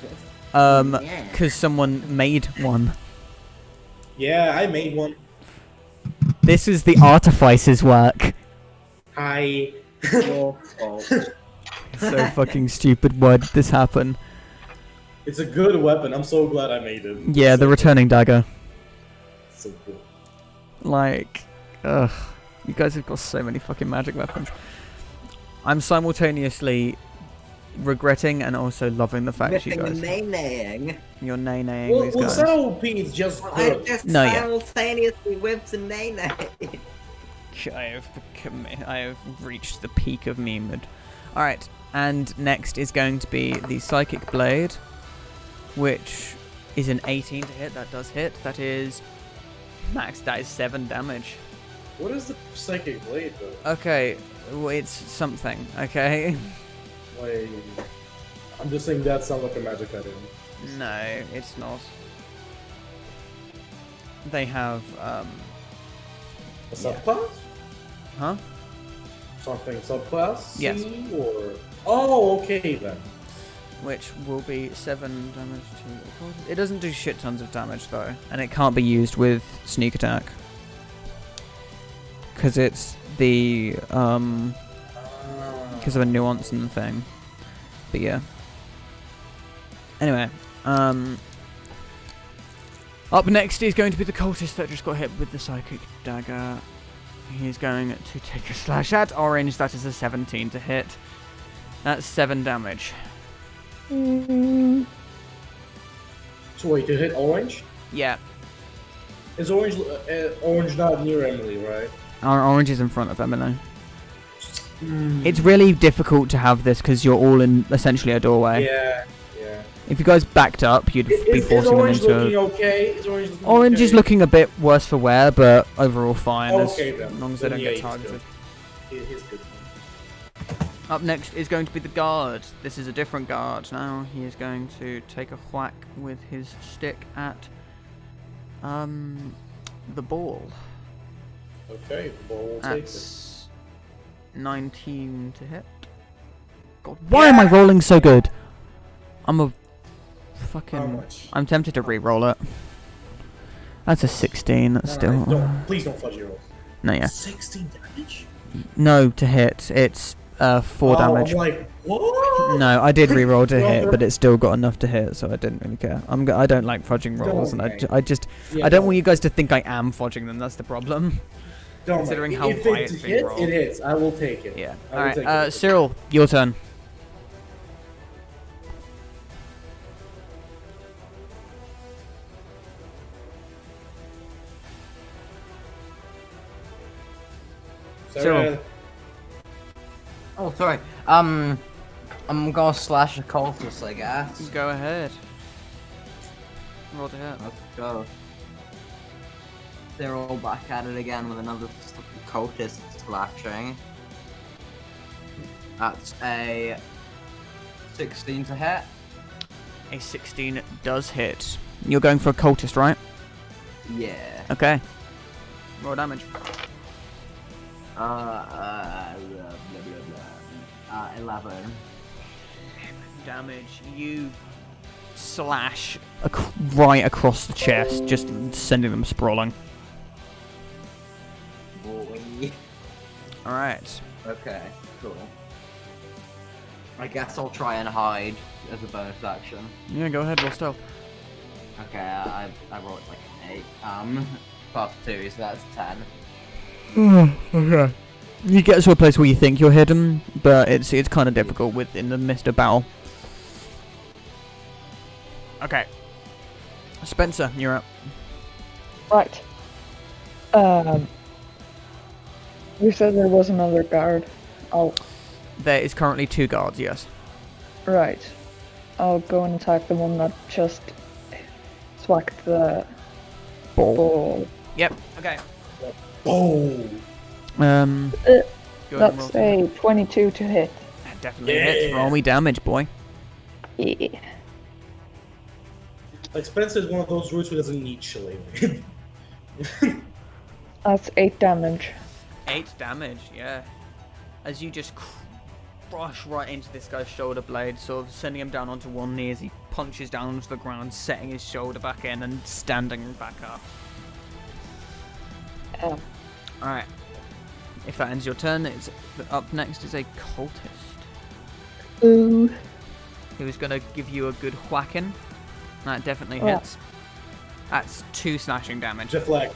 Yeah. Because someone made one. Yeah, I made one. This is the artificer's work. Hi. Your fault. So fucking stupid. Why did this happen? It's a good weapon. I'm so glad I made it. Yeah, the returning dagger. So good. Like, ugh. You guys have got so many fucking magic weapons. I'm simultaneously regretting and also loving the fact you guys. Nay-naying. You're nay-naying Well, these well guys. Zero OP is just I good. just No, yeah. simultaneously whipped a nay-nay. I have reached the peak of meme. Alright, and next is going to be the Psychic Blade, which is an 18 to hit. That does hit. That is max. That is 7 damage. What is the Psychic Blade though? Okay, well, it's something. Okay. Like, I'm just saying that sounds like a magic item. No, it's not. They have A subclass? huh? Something subclass? Yes. Or oh, okay then. Which will be 7 damage to... It doesn't do shit tons of damage though, and it can't be used with sneak attack. Because it's the, because of a nuance in the thing. But yeah. Anyway, up next is going to be the cultist that just got hit with the psychic dagger. He's going to take a slash at Orange. That is a 17 to hit. That's 7 damage. Mm, So wait, to hit Orange? Yeah. Is Orange not near Emily, right? Orange is in front of Emily. It's really difficult to have this because you're all in essentially a doorway. Yeah. If you guys backed up, you'd be Is forcing them Orange into. looking okay? Is Orange looking Orange is okay? looking a bit worse for wear, but overall fine Okay, as then. long as they Then don't yeah, get he's targeted. He's good. Up next is going to be the guard. This is a different guard now. He is going to take a whack with his stick at the ball. Okay, the ball will take it. That's 19 to hit. God, why am I rolling so good? I'm a How fucking. much? I'm tempted to re-roll it. That's a 16. That's No, still. don't, please don't fudge your rolls. No, yeah. 16 damage? No, to hit. It's 4 damage. I'm like, what? No, I did re-roll to hit, Brother. but it still got enough to hit, so I didn't really care. I don't like fudging rolls, and Okay. I just Yeah, I don't want you guys to think I am fudging them. That's the problem. don't considering worry. how if high it it's being hits, rolled. it hits. I will take it. Yeah. I will All right, take it. Cyril, your turn. Cyril. Oh, sorry. I'm gonna slash a cultist, I guess. Go ahead. Roll to hit. Let's go. They're all back at it again with another cultist slashing. That's a 16 to hit. A 16 does hit. You're going for a cultist, right? Yeah. Okay. Roll damage. Blah, blah, blah. 11. Damage. You slash right across the chest, just sending them sprawling. Boy. All right. Okay, cool. I guess I'll try and hide as a bonus action. Yeah, go ahead. Roll stealth. Okay, I rolled like an 8. Plus 2, so that's 10. Okay. You get to a place where you think you're hidden, but it's kind of difficult in the midst of battle. Okay. Spencer, you're up. Right. You said there was another guard. There is currently 2 guards, yes. Right. I'll go and attack the one that just swacked the ball. Yep, okay. Oh, Go ahead and roll. That's a 22 to hit. That definitely hits. Roll me damage, boy. Yeah. like Spencer is one of those roots who doesn't need chilling. That's 8 damage. 8 damage, yeah. As you just crush right into this guy's shoulder blade, sort of sending him down onto one knee as he punches down onto the ground, setting his shoulder back in and standing back up. Alright. If that ends your turn, it's up next is a cultist. Ooh. Who's going to give you a good whacking. That definitely Oh. hits. That's 2 slashing damage. Deflect.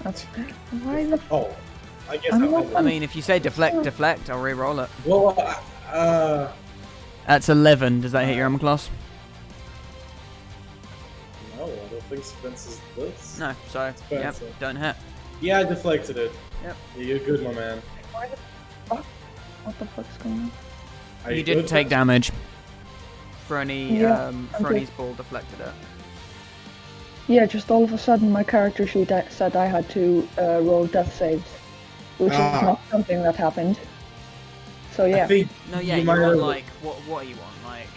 That's why the Oh, I guess I'm I'm not- I mean, if you say deflect, I'll re-roll it. Well, That's 11. Does that hit your armor class? no, I don't think Spencer's does. No, so, yep, Spencer. don't hit. Yeah, I deflected it. Yep. Yeah, you're good, my man. what the fuck's going on? Are You good, didn't take Spencer? damage. Frony's Yeah, okay. ball deflected it. Yeah, just all of a sudden my character sheet said I had to roll death saves, which is not something that happened. So I yeah, think No, yeah, you you might want have- like what are you on? Like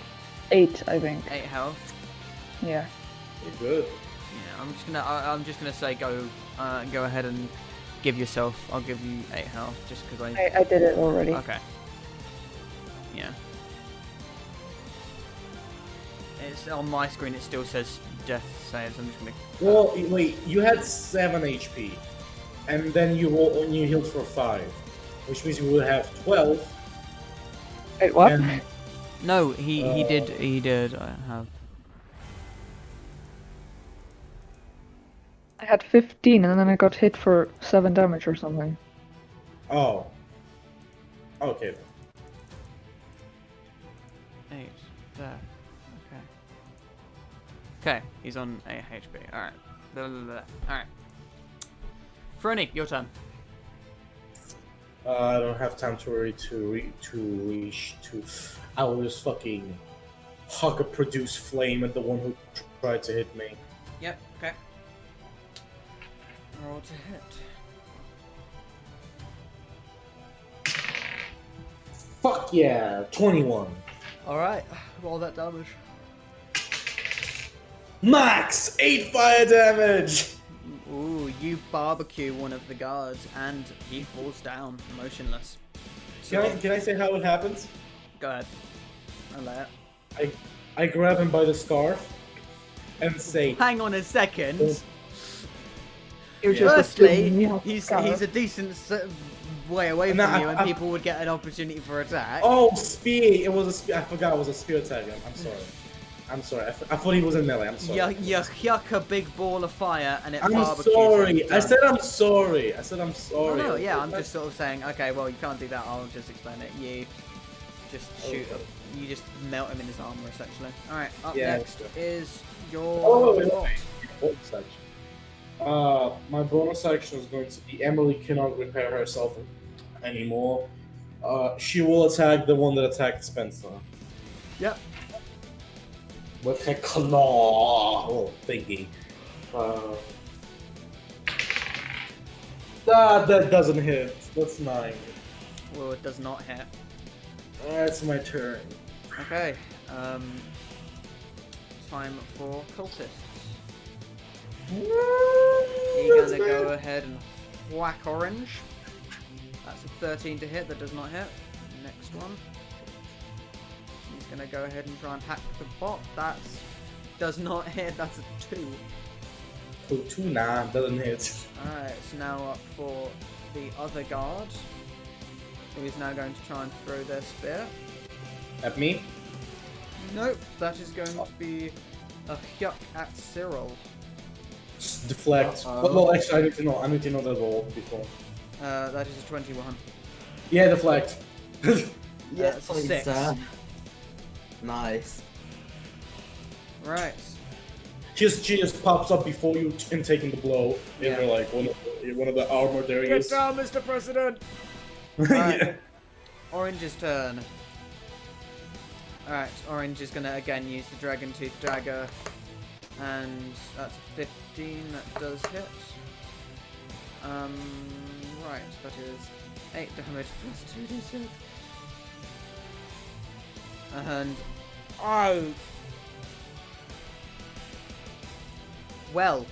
8, I think. 8 health. Yeah. You're good. Yeah, I'm just gonna say go ahead and give yourself. I'll give you 8 health just because I did it already. Okay. Yeah. It's on my screen. It still says death saves. I'm just gonna. Well, wait, you had 7 HP, and then you healed for 5, which means you will have 12. Wait, what? And No, he did. I have. I had 15 and then I got hit for 7 damage or something. oh, okay. Then. 8 there. Okay, he's on 8 HP. Alright. Alright. Frony, your turn. I don't have time to reach to. I will just fucking huck a produce flame at the one who tried to hit me. Yep, okay. Roll to hit. Fuck yeah, 21. Alright, roll that damage. Max 8 fire damage. Ooh, you barbecue one of the guards and he falls down, motionless. Can I say how it happens? Go ahead. I'll let it. I grab him by the scarf and say, Hang on a second. He was Yeah. just assuming Firstly, you have he's Scar. a decent way away from No, you, and I- people would get an opportunity for attack. Oh, spear! It was a spear. I forgot it was a spear attack. I'm sorry. I'm sorry. I thought he was in melee. I'm sorry. You yuck a big ball of fire, and it I'm barbecues sorry. him. I Done. said I'm sorry. I said I'm Oh, sorry. no, yeah, I'm just sort of saying, okay, well, you can't do that. I'll just explain it. You just shoot Okay. him. You just melt him in his armor, essentially. All right, up Yeah, next okay. is your. Oh, wait, bot. Bonus action. My bonus action is going to be Emily cannot repair herself anymore. She will attack the one that attacked Spencer. Yep. With her claw thingy. That doesn't hit. That's 9. Well, it does not hit. That's my turn. Okay. Time for cultists. You're gonna go ahead and whack orange. That's a 13 to hit. That does not hit. Next one. He's gonna go ahead and try and hack the bot. That does not hit. That's a 2. So 2 doesn't hit. Alright, it's now up for the other guard, who is now going to try and throw their spear. At me? Nope, that is going to be a yuck at Cyril. Just deflect. Uh-oh. Well, actually, I need to know that roll before. That is a 21. Yeah, deflect. That's a please, 6. sir. Nice. Right. She just pops up before you in taking the blow. Yeah. And you're like one of the armored areas. down, Mr. President! Yeah. Alright. Orange's turn. Alright, Orange is gonna again use the Dragon Tooth Dagger. And that's 15, that does hit. Right, that is 8 damage plus 2d6. And oh, well,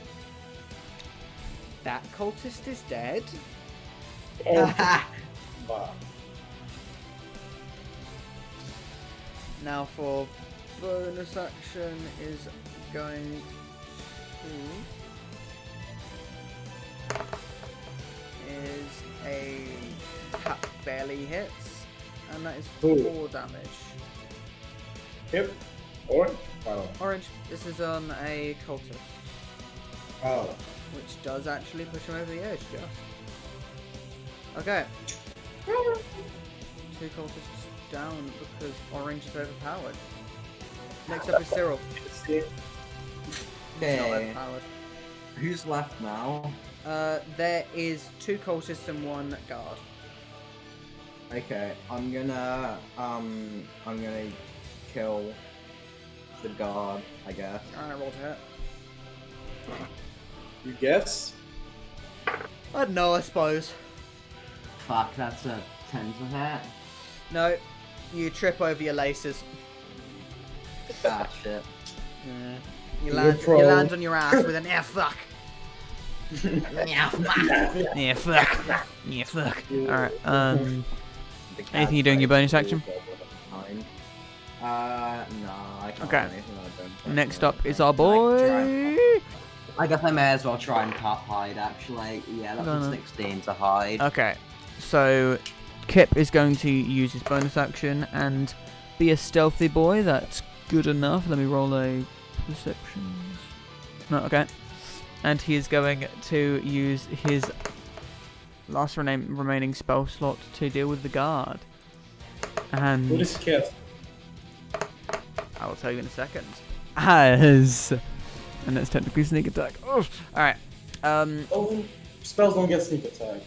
that cultist is dead. Wow. Now for bonus action is going to is a that barely hits, and that is 4 Ooh. damage. Yep. Orange? Oh. Orange, this is on a cultist, Oh. which does actually push him over the edge, just. Okay. 2 cultists down because Orange is overpowered. Next up is Cyril. He's not Okay. overpowered. Who's left now? There is 2 cultists and 1 guard. Okay, I'm gonna kill the guard, I guess. Alright, roll to hit. You guess? I don't know, I suppose. Fuck, that's a 10 to hit. No, you trip over your laces. Ah, shit. Yeah. You're You pro. land on your ass with an yeah fuck. Yeah fuck. Yeah fuck. Alright, The anything you do in your bonus action? Fine. No, I can't Okay. do anything that I don't Next personally up is think. our Like, boy. I guess I may as well try and cut hide, actually. Yeah, that's Gonna- a 16 to hide. Okay, so Kip is going to use his bonus action and be a stealthy boy. That's good enough. Let me roll a perceptions. No, okay. And he is going to use his last remaining spell slot to deal with the guard. What And is cast? I will tell you in a second. As and that's technically sneak attack. All right. Oh, spells don't get sneak attack.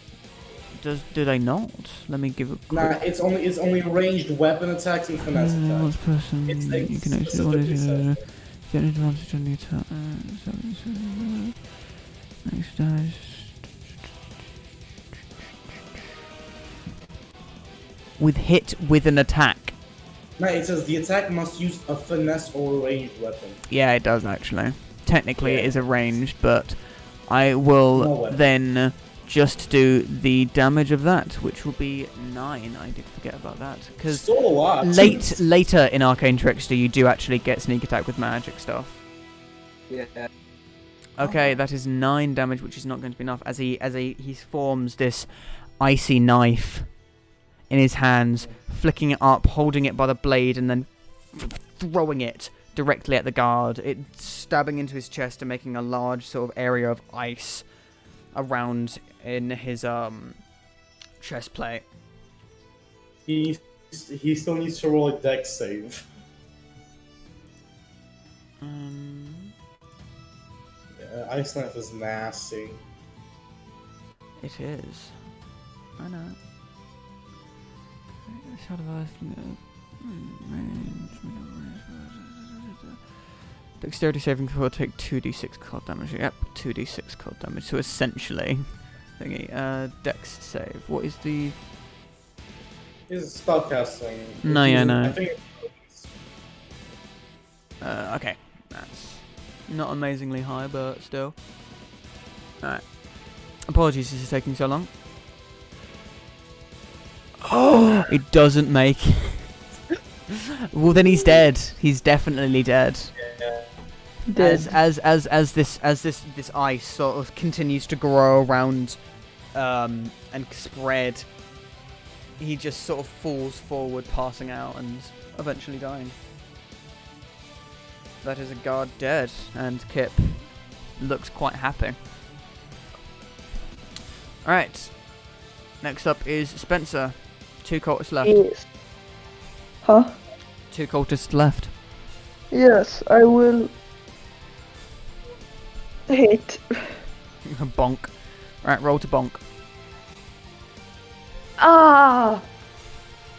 Do they not? Let me give a quick. Nah, it's only ranged weapon attacks and finesse attacks. Person It's like you can actually what is specifically it? said. Get advantage on the attack. Next dice. With hit with an attack. No, it says the attack must use a finesse or a ranged weapon. Yeah, it does actually. Technically, it Yeah. is arranged, but I No will weapon. then just do the damage of that, which will be 9. I did forget about that because Still a lot. later in Arcane Trickster, you do actually get sneak attack with magic stuff. Yeah. Okay, that is 9 damage, which is not going to be enough. As he forms this icy knife in his hands, flicking it up, holding it by the blade, and then throwing it directly at the guard. It's stabbing into his chest and making a large sort of area of ice around in his chest plate. He still needs to roll a dex save. Yeah, Ice Knife is nasty. It is. I know. Shot of Earth. Dexterity saving throw will take 2d6 cold damage. Yep, 2d6 cold damage. So essentially, thingy. Dex save. What is the? He's spellcasting. No, yeah, no. I think Okay, that's not amazingly high, but still. Alright. Apologies, this is taking so long. Oh, it doesn't make. Well, then he's dead. He's definitely dead. Dead. As this ice sort of continues to grow around, and spread, he just sort of falls forward, passing out, and eventually dying. That is a guard dead, and Kip looks quite happy. Alright. Next up is Spencer. 2 cultists left. Yes. Huh? 2 cultists left. Yes, I will hit. Bonk. Right, roll to bonk. Ah!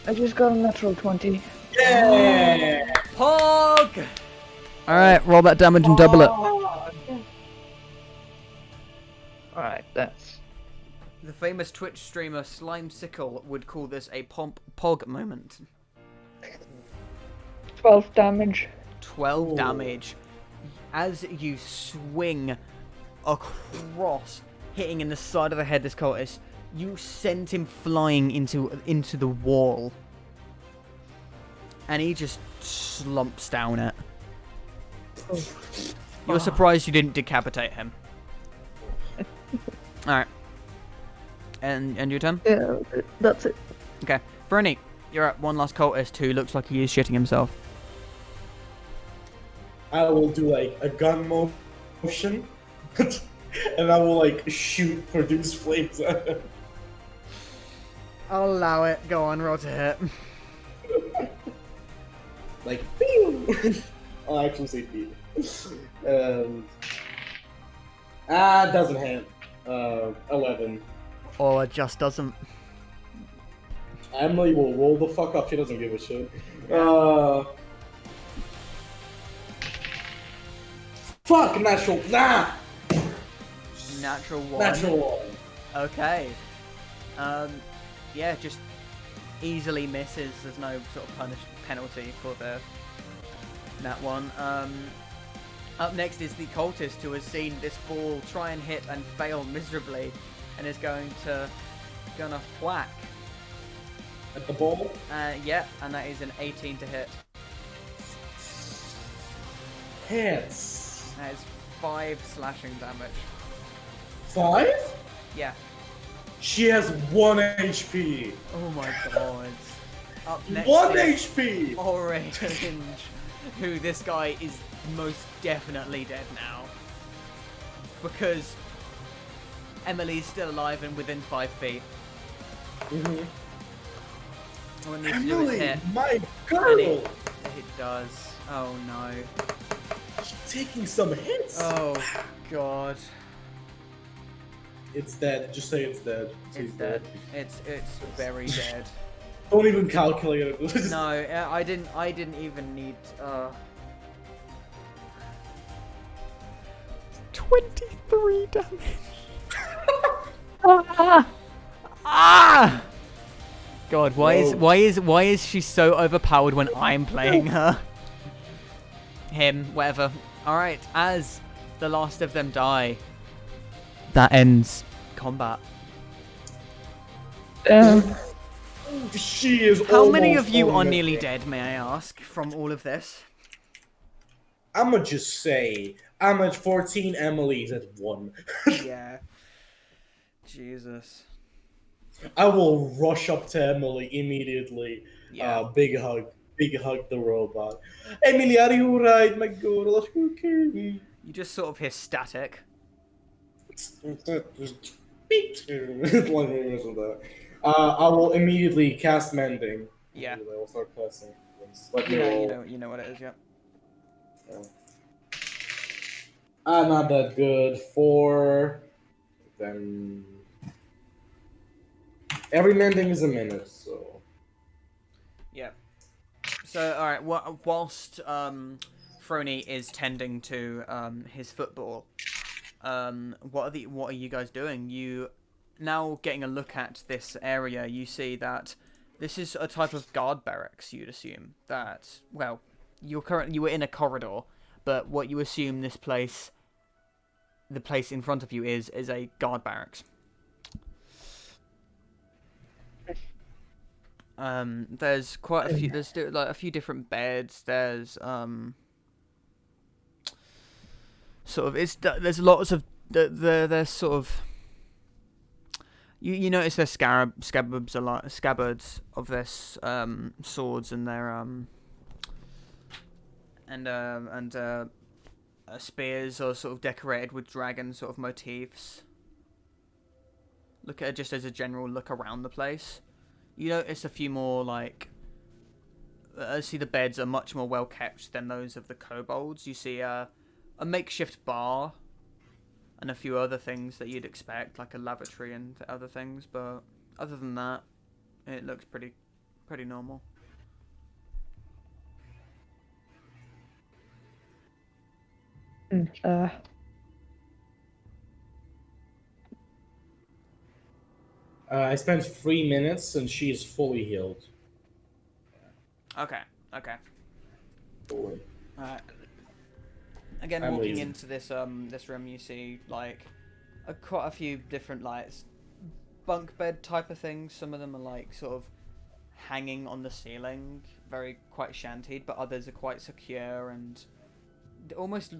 I just got a natural 20. yeah. Pog! Alright, roll that damage and double it. Alright, that's... The famous Twitch streamer Slimesicle would call this a pog moment. 12 damage. 12 Ooh. damage. As you swing across, hitting in the side of the head this cultist, you send him flying into the wall. And he just slumps down it. You're surprised you didn't decapitate him. Alright. And your turn? Yeah, that's it. Okay. Fernie, you're at one last cultist who looks like he is shitting himself. I will do like a gun motion, and I will like produce flames at him. I'll allow it. Go on, roll to hit. Like, pew! I'll actually say pew. Doesn't hit. 11. Or it just doesn't. Emily will roll the fuck up. She doesn't give a shit. Fuck, natural. Nah! Natural 1. Natural 1. Okay. Yeah, just easily misses. There's no sort of penalty for that one. Up next is the cultist who has seen this ball try and hit and fail miserably, and is gonna whack. At the ball? Yeah, and that is an 18 to hit. Hits. That is 5 slashing damage. 5? Yeah. She has 1 HP. Oh my god. Up next 1 is HP! Orange, who this guy is most definitely dead now. Because Emily's still alive and within 5 feet. Mm-hmm. All it needs to do is Emily, hit. my girl! It does. Oh no. She's taking some hits. Oh god. It's dead. Just say it's dead. It's dead. It's very dead. Don't even calculate it. No, I didn't even need 23 damage. Ah! God, why is she so overpowered when I'm playing her? Him, whatever. All right, as the last of them die, that ends combat. She is. How many almost of you are on nearly it. dead, may I ask, from all of this? I'ma just say, I'm at 14. Emily's at 1. Yeah. Jesus. I will rush up to Emily immediately. Yeah. Big hug. Big hug the robot. Emily, are you alright, my girl? Okay. You just sort of hear static. I will immediately cast Mending. Yeah. I will start casting. Let You me know, roll. you know what it is. Yeah. Not that good. 4. Then every mending is a minute, so Yeah. So, all right. Whilst Frony is tending to his football, what are you guys doing? You now getting a look at this area. You see that this is a type of guard barracks. You'd assume that. Well, you were in a corridor, but what you assume the place in front of you is a guard barracks. There's quite a few. There's like a few different beds. There's sort of there's lots of there's sort of you notice there's scabbards of their swords and their spears are sort of decorated with dragon sort of motifs. Look at it just as a general look around the place. You notice a few more, like... I see the beds are much more well kept than those of the kobolds. You see a makeshift bar and a few other things that you'd expect, like a lavatory and other things, but other than that, it looks pretty normal. I spent 3 minutes and she is fully healed. Okay. Fully. Again, I'm walking leaving. into this room, you see like quite a few different like bunk bed type of things. Some of them are like sort of hanging on the ceiling, quite shantied, but others are quite secure and they almost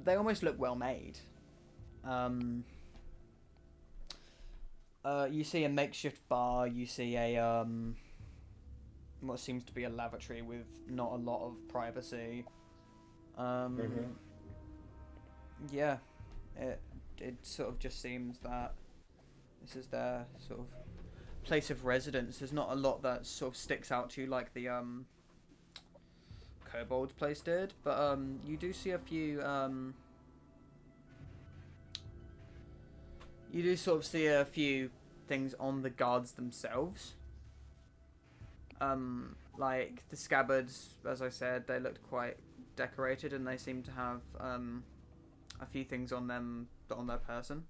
look well made. You see a makeshift bar. You see a what seems to be a lavatory with not a lot of privacy. Yeah, it sort of just seems that this is their sort of place of residence. There's not a lot that sort of sticks out to you like the kobold's place did, but you do see a few you do sort of see a few things on the guards themselves. Like the scabbards, as I said, they looked quite decorated and they seem to have a few things on them on their person.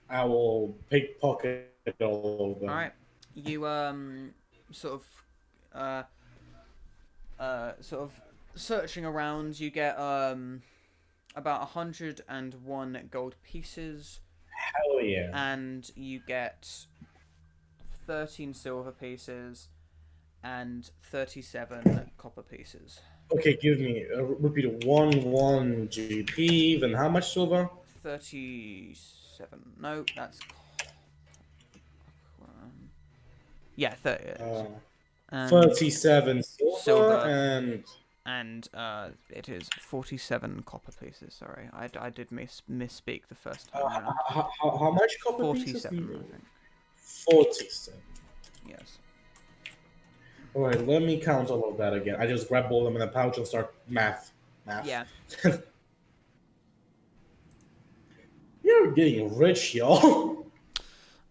I will pickpocket all of them. Alright. You sort of searching around, you get about 101 gold pieces. Hell yeah. And you get 13 silver pieces and 37 copper pieces. Okay, give me repeat it. 1 GP. Then how much silver? 37. No, that's yeah, 30. 37 silver and it is 47 copper pieces. Sorry, I did misspeak the first time around. How much copper 47, pieces? I think. 47. Yes. All right, let me count all of that again. I just grab all of them in a pouch and start math. Yeah. You're getting rich, y'all.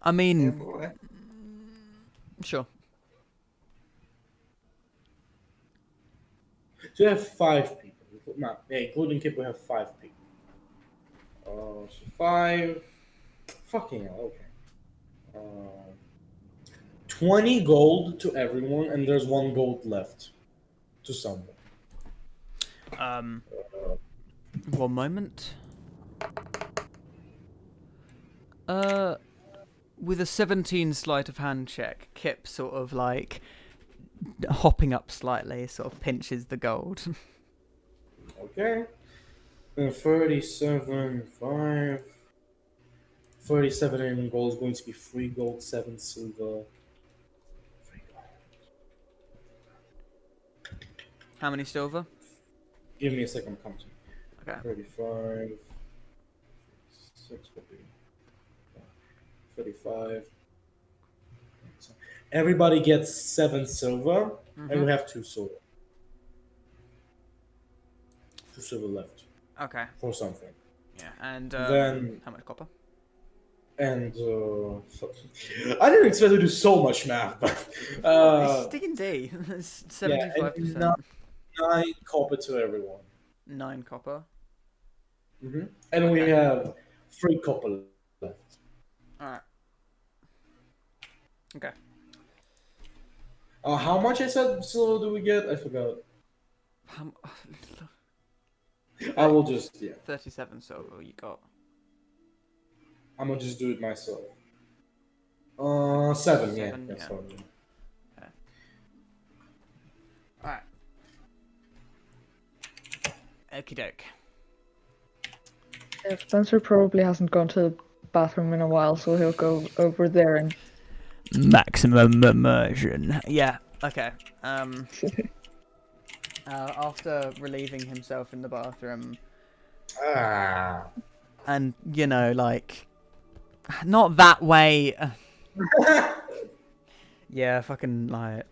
I mean, sure. So you have 5 people. No, yeah, including Kip, we have 5 people. So 5. Fucking hell, okay. 20 gold to everyone, and there's 1 gold left to someone. 1 moment. With a 17 sleight of hand check, Kip sort of like hopping up slightly, sort of pinches the gold. Okay. 37, 5. 37 in gold is going to be 3 gold, 7 silver. 3 gold. How many silver? Give me a second, I'm counting. Okay. 35. 6 will be 35. Everybody gets 7 silver, and we have 2 silver. 2 silver left Okay. for something. Yeah. And Then- how much copper? And I didn't expect to do so much math, but It's D&D. It's yeah, 75%. and 9 copper to everyone. 9 copper. And we Okay. have 3 copper left. Alright. Okay. How much I said silver do we get? I forgot. Um, I will just 37 silver you got. I'm gonna just do it myself. 7, Seven, yeah. yeah. That's fine. Alright. Okie doke. Yeah, Spencer probably hasn't gone to the bathroom in a while, so he'll go over there and. Maximum immersion. Yeah. Okay. After relieving himself in the bathroom, and like, not that way. Yeah, fucking like,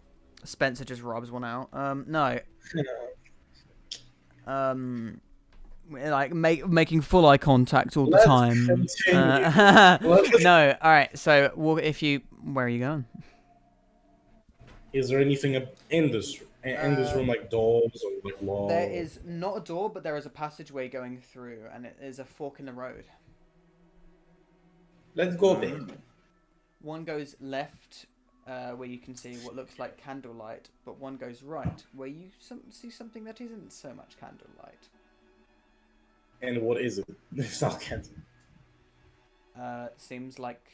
Spencer just rubs one out. No. Like making full eye contact all the Let's time. continue. No. All right. So, where are you going? Is there anything in this room, like doors or like walls? There is not a door, but there is a passageway going through, and it is a fork in the road. Let's go there. One goes left, where you can see what looks like candlelight, but one goes right, where you see something that isn't so much candlelight. And what is it? It's not candle. Seems like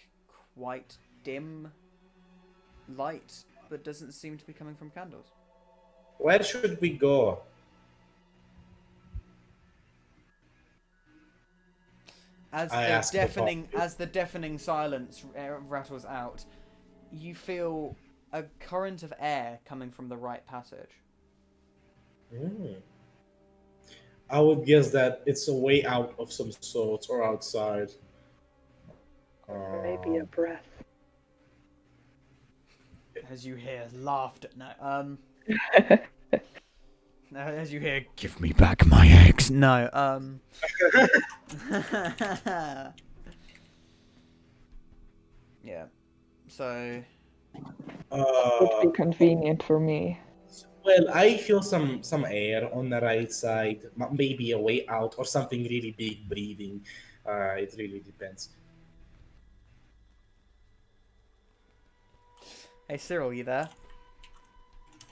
quite dim light, but doesn't seem to be coming from candles. Where should we go? As the deafening silence rattles out, you feel a current of air coming from the right passage. I would guess that it's a way out of some sort or outside. Maybe a breath. As you hear laughter. No, no, as you hear, give me back my eggs. No, yeah. So. Would be convenient for me. Well, I feel some air on the right side, maybe a way out or something really big breathing. It really depends. Hey Cyril, you there?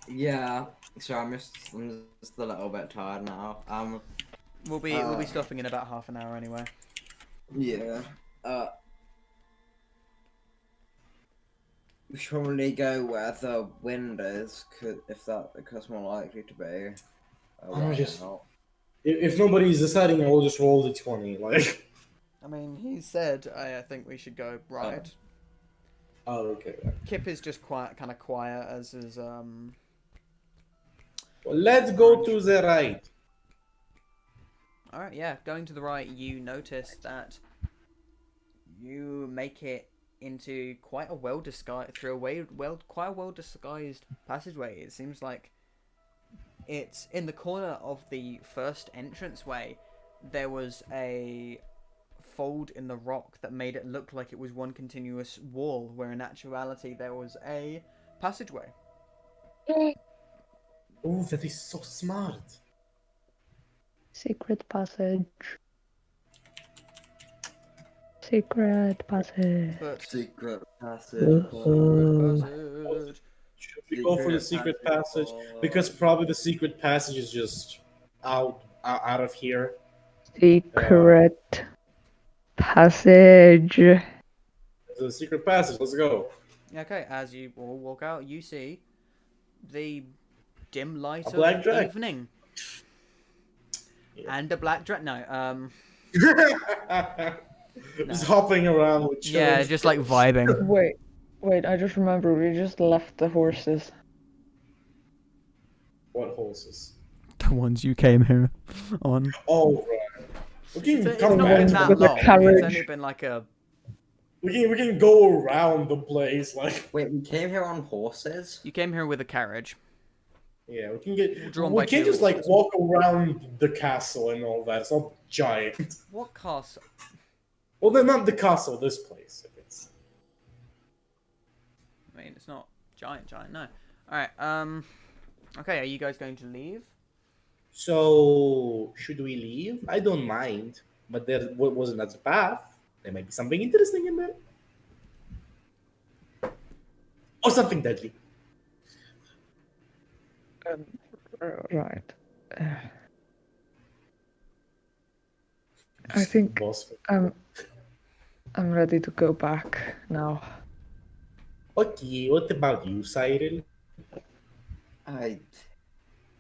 Yeah. So I'm just a little bit tired now. We'll be stopping in about half an hour anyway. Yeah. We should probably go where the wind is, because more likely to be. If nobody's deciding, I will just roll the 20. Like. I mean, he said I think we should go right. Oh, okay. Kip is just kind of quiet as his Well, let's go to the right. All right, yeah. Going to the right, you notice that you make it into quite a well disguised passageway. It seems like it's in the corner of the first entranceway. There was a fold in the rock that made it look like it was one continuous wall, where in actuality there was a passageway. Oh, that is so smart. Secret passage. Secret passage. But Secret passage. Should we go for the secret passage? Because probably the secret passage is just out of here. Secret passage. The secret passage. Let's go. okay, as you all walk out, you see the dim light A black of dragon. evening. And a black dress. No. Just hopping around with children. Yeah, just like vibing. Wait, I just remembered we just left the horses. What horses? The ones you came here on. Oh, right. We can It's come not back been to that with the long. It's carriage. only been like a. we can go around the place, like Wait, we came here on horses? You came here with a carriage. yeah, we can get. Drawn We by can't two just like horses. walk around the castle and all that. It's not giant. What castle? Well, then not the castle. This place. I guess. I mean, it's not giant. No. All right. Okay. Are you guys going to leave? So should we leave? I don't mind, but there wasn't that path. There might be something interesting in there, or something deadly. Right. I think Boss. I'm ready to go back now. Okay, what about you, Cyril? I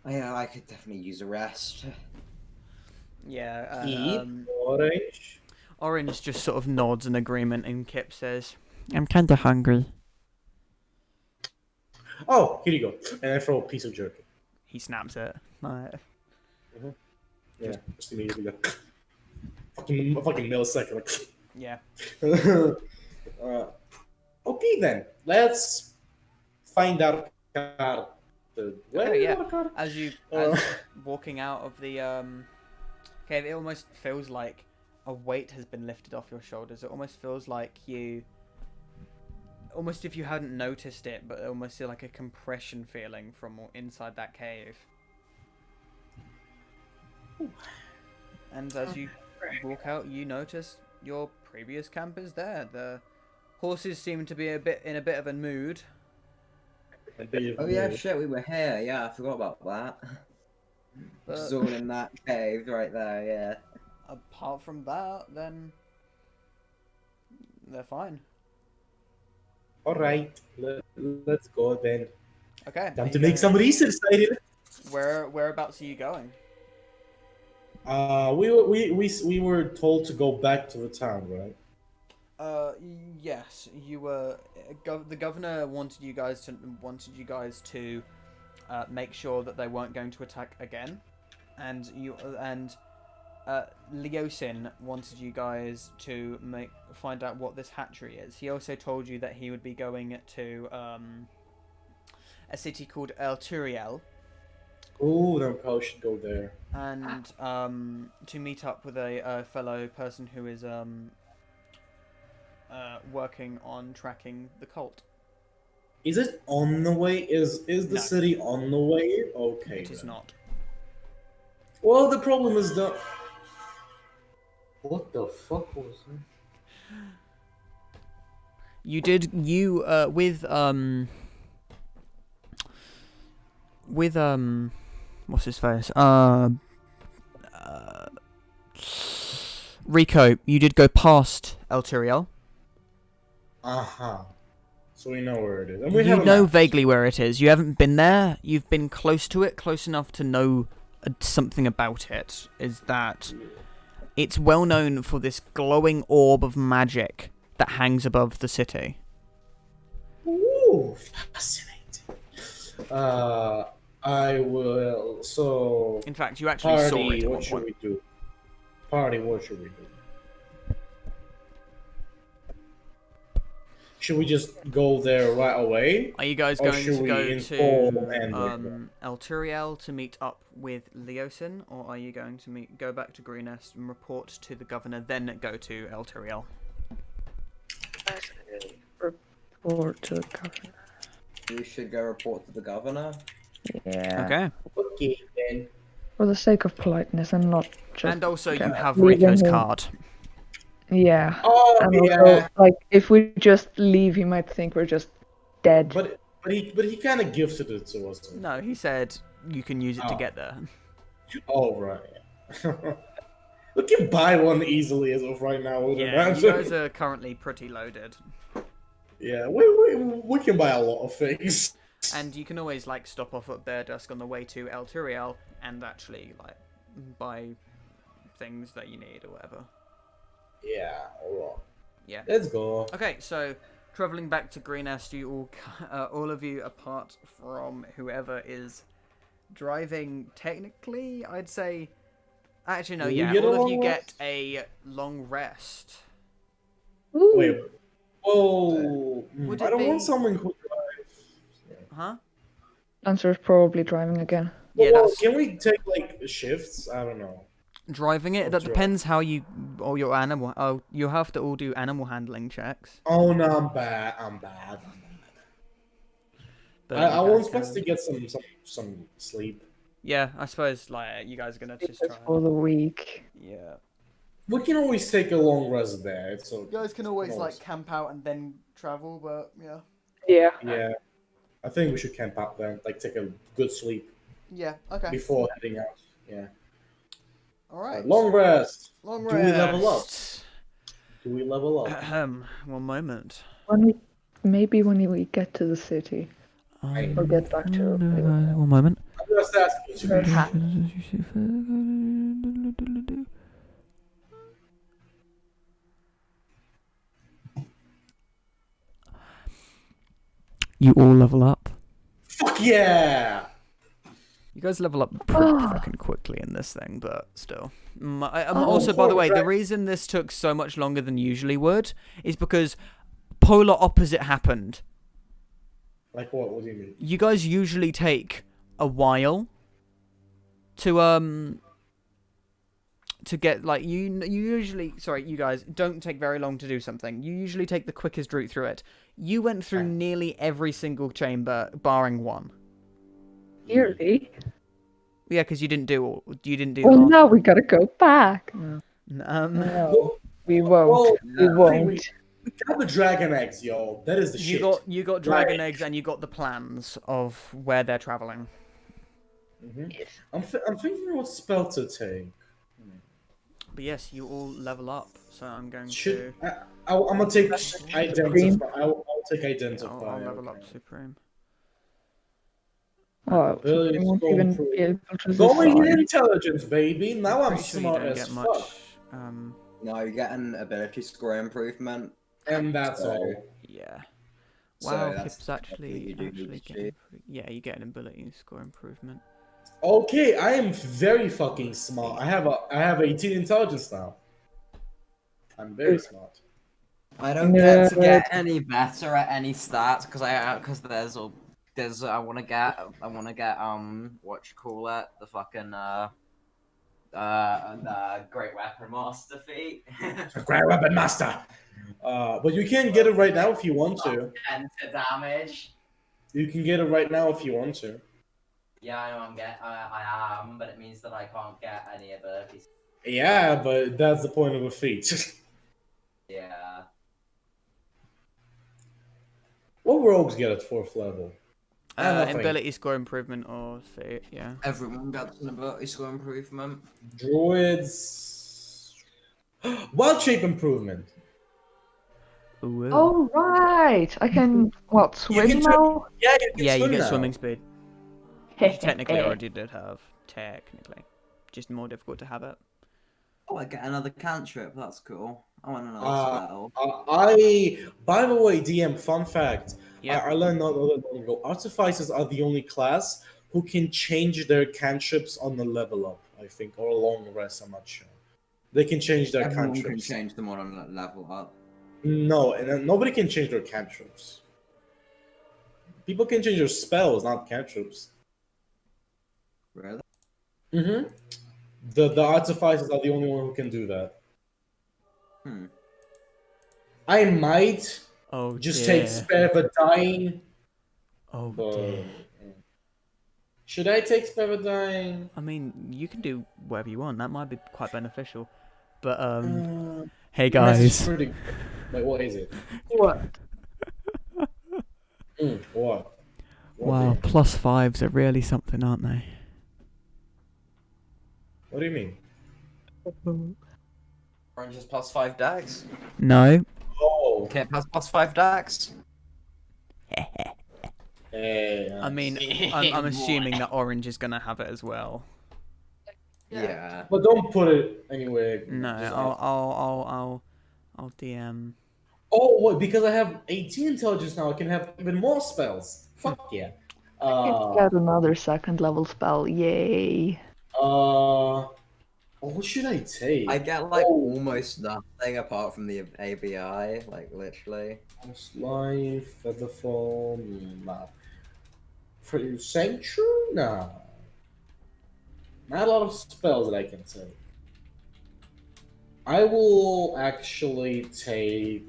could definitely use a rest. Yeah. Eat orange. Orange just sort of nods in agreement, and Kip says, I'm kinda hungry. Oh, here you go. And I throw a piece of jerky. he snaps it. Like, Yeah, just immediately. Fucking millisecond. Like, yeah. Okay then, let's find out card. Okay, yeah. Card? As you Uh. as walking out of the cave, it almost feels like a weight has been lifted off your shoulders. It almost feels like almost if you hadn't noticed it, but almost like a compression feeling from inside that cave. And as you walk out, you notice your previous camp is there. The horses seem to be in a bit of a mood. Oh yeah, shit, we were here. Yeah, I forgot about that. But It's all in that cave right there. Yeah. apart from that, then they're fine. All right, let's go then. Okay. Time are to you make going- some research, Cyril. Whereabouts are you going? We were told to go back to the town, right? Yes, you were. The governor wanted you guys to make sure that they weren't going to attack again, and Leosin wanted you guys to find out what this hatchery is. He also told you that he would be going to a city called El Turiel, Oh, then probably should go there. and to meet up with a fellow person who is working on tracking the cult. Is it on the way? Is the No. city on the way? Okay. It is then. not. Well, the problem is the. What the fuck was that? You did with what's his face? Rico, you did go past El Turiel. So we know where it is. And we You have a know map. vaguely where it is. You haven't been there. You've been close to it, close enough to know something about it. Is that it's well known for this glowing orb of magic that hangs above the city. Ooh, fascinating. I will. So. In fact, you actually saw it Party, at one what should point. we do? Party, what should we do? Should we just go there right away? Are you guys Or going should to we go inform to and El Turiel to meet up with Leosin, or are you going to go back to Greenest and report to the governor, then go to El Turiel? Report to the governor. We should go report to the governor. Yeah. Okay. Okay, then. For the sake of politeness and not just. And also, you Okay. have Leaving Rico's him. card. Yeah. Oh, And yeah. also, like, if we just leave, he might think we're just dead. But he kind of gifted it to us. No, he said you can use it to Oh. get there. Oh, right. We can buy one easily as of right now. With Yeah, it, you guys are currently pretty loaded. Yeah, we can buy a lot of things. And you can always, like, stop off at Bear Dusk on the way to El Turiel and actually, like, buy things that you need or whatever. Yeah, alright. Yeah. Let's go. Okay, so traveling back to Greenest, you all of you, apart from whoever is driving, technically, I'd say. Actually, no, Do we yeah, get a all of long you rest? get a long rest. Ooh. Wait. Whoa. Would I it don't want be- someone who drives. Huh? Answer's probably driving again. Yeah, Well, that's can we take like shifts? I don't know. driving it. That Drive. depends how you or your animal. Oh, you have to all do animal handling checks. Oh no, I'm bad. I'm bad. But I you was guys supposed to can- get some sleep. Yeah, I suppose like you guys are gonna just try. Just for the week. Yeah. We can always take a long rest there. It's so You guys can always Always. like camp out and then travel, but yeah. Yeah. yeah. I think we should camp out then, like take a good sleep Yeah. Okay. before heading out. Yeah. All right. Long rest. Long Do we level up? rest. Do we level up? Ahem. One moment. Maybe when we get to the city or get back to. One moment. I'm just asking to be sure. You all level up. Fuck yeah! You guys level up pretty fucking quickly in this thing, but still. Also, by the way, the reason this took so much longer than usually would is because polar opposite happened. Like what? What do you mean? You guys usually take a while to get like you usually you guys don't take very long to do something. You usually take the quickest route through it. You went through nearly every single chamber barring one. Really? Yeah, because you didn't do the Well, last now one. we gotta go back. No. We won't. We won't. We got the dragon eggs, yo. That is the You shit. got dragon Like- eggs and you got the plans of where they're traveling. I'm thinking what spell to take. But yes, you all level up. So I'm going Should to. I'm gonna take Supreme. identify. I'll take I'll identify. level up okay. Supreme. Oh, Really we won't go even through. be able to Going decide. intelligence, baby. Now I'm Pretty sure you smart don't as get fuck. much. No, you get an ability score improvement. And that's So- all. Yeah. So Wow, that's Kip's actually you do getting shit. yeah, you get an ability score improvement. Okay, I am very fucking smart. I have 18 intelligence now. I'm very smart. I don't get to No. get any better at any stats because I want to get what you call it, the fucking the Great Weapon Master feat. Great weapon master. But you can get it right now if you want to. Enter damage. You can get it right now if you want to. Yeah, I know I am, but it means that I can't get any abilities. Yeah, but that's the point of a feat. Yeah. What rogues get at 4th level? Nothing. Ability score improvement or feat, yeah. Everyone gets an ability score improvement. Druids. Wild shape improvement. Ooh. Oh right, I can what swim can now? Yeah, Yeah, you get now. swimming speed. Which you technically already did have. Technically. Just more difficult to have it. Oh, I get another cantrip. That's cool. I want another spell. By the way, DM, fun fact. Yeah. I learned not long ago. Artificers are the only class who can change their cantrips on the level up, I think, or a long rest, I'm not sure. They can change their Everyone can cantrips. change them on a level up. No, and then nobody can change their cantrips. People can change their spells, not cantrips. Really? Mm-hmm. The artificers are the only one who can do that. Hmm. I might Oh, just dear. take Spare the Dying. Oh, but- dear. Should I take Spare the Dying? I mean, you can do whatever you want. That might be quite beneficial. But, hey Message guys. pretty- Wait, what is it? What? What? Wow, plus fives are really something, aren't they? What do you mean? Orange is +5 dex. No. Oh. Kip has +5 dex. Hey, I mean, I'm assuming that orange is gonna have it as well. Yeah. But don't put it anywhere. No, just I'll DM. Oh, what? Because I have 18 intelligence now, I can have even more spells. Fuck yeah. Get another second level spell. Yay. What should I take? I get like Oh, almost nothing apart from the ABI, like literally. Life, Featherfall, nah. Sanctuary? Nah. Not a lot of spells that I can take. I will actually take.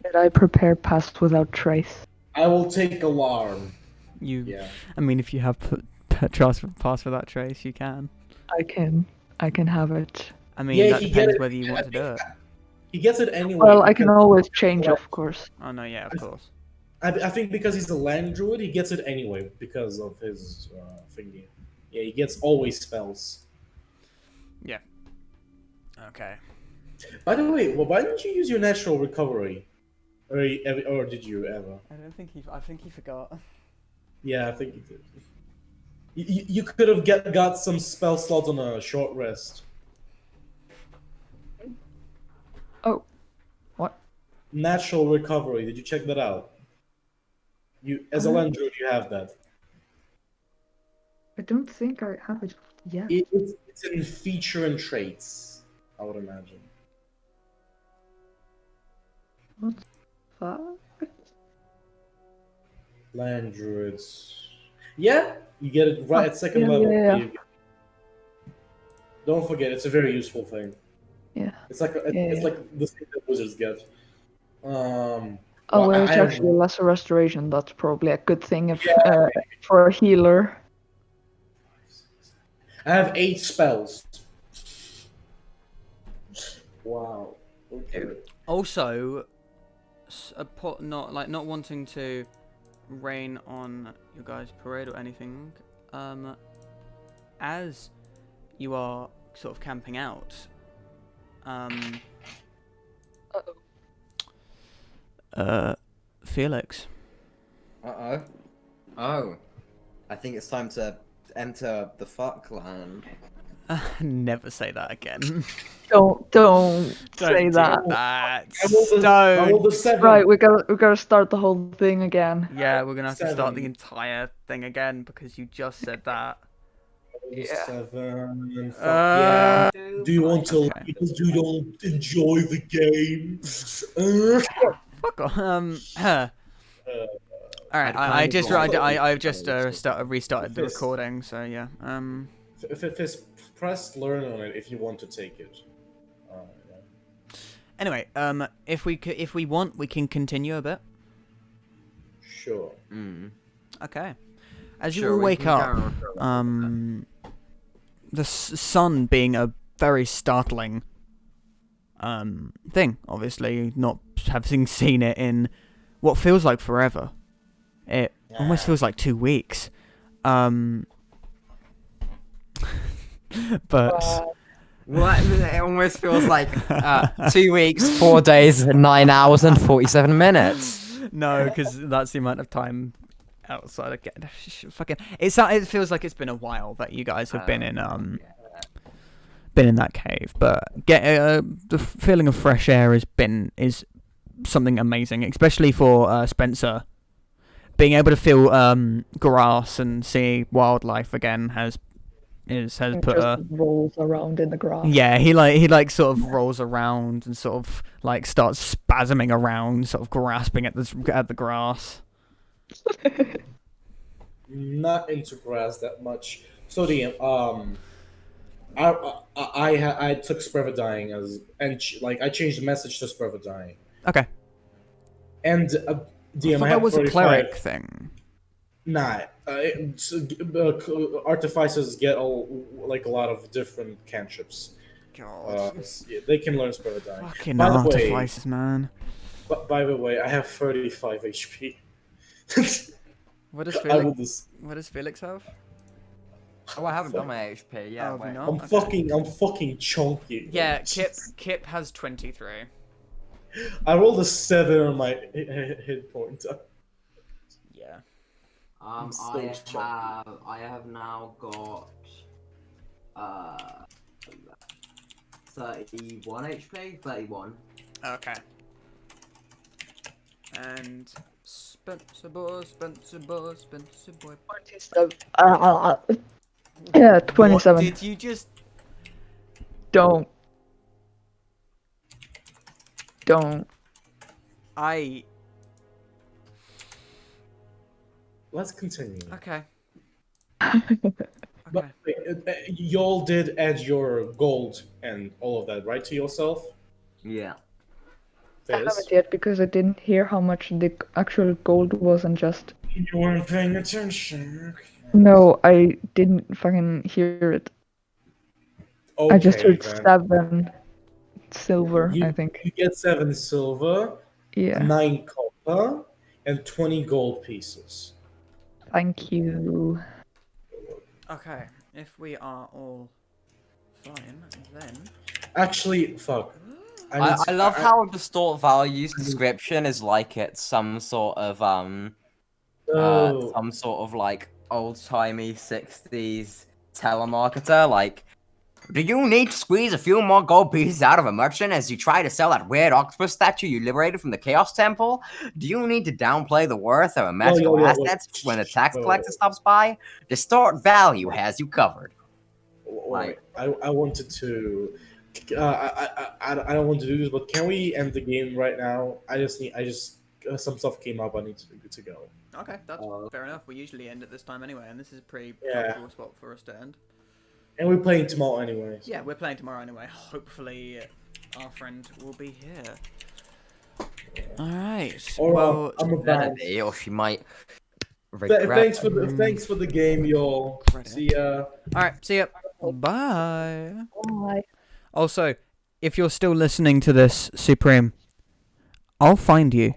Did I prepare Pass Without Trace? I will take Alarm. You. Yeah. I mean, if you have pass for that trace, you can. I can have it. I mean, Yeah, that he depends get it- whether you want to do it. He gets it anyway. Well, I can because- always change, of course. Oh no, yeah, of course. I think because he's a land druid, he gets it anyway because of his thingy. Yeah, he gets always spells. Okay. By the way, why didn't you use your natural recovery? Or did you ever? I don't think he. I think he forgot. Yeah, I think you did. You could have got some spell slots on a short rest. Oh, what? Natural recovery. Did you check that out? You, as a land druid, you have that. I don't think I have it yet. It's in feature and traits, I would imagine. Fuck? Land druids. Yeah, you get it right at second Yeah, level. yeah. You- Don't forget, it's a very useful thing. Yeah. It's like it's Yeah. like the thing that wizards get. Oh, Well, well, it's I have- actually lesser restoration. That's probably a good thing if for a healer. I have 8 spells. Wow. Okay. Also, not wanting to rain on your guys' parade or anything. As you are sort of camping out, Felix. Uh-oh. Oh. I think it's time to enter the fuck land. Never say that again. Don't say do that. that. I rolled Don't. a 7. Right, we gotta start the whole thing again. Yeah, we're gonna have to start the 7. entire thing again because you just said that. Yeah. 7. Fuck yeah. Do you want to okay. leave because you don't enjoy the game? Fuck off. All right, I just restarted the recording, so yeah. If press learn on it if you want to take it. Yeah. Anyway, if we want, we can continue a bit. Sure. Okay. As you Sure, all we wake can up, carry on for a little the sun being a very startling thing. Obviously, not having seen it in what feels like forever. It almost feels like 2 weeks. But What? It almost feels like 2 weeks, 4 days, 9 hours, and 47 minutes. no, because that's the amount of time outside again. Fucking, it feels like it's been a while that you guys have been in that cave. But the feeling of fresh air is something amazing, especially for Spencer. Being able to feel grass and see wildlife again has It put just rolls around in the grass. yeah, he sort of rolls around and sort of like starts spasming around, sort of grasping at the grass. Not into grass that much. So I took Sprevadying I changed the message to Sprevadying. Okay. And I DM, thought I that have was a 35. cleric thing. Nah, artificers get a lot of different cantrips. God. Yeah, they can learn Sprevadying. Fucking by the way- artificers, man. But by the way, I have 35 HP. What does I will Felix? just, What does Felix have? Oh, I haven't done my HP. Yeah, Oh, have you wait. not? I'm fucking chunky. Yeah, Kip has 23. I rolled a 7 on my hit point. Yeah. I'm so shocked. I have now got 31 HP. 31. Okay. And Spencer boy. 27. Yeah, 27. What did you just? Don't. Let's continue. Okay. But wait, you all did add your gold and all of that, right, to yourself? Yeah. I Fizz? haven't yet because I didn't hear how much the actual gold was and just. You weren't paying attention. No, I didn't fucking hear it. Okay, I just heard then. 7 silver, You- I think. You get 7 silver, Yeah. 9 copper, and 20 gold pieces. Thank you. Okay. If we are all fine, then. Actually, fuck. I love how the store values description is like it's some sort of Oh, some sort of like old-timey 60s telemarketer. Like, do you need to squeeze a few more gold pieces out of a merchant as you try to sell that weird octopus statue you liberated from the Chaos Temple? Do you need to downplay the worth of a magical wait. assets when the tax collector stops by? Distort Value has you covered. wait. I wanted to. I don't want to do this, but can we end the game right now? Some stuff came up. I need to go. Okay, that's fair enough. We usually end at this time anyway, and this is a pretty Yeah. comfortable spot for us to end. And we're playing tomorrow anyway. Yeah, we're playing tomorrow anyway. Hopefully, our friend will be here. Alright. Or Well, I'm about. Maybe, or she might regret. Thanks for the game, y'all. Credit. See ya. alright, see ya. Bye. Bye. Also, if you're still listening to this, Supreme, I'll find you.